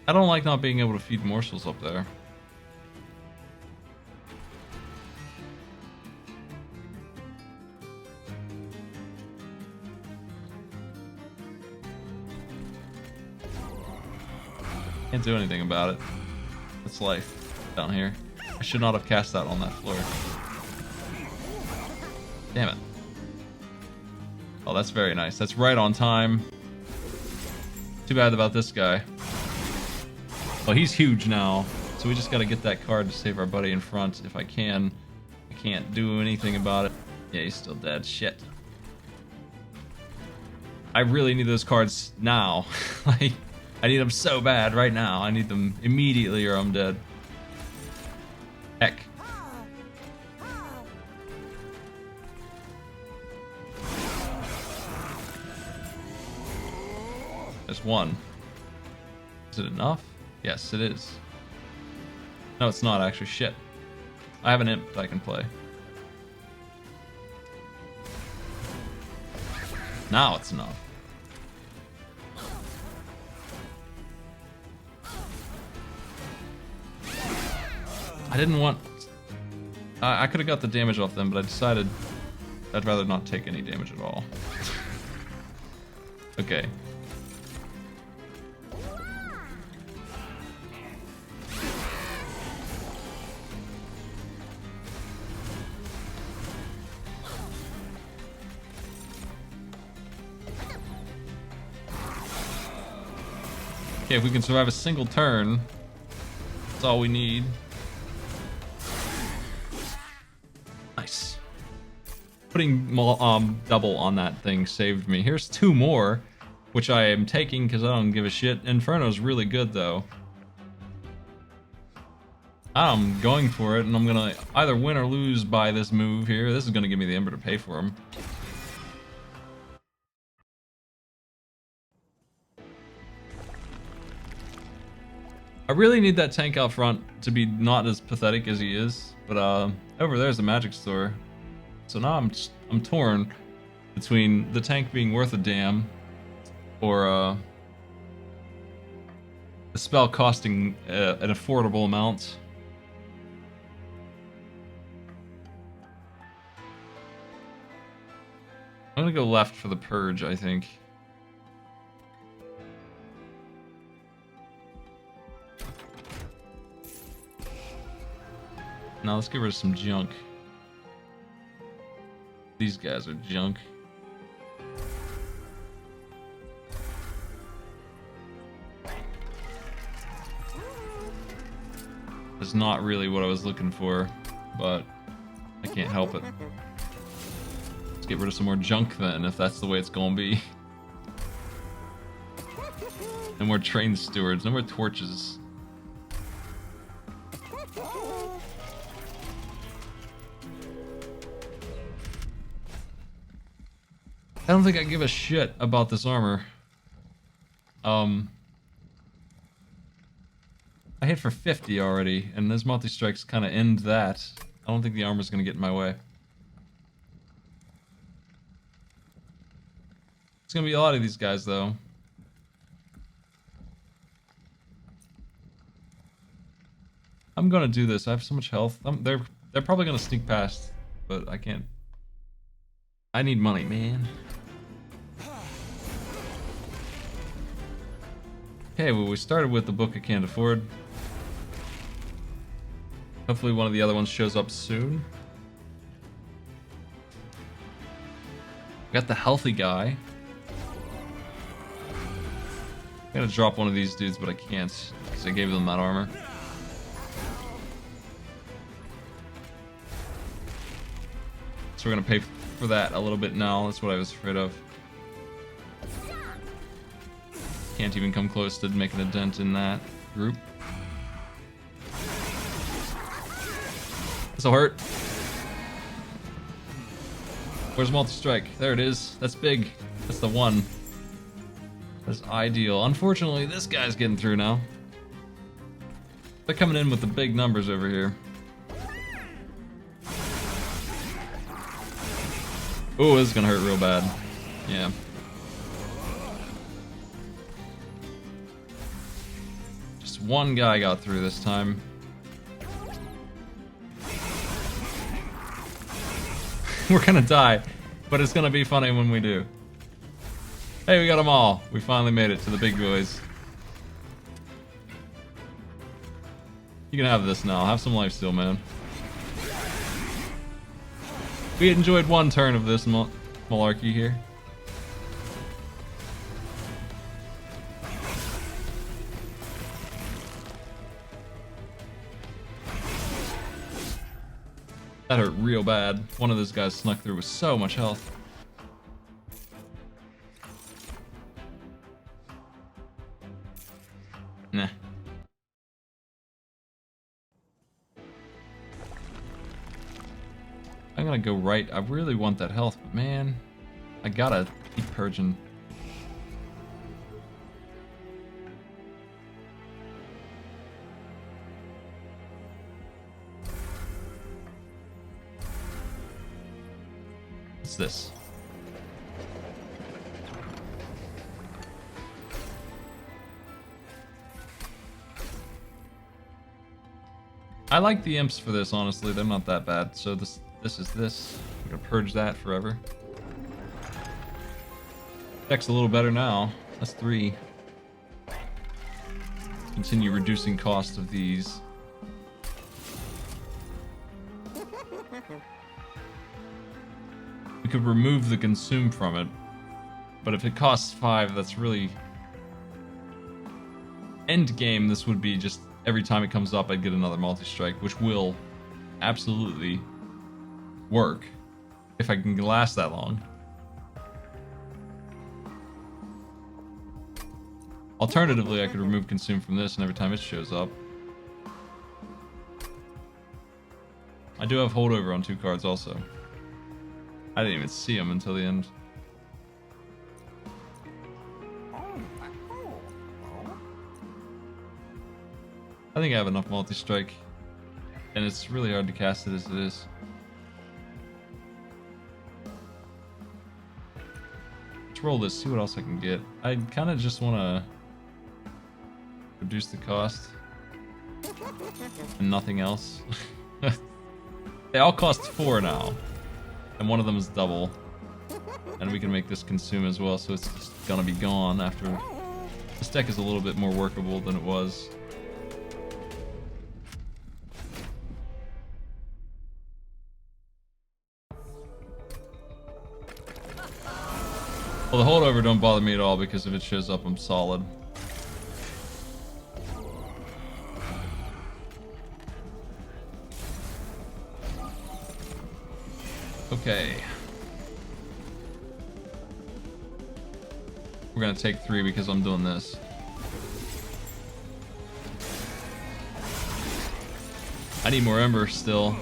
I don't like not being able to feed morsels up there. Can't do anything about it. It's life down here. I should not have cast that on that floor. Damn it. Oh, that's very nice. That's right on time. Too bad about this guy. Well, he's huge now, so we just gotta get that card to save our buddy in front if I can. I can't do anything about it. Yeah, he's still dead. Shit. I really need those cards now. Like, I need them so bad right now. I need them immediately or I'm dead. Heck. There's one. Is it enough? Yes, it is. No, it's not actually. Shit. I have an imp that I can play. Now it's enough. I didn't want... I could have got the damage off them, but I decided I'd rather not take any damage at all. Okay. Okay, if we can survive a single turn, that's all we need. Nice. Putting double on that thing saved me. Here's two more, which I am taking because I don't give a shit. Inferno's really good though. I'm going for it, and I'm gonna either win or lose by this move here. This is gonna give me the Ember to pay for him. I really need that tank out front to be not as pathetic as he is. But over there's a magic store. So now I'm torn between the tank being worth a damn or a spell costing an affordable amount. I'm gonna go left for the purge, I think. Now let's get rid of some junk. These guys are junk. That's not really what I was looking for, but I can't help it. Let's get rid of some more junk then, if that's the way it's gonna be. No more train stewards, no more torches. I don't think I give a shit about this armor. I hit for 50 already, and those multi-strikes kind of end that. I don't think the armor's gonna get in my way. It's gonna be a lot of these guys, though. I'm gonna do this. I have so much health. They're probably gonna sneak past, but I can't. I need money, man. Okay, well, we started with the book I can't afford. Hopefully one of the other ones shows up soon. Got the healthy guy. I gotta drop one of these dudes, but I can't because I gave them that armor. So we're gonna pay for that a little bit now. That's what I was afraid of. Can't even come close to making a dent in that group. This'll hurt. Where's multi-strike? There it is. That's big. That's the one. That's ideal. Unfortunately, this guy's getting through now. They're coming in with the big numbers over here. Ooh, this is gonna hurt real bad. Yeah. Just one guy got through this time. We're gonna die, but it's gonna be funny when we do. Hey, we got them all. We finally made it to the big boys. You can have this now. Have some lifesteal, man. We enjoyed one turn of this malarkey here. That hurt real bad. One of those guys snuck through with so much health. Nah. I'm gonna go right. I really want that health, but man, I gotta keep purging. What's this? I like the imps for this, honestly. They're not that bad. So this is this. I'm gonna purge that forever. Deck's a little better now. That's 3. Continue reducing cost of these. We could remove the consume from it, but if it costs 5, that's really... End game, this would be just every time it comes up, I'd get another multi-strike, which will absolutely work if I can last that long. Alternatively, I could remove consume from this, and every time it shows up. I do have holdover on 2 cards also. I didn't even see them until the end. think I have enough multi-strike. And it's really hard to cast it as it is. Let's roll this, see what else I can get. I kind of just want to reduce the cost. And nothing else. They all cost 4 now. And one of them is double. And we can make this consume as well, so it's just gonna be gone after. This deck is a little bit more workable than it was. Well, the holdover don't bother me at all because if it shows up, I'm solid. Okay. We're gonna take 3 because I'm doing this. I need more Ember still.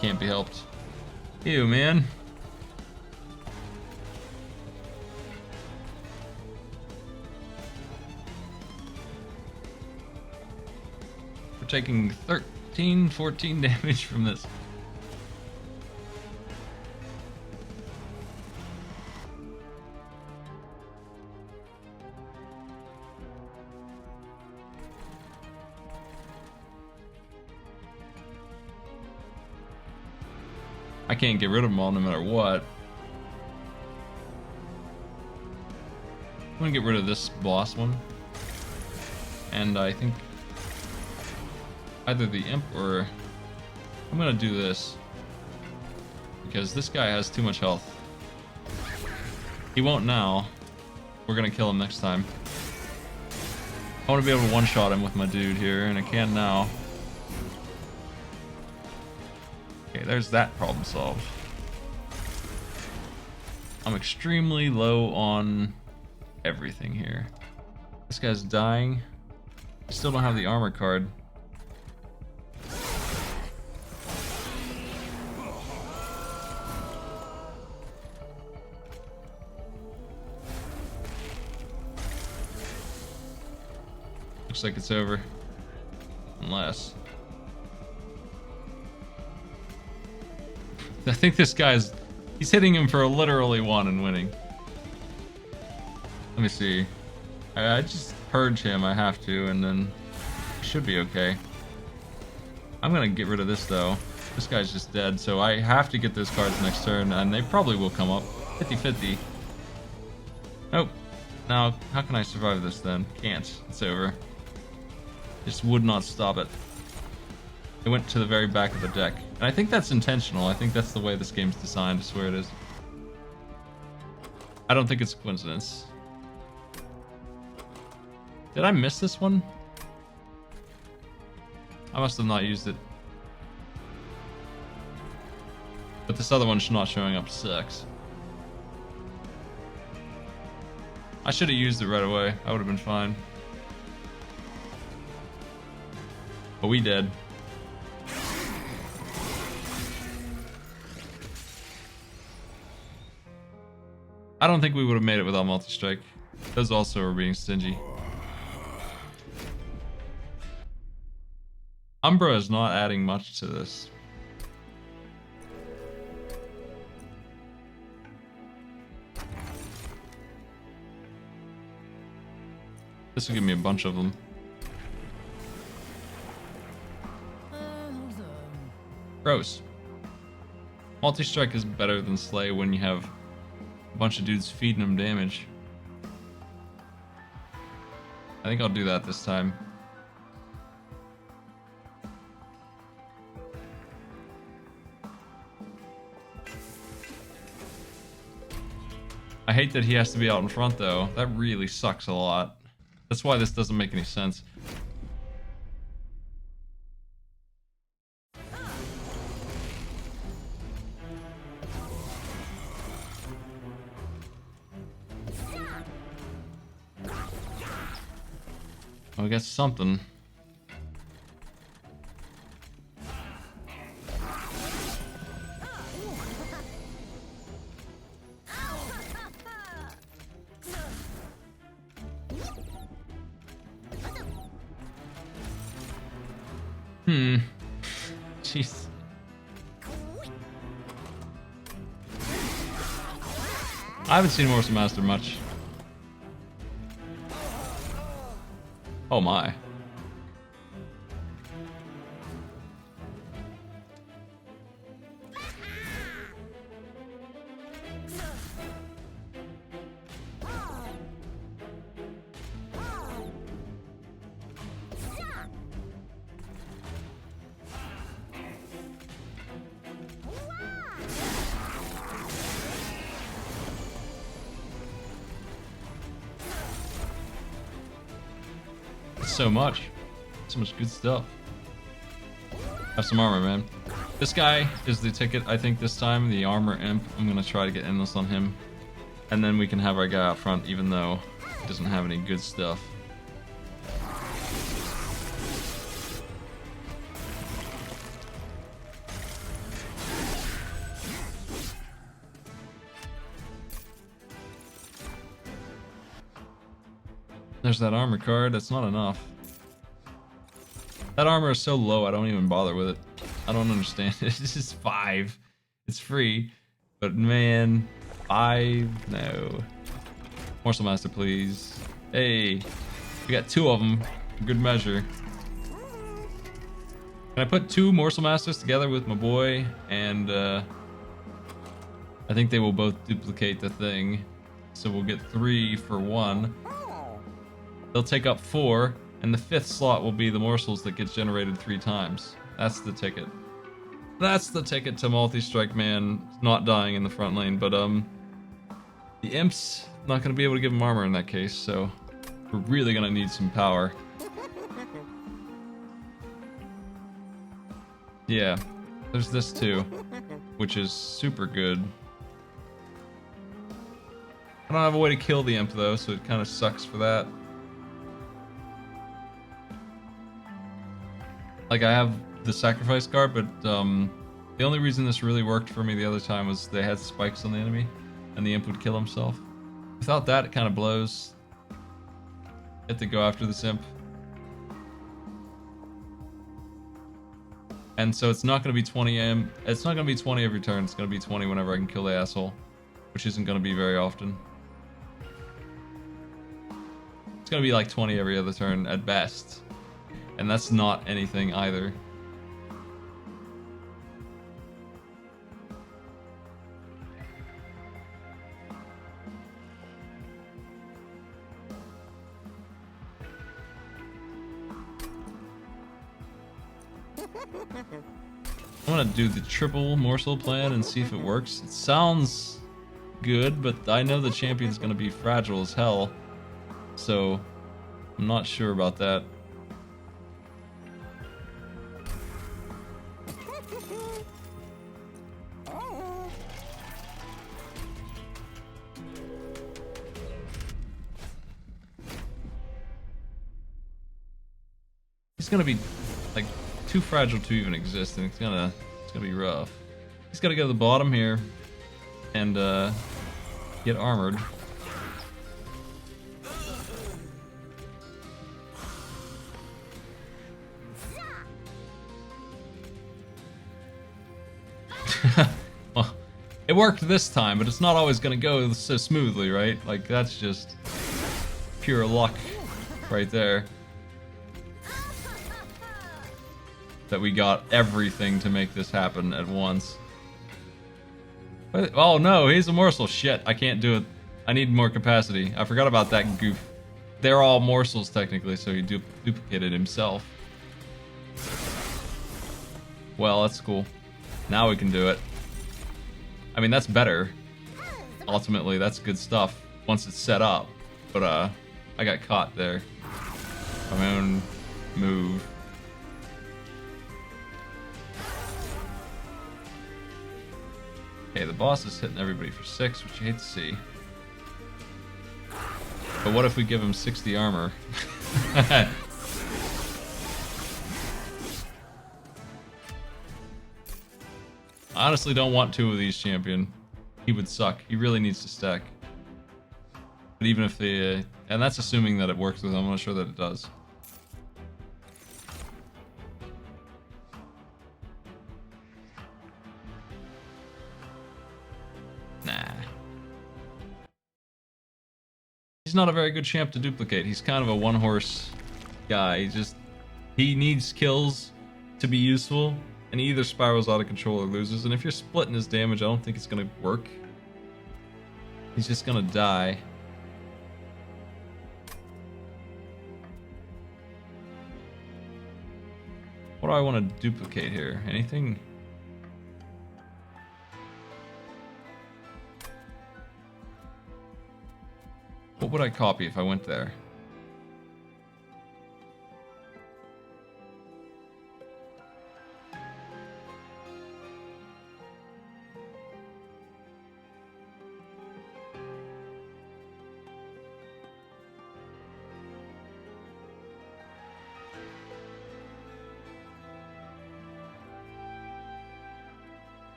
Can't be helped. Ew, man. We're taking 13, 14 damage from this. I can't get rid of them all no matter what. I'm gonna get rid of this boss one. And I think either the imp or I'm gonna do this. Because this guy has too much health. He won't now. We're gonna kill him next time. I wanna be able to one-shot him with my dude here, and I can now. Okay, there's that problem solved. I'm extremely low on everything here. This guy's dying. I still don't have the armor card. Looks like it's over. Unless... I think this guy's... He's hitting him for literally 1 and winning. Let me see. I just purge him, I have to, and then... Should be okay. I'm gonna get rid of this though. This guy's just dead, so I have to get those cards next turn, and they probably will come up. 50-50. Nope. Now, how can I survive this then? Can't. It's over. Just would not stop it. It went to the very back of the deck. And I think that's intentional. I think that's the way this game's designed. I swear it is. I don't think it's a coincidence. Did I miss this one? I must have not used it. But this other one's not showing up sucks. I should have used it right away. I would have been fine. But we did. I don't think we would have made it without multi-strike. Those also are being stingy. Umbra is not adding much to this. This will give me a bunch of them. Gross. Multi-strike is better than Slay when you have a bunch of dudes feeding him damage. I think I'll do that this time. I hate that he has to be out in front though. That really sucks a lot. That's why this doesn't make any sense. I guess something. Hmm. Jeez. I haven't seen Morsel Master much. Oh my. So much good stuff. Have some armor, man. This guy is the ticket, I think, this time, the armor imp. I'm gonna try to get endless on him, and then we can have our guy out front, even though he doesn't have any good stuff. There's that armor card. That's not enough. That armor is so low, I don't even bother with it. I don't understand it. This is 5. It's free. But man, 5? No. Morsel Master, please. Hey, we got 2 of them. Good measure. Can I put 2 Morsel Masters together with my boy? And I think they will both duplicate the thing. So we'll get 3 for 1. They'll take up 4, and the 5th slot will be the morsels that gets generated 3 times. That's the ticket. That's the ticket to Multi-Strike Man not dying in the front lane, but the imps, not gonna be able to give him armor in that case, so we're really gonna need some power. Yeah, there's this too, which is super good. I don't have a way to kill the imp though, so it kind of sucks for that. Like, I have the sacrifice card, but the only reason this really worked for me the other time was they had spikes on the enemy, and the imp would kill himself. Without that, it kind of blows. You have to go after this imp. And so it's not going to be 20 it's not going to be 20 every turn, it's going to be 20 whenever I can kill the asshole, which isn't going to be very often. It's going to be like 20 every other turn at best. And that's not anything either. I'm gonna do the triple morsel plan and see if it works. It sounds good, but I know the champion's gonna be fragile as hell. So, I'm not sure about that. He's gonna be like too fragile to even exist, and it's gonna be rough. He's gotta go to the bottom here and get armored. Well, it worked this time, but it's not always gonna go so smoothly, right? Like, that's just pure luck right there. That we got everything to make this happen at once. But, oh no, he's a morsel. Shit, I can't do it. I need more capacity. I forgot about that goof. They're all morsels technically, so he duplicated himself. Well, that's cool. Now we can do it. I mean, that's better. Ultimately, that's good stuff once it's set up. But I got caught there by my own move. Okay, the boss is hitting everybody for 6, which you hate to see. But what if we give him 60 armor? I honestly don't want 2 of these, champion. He would suck. He really needs to stack. But even if they... and that's assuming that it works with him. I'm not sure that it does. He's not a very good champ to duplicate. He's kind of a one-horse guy. He needs kills to be useful, and he either spirals out of control or loses. And if you're splitting his damage, I don't think it's gonna work. He's just gonna die. What do I want to duplicate here? Anything? What would I copy if I went there?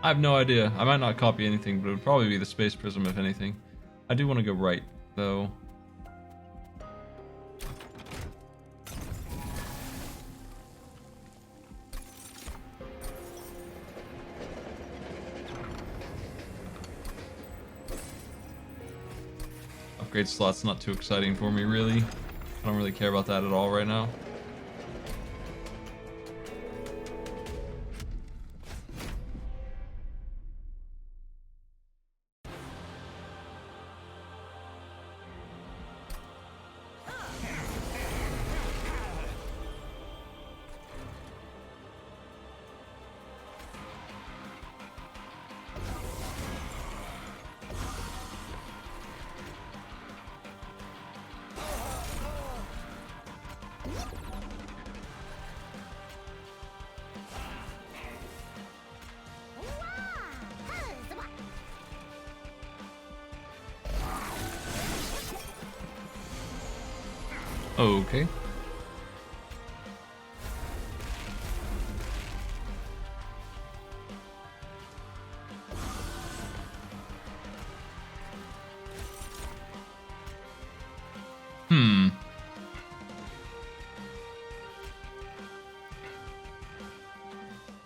I have no idea. I might not copy anything, but it would probably be the Space Prism if anything. I do want to go right, though. Upgrade slot's not too exciting for me, really. I don't really care about that at all right now. Okay.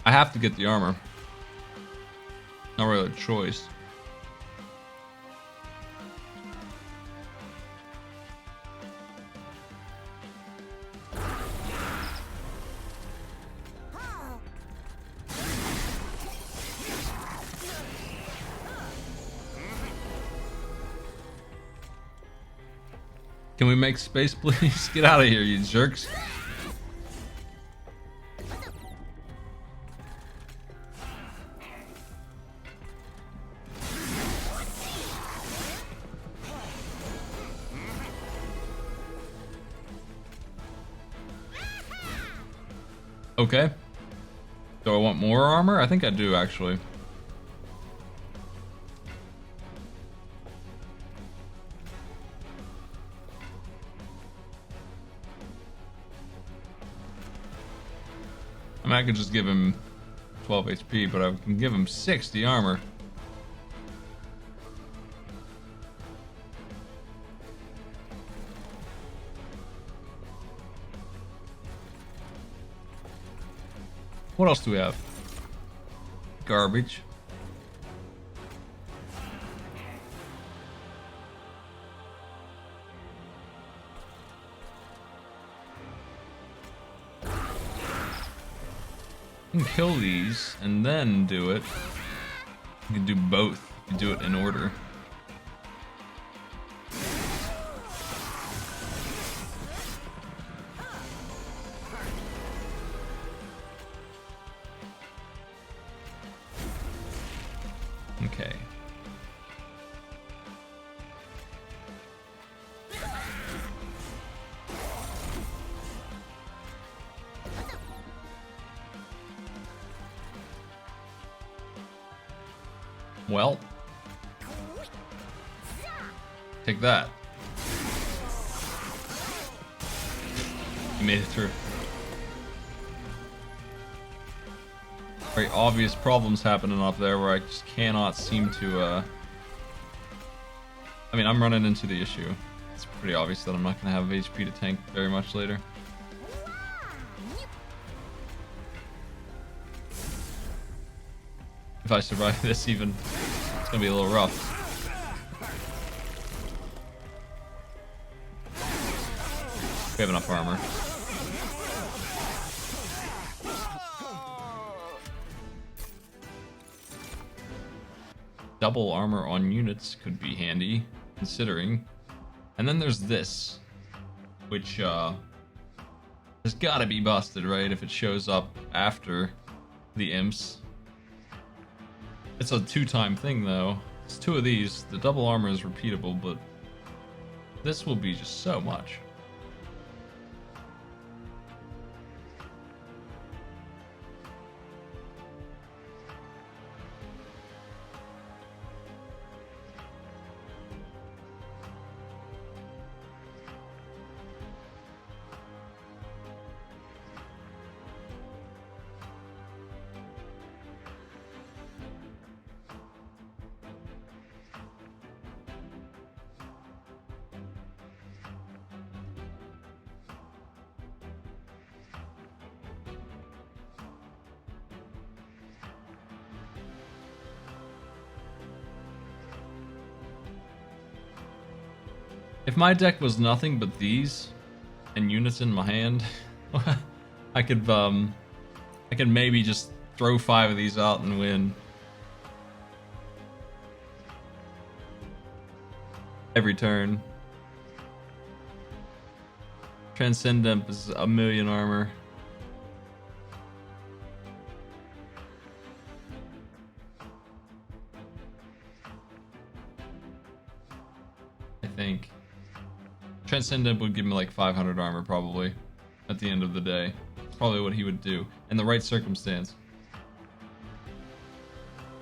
I have to get the armor. Not really a choice. Can we make space, please? Get out of here, you jerks. Okay. Do I want more armor? I think I do, actually. I mean, I could just give him 12 HP, but I can give him 60 armor. What else do we have? Garbage. You can kill these and then do it. You can do both. You do it in order. Okay. Well, take that. You made it through. Very obvious problems happening up there where I just cannot seem to, I mean, I'm running into the issue. It's pretty obvious that I'm not going to have HP to tank very much later. If I survive this even, it's gonna be a little rough. We have enough armor. Double armor on units could be handy, considering. And then there's this, which has gotta be busted, right? If it shows up after the imps. It's a 2-time thing, though. It's 2 of these. The double armor is repeatable, but this will be just so much. If my deck was nothing but these and units in my hand, I could maybe just throw 5 of these out and win. Every turn. Transcendent is 1,000,000 armor. I think. Transcendent would give me like 500 armor probably at the end of the day. Probably what he would do in the right circumstance.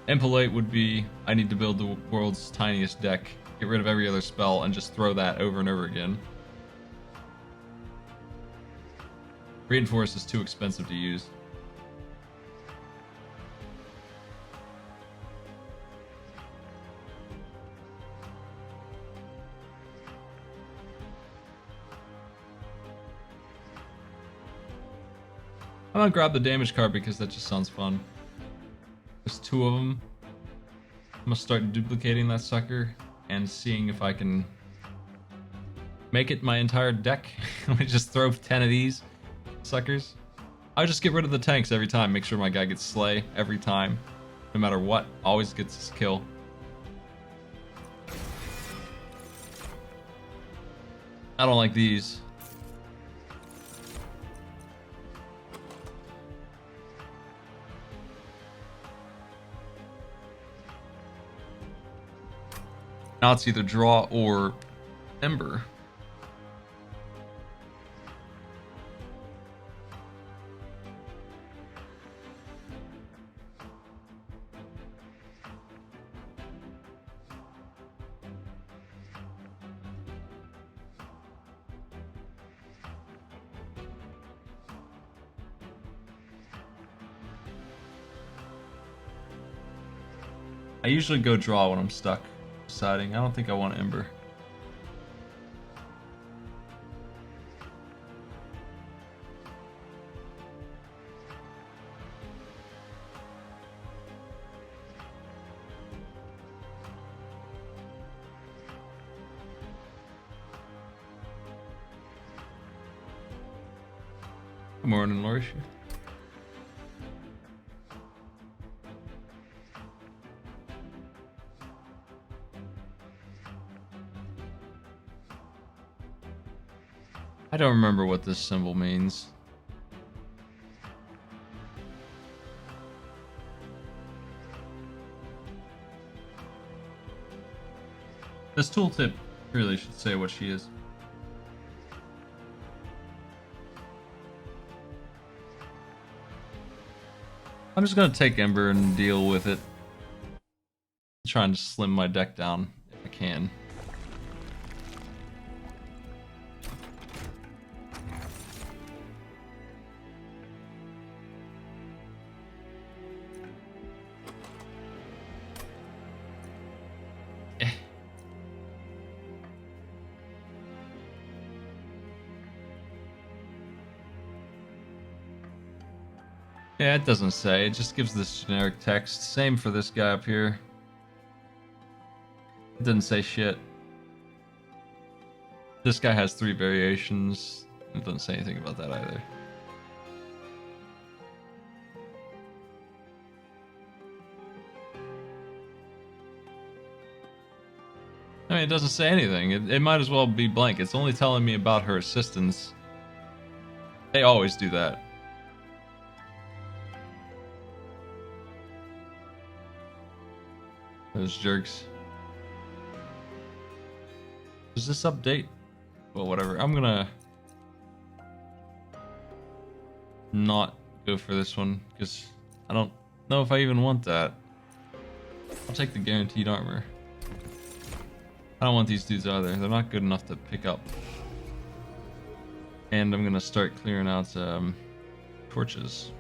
Impolite would be, I need to build the world's tiniest deck, get rid of every other spell, and just throw that over and over again. Reinforce is too expensive to use. I'm gonna grab the damage card because that just sounds fun. There's 2 of them. I'm gonna start duplicating that sucker and seeing if I can make it my entire deck. Let me just throw 10 of these suckers. I'll just get rid of the tanks every time. Make sure my guy gets slay every time. No matter what, always gets his kill. I don't like these. Now it's either draw or ember. I usually go draw when I'm stuck deciding. I don't think I want ember. Good morning, Lorish. I don't remember what this symbol means. This tooltip really should say what she is. I'm just gonna take Ember and deal with it. Trying to slim my deck down if I can. Yeah, it doesn't say. It just gives this generic text. Same for this guy up here. It doesn't say shit. This guy has 3 variations. It doesn't say anything about that either. I mean, it doesn't say anything. It might as well be blank. It's only telling me about her assistants. They always do that. Those jerks. Does this update? Well, whatever. I'm gonna not go for this one because I don't know if I even want that. I'll take the guaranteed armor. I don't want these dudes either. They're not good enough to pick up. And I'm gonna start clearing out torches.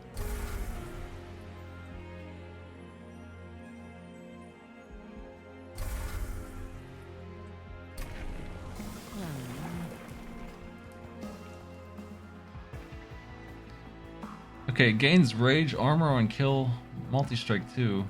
Okay, gains rage, armor on kill, multi-strike 2.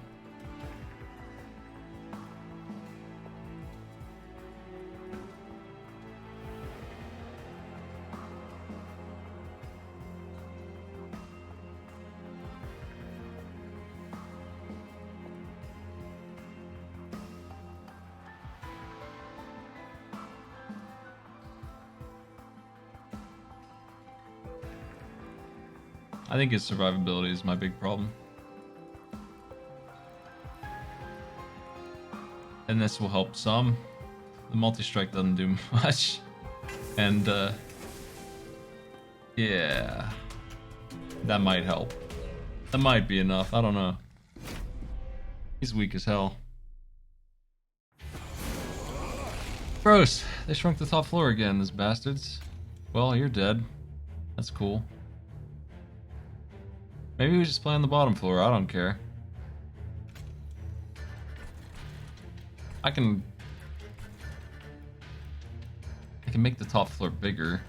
I think his survivability is my big problem. And this will help some. The multi-strike doesn't do much. And, yeah. That might help. That might be enough, I don't know. He's weak as hell. Gross! They shrunk the top floor again, those bastards. Well, you're dead. That's cool. Maybe we just play on the bottom floor, I don't care. I can make the top floor bigger.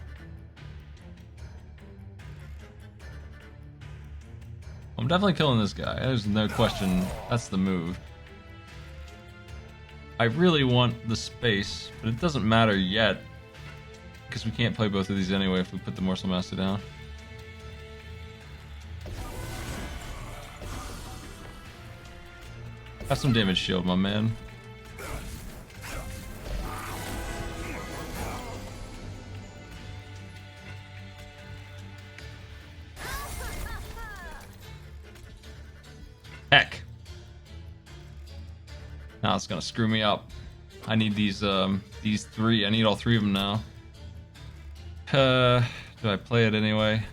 I'm definitely killing this guy, there's no question, that's the move. I really want the space, but it doesn't matter yet, because we can't play both of these anyway if we put the Morsel Master down. Have some damage shield, my man. Heck. Now it's gonna screw me up. I need these 3. I need all 3 of them now. Do I play it anyway?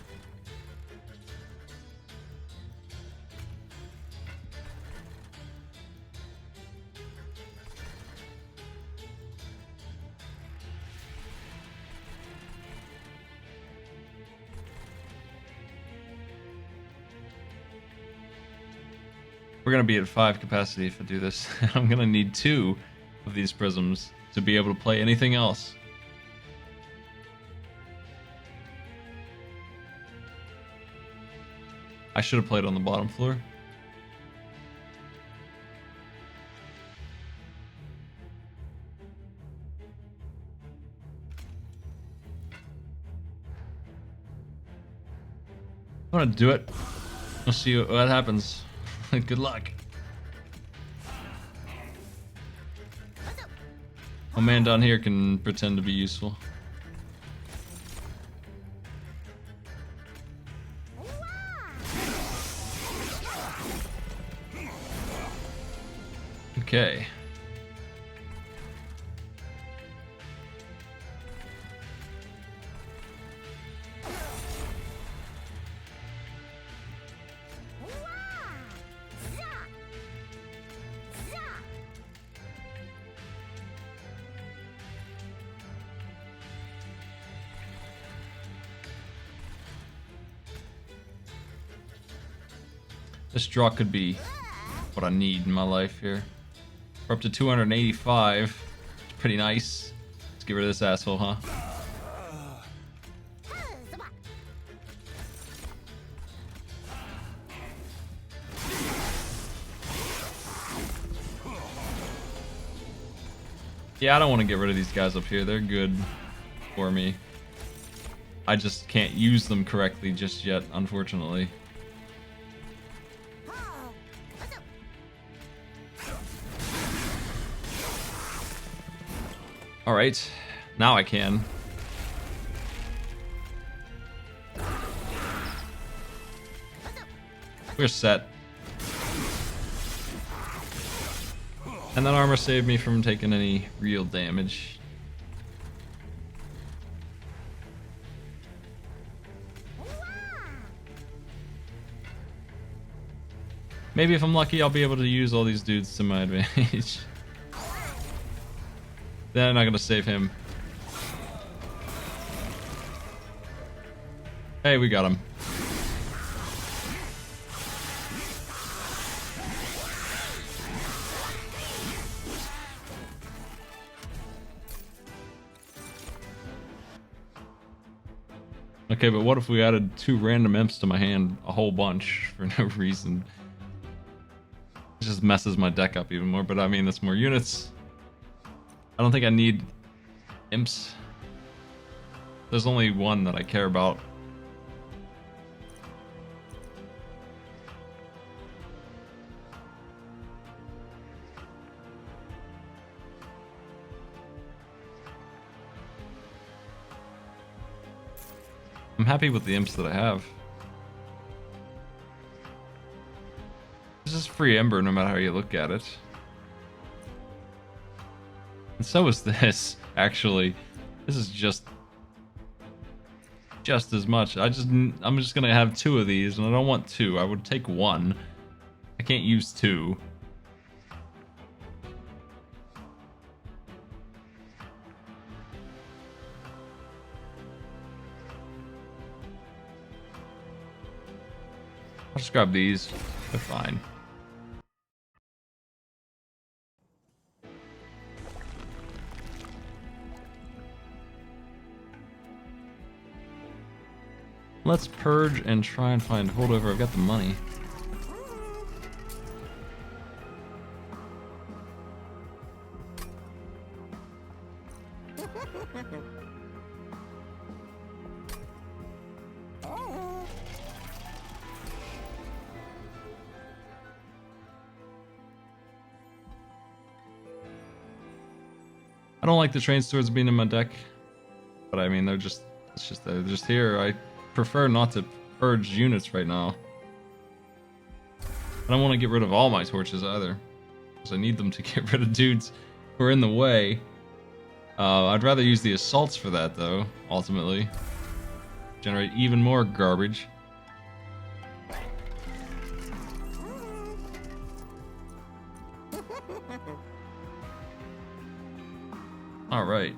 We're gonna be at 5 capacity if I do this. I'm gonna need 2 of these prisms to be able to play anything else. I should have played on the bottom floor. I'm gonna do it. We'll see what happens. Good luck. A man down here can pretend to be useful. Okay. This draw could be what I need in my life here. We're up to 285. It's pretty nice. Let's get rid of this asshole, huh? Yeah, I don't want to get rid of these guys up here. They're good for me. I just can't use them correctly just yet, unfortunately. Alright, now I can. We're set. And that armor saved me from taking any real damage. Maybe if I'm lucky, I'll be able to use all these dudes to my advantage. Then I'm not gonna save him. Hey, we got him. Okay, but what if we added 2 random imps to my hand a whole bunch for no reason? It just messes my deck up even more, but I mean, that's more units. I don't think I need imps. There's only one that I care about. I'm happy with the imps that I have. This is free Ember no matter how you look at it. And so is this, actually. This is just as much. I'm just gonna have 2 of these, and I don't want 2. I would take 1. I can't use 2. I'll just grab these. They're fine. Let's purge and try and find holdover. I've got the money. I don't like the train stores being in my deck, but I mean they're just here. I prefer not to purge units right now. I don't want to get rid of all my torches either, because I need them to get rid of dudes who are in the way. I'd rather use the assaults for that though, ultimately. Generate even more garbage. Alright.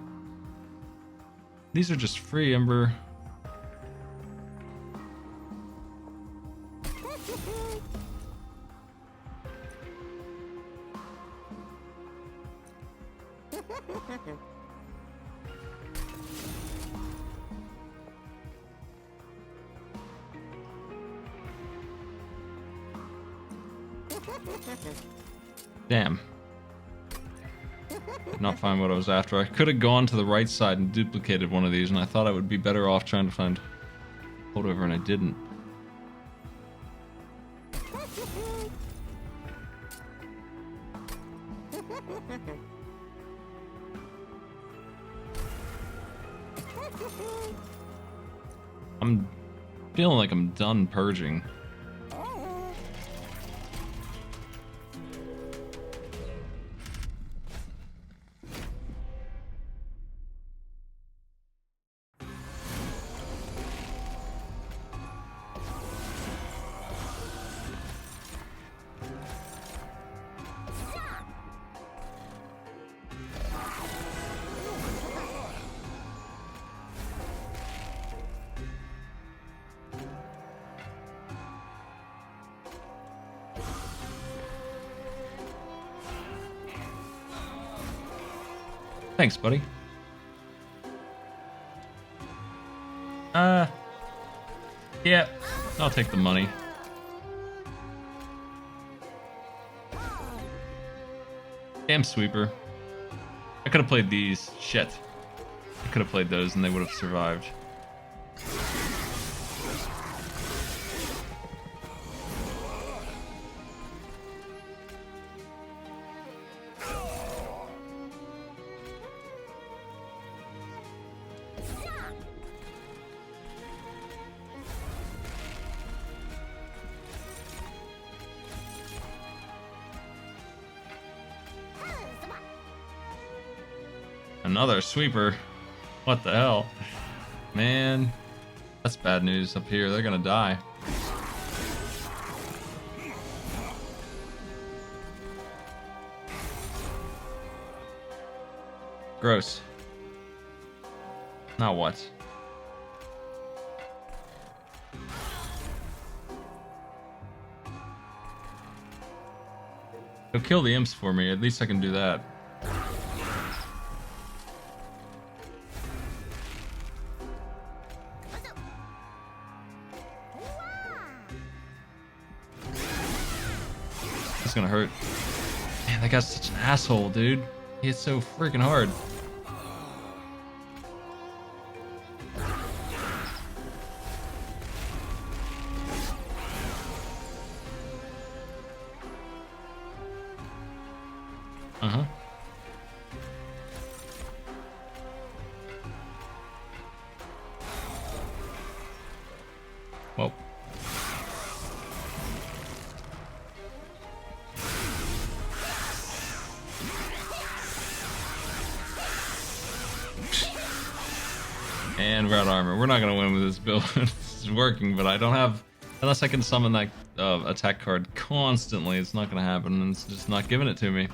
These are just free Ember. Damn. Did not find what I was after. I could have gone to the right side and duplicated one of these, and I thought I would be better off trying to find holdover, and I didn't. I'm feeling like I'm done purging. Thanks, buddy. Yeah, I'll take the money. Damn sweeper. I could have played these. Shit. I could have played those and they would have survived. Another sweeper. What the hell? Man, that's bad news up here. They're gonna die. Gross. Now what? He'll kill the imps for me. At least I can do that. It's gonna hurt. Man, that guy's such an asshole, dude. He hits so freaking hard. Uh-huh. Well. And red armor. We're not gonna win with this build. This is working, but I don't have... Unless I can summon that attack card constantly, it's not gonna happen, and it's just not giving it to me.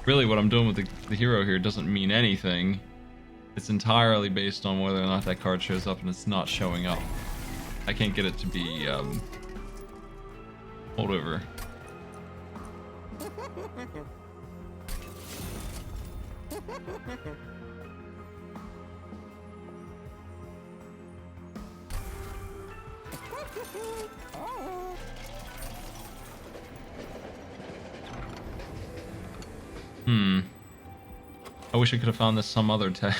Really, what I'm doing with the hero here doesn't mean anything. It's entirely based on whether or not that card shows up, and it's not showing up. I can't get it to be holdover. I wish I could have found this some other time.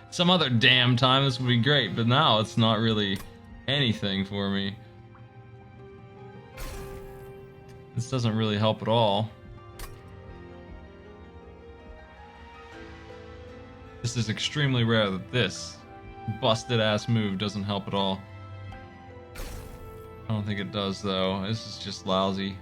Some other damn time, this would be great, but now it's not really anything for me. This doesn't really help at all. This is extremely rare that this busted ass move doesn't help at all. I don't think it does though. This is just lousy.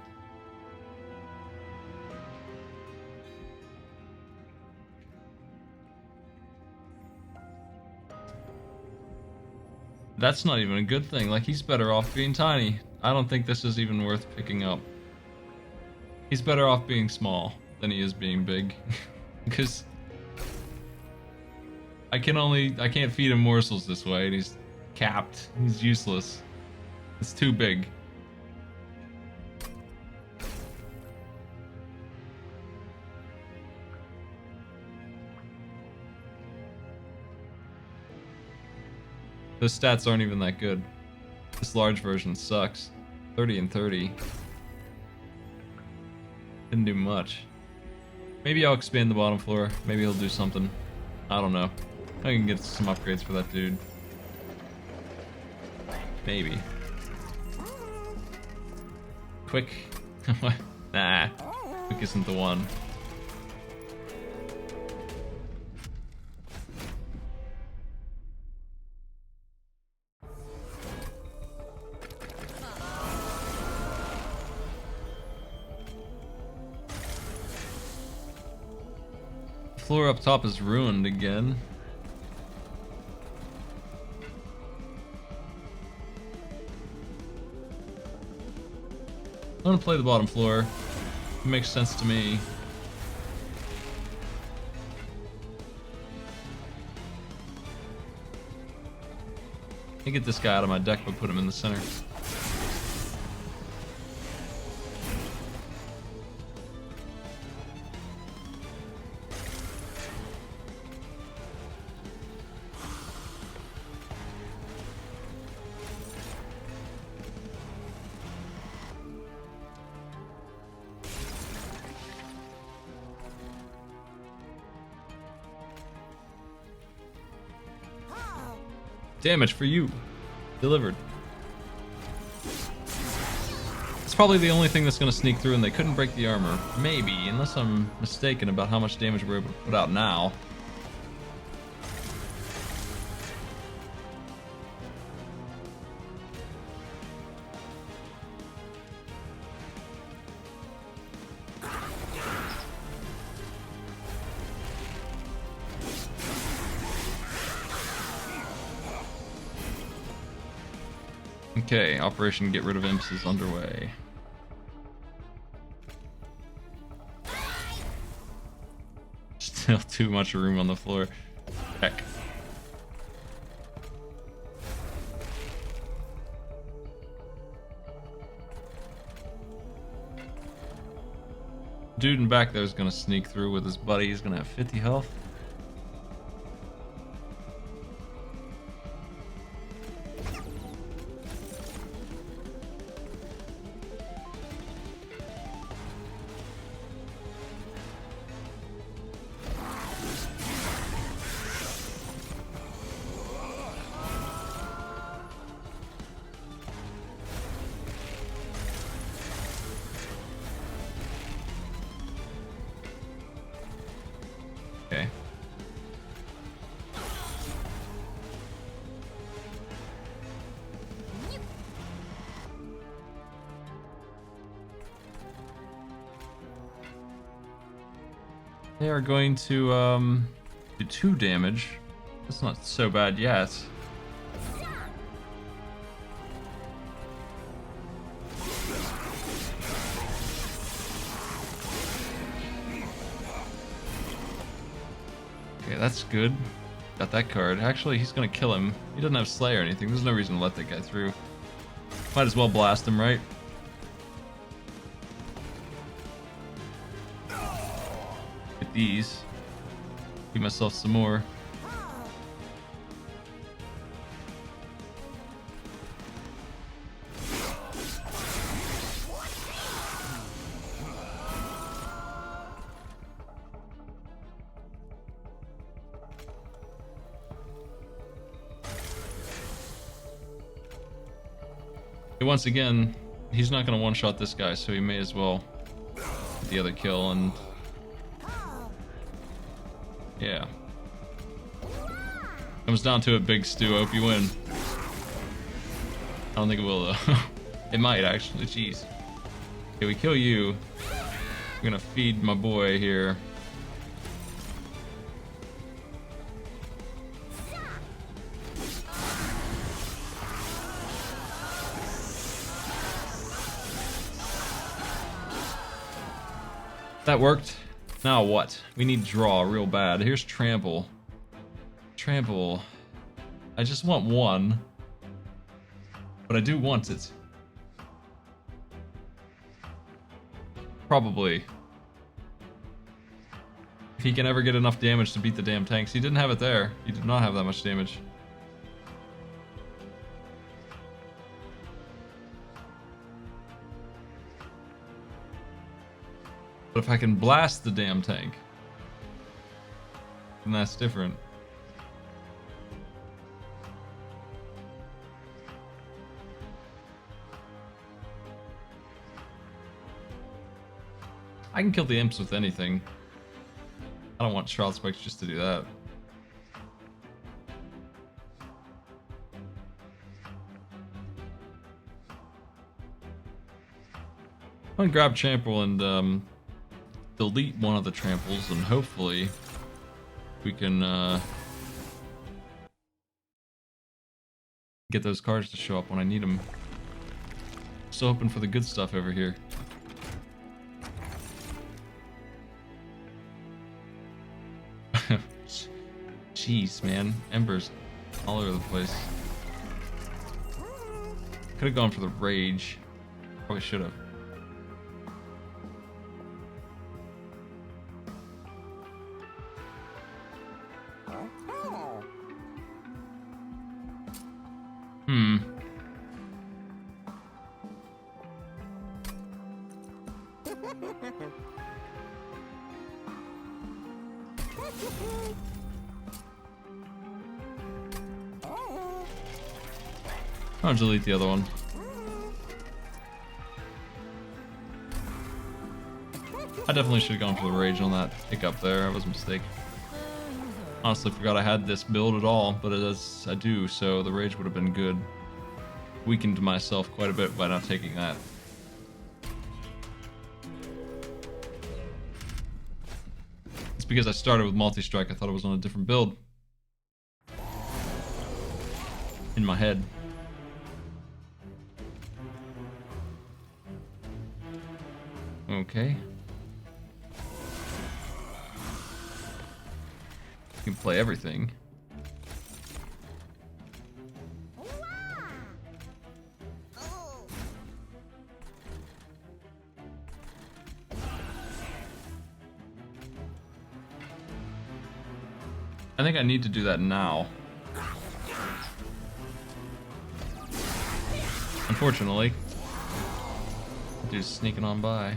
That's not even a good thing. Like, he's better off being tiny. I don't think this is even worth picking up. He's better off being small than he is being big. Because I can't feed him morsels this way, and he's capped. He's useless. It's too big. Those stats aren't even that good. This large version sucks. 30 and 30. Didn't do much. Maybe I'll expand the bottom floor. Maybe he'll do something. I don't know. I can get some upgrades for that dude. Maybe. Quick. Nah. Quick isn't the one. The floor up top is ruined again. I'm gonna play the bottom floor. It makes sense to me. I get this guy out of my deck but put him in the center. Damage for you. Delivered. It's probably the only thing that's going to sneak through, and they couldn't break the armor. Maybe, unless I'm mistaken about how much damage we're able to put out now. Okay, Operation Get Rid of Imps is underway. Still too much room on the floor. Heck. Dude in back there is gonna sneak through with his buddy. He's gonna have 50 health. Okay. They are going to do 2 damage. That's not so bad yet. Okay, that's good. Got that card. Actually, he's gonna kill him. He doesn't have Slay or anything. There's no reason to let that guy through. Might as well blast him, right? Get these. Give myself some more. Once again, he's not going to one-shot this guy, so he may as well get the other kill, and yeah. Comes down to it, Big Stu. I hope you win. I don't think it will, though. It might, actually. Jeez. Okay, we kill you. I'm going to feed my boy here. That worked. Now what? We need draw real bad. Here's Trample. Trample. I just want 1. But I do want it. Probably. If he can ever get enough damage to beat the damn tanks. He didn't have it there. He did not have that much damage. But if I can blast the damn tank, then that's different. I can kill the imps with anything. I don't want Shroud Spikes just to do that. I'm gonna grab Trample and delete one of the tramples, and hopefully we can get those cards to show up when I need them. Still hoping for the good stuff over here. Jeez, man. Embers all over the place. Could have gone for the rage. Probably should have. I'll delete the other one. I definitely should have gone for the rage on that pickup there. That was a mistake. Honestly, forgot I had this build at all, but as I do, so the rage would have been good. Weakened myself quite a bit by not taking that. It's because I started with multi-strike. I thought it was on a different build. In my head. Okay. You can play everything. I think I need to do that now. Unfortunately. Dude's sneaking on by.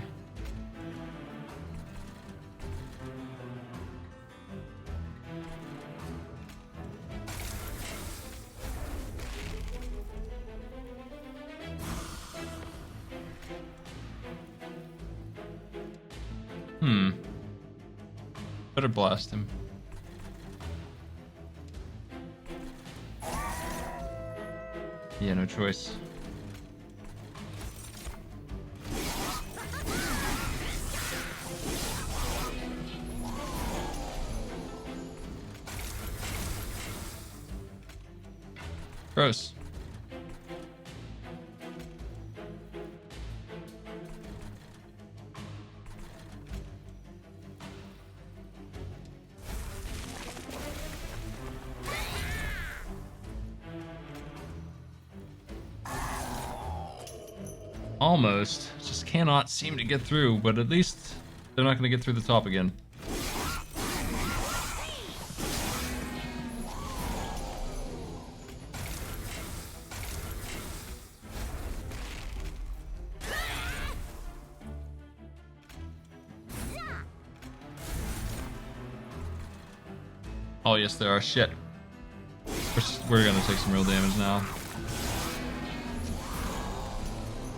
Better blast him. Yeah, no choice. Gross. Almost. Just cannot seem to get through, but at least they're not going to get through the top again. Oh yes, there are. Shit. We're going to take some real damage now.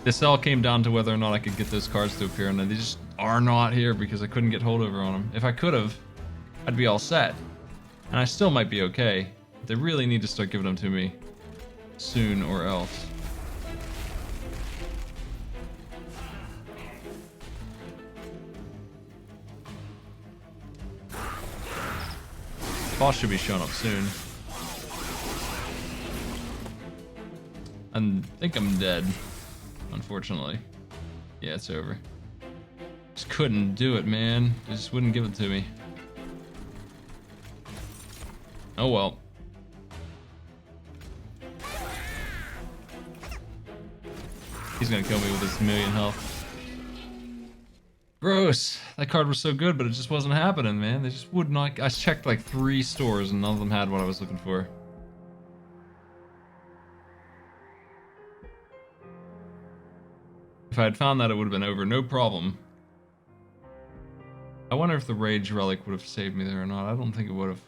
This all came down to whether or not I could get those cards to appear, and they just are not here because I couldn't get holdover on them. If I could have, I'd be all set. And I still might be okay. But they really need to start giving them to me soon or else. Boss should be showing up soon. I think I'm dead. Unfortunately. Yeah, it's over. Just couldn't do it, man. They just wouldn't give it to me. Oh well. He's gonna kill me with his 1,000,000 health. Gross. That card was so good, but it just wasn't happening, man. They just would not. I checked like 3 stores and none of them had what I was looking for. If I had found that, it would have been over, no problem. I wonder if the Rage Relic would have saved me there or not. I don't think it would have.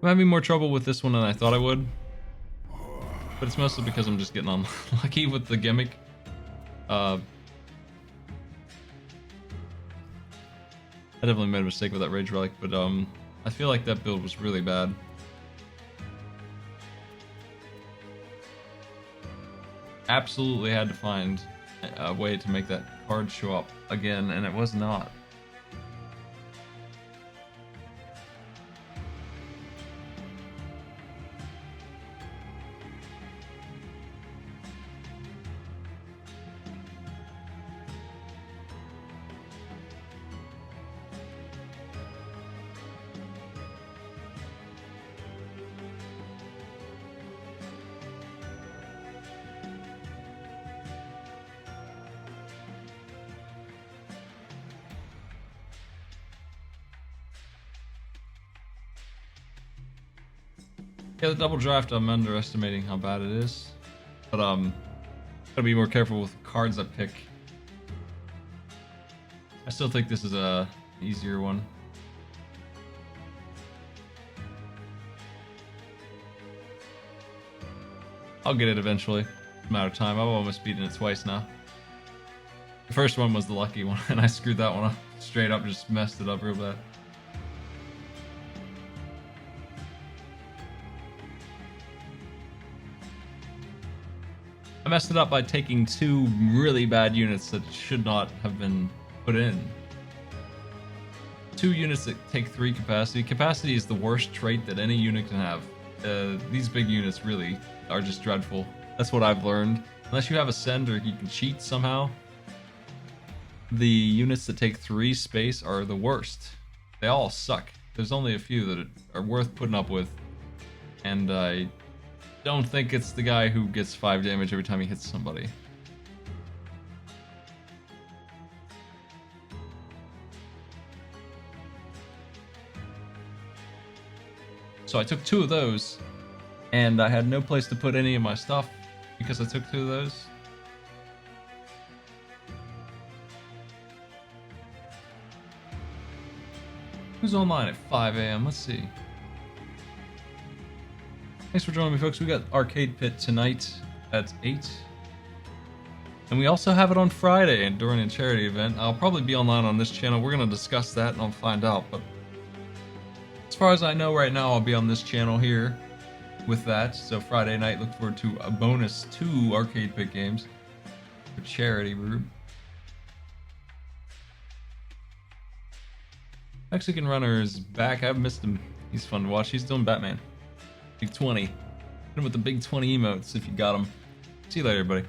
I'm having more trouble with this one than I thought I would. But it's mostly because I'm just getting unlucky with the gimmick. I definitely made a mistake with that Rage Relic, but I feel like that build was really bad. Absolutely had to find a way to make that card show up again, and it was not. Yeah, the double draft, I'm underestimating how bad it is. But, gotta be more careful with cards I pick. I still think this is a easier one. I'll get it eventually. It's a matter of time. I've almost beaten it twice now. The first one was the lucky one, and I screwed that one up. Straight up, just messed it up real bad. I messed it up by taking 2 really bad units that should not have been put in. 2 units that take 3 capacity. Capacity is the worst trait that any unit can have. These big units really are just dreadful. That's what I've learned. Unless you have Ascend or you can cheat somehow, the units that take 3 space are the worst. They all suck. There's only a few that are worth putting up with, and I don't think it's the guy who gets 5 damage every time he hits somebody. So I took 2 of those, and I had no place to put any of my stuff because I took 2 of those. Who's online at 5 a.m.? Let's see. Thanks for joining me, folks. We got Arcade Pit tonight at 8. And we also have it on Friday during a charity event. I'll probably be online on this channel. We're going to discuss that and I'll find out. But as far as I know right now, I'll be on this channel here with that. So Friday night, look forward to a bonus 2 Arcade Pit games for charity group. Mexican Runner is back. I've missed him. He's fun to watch. He's doing Batman. Big 20. Hit him with the big 20 emotes if you got him. See you later, everybody.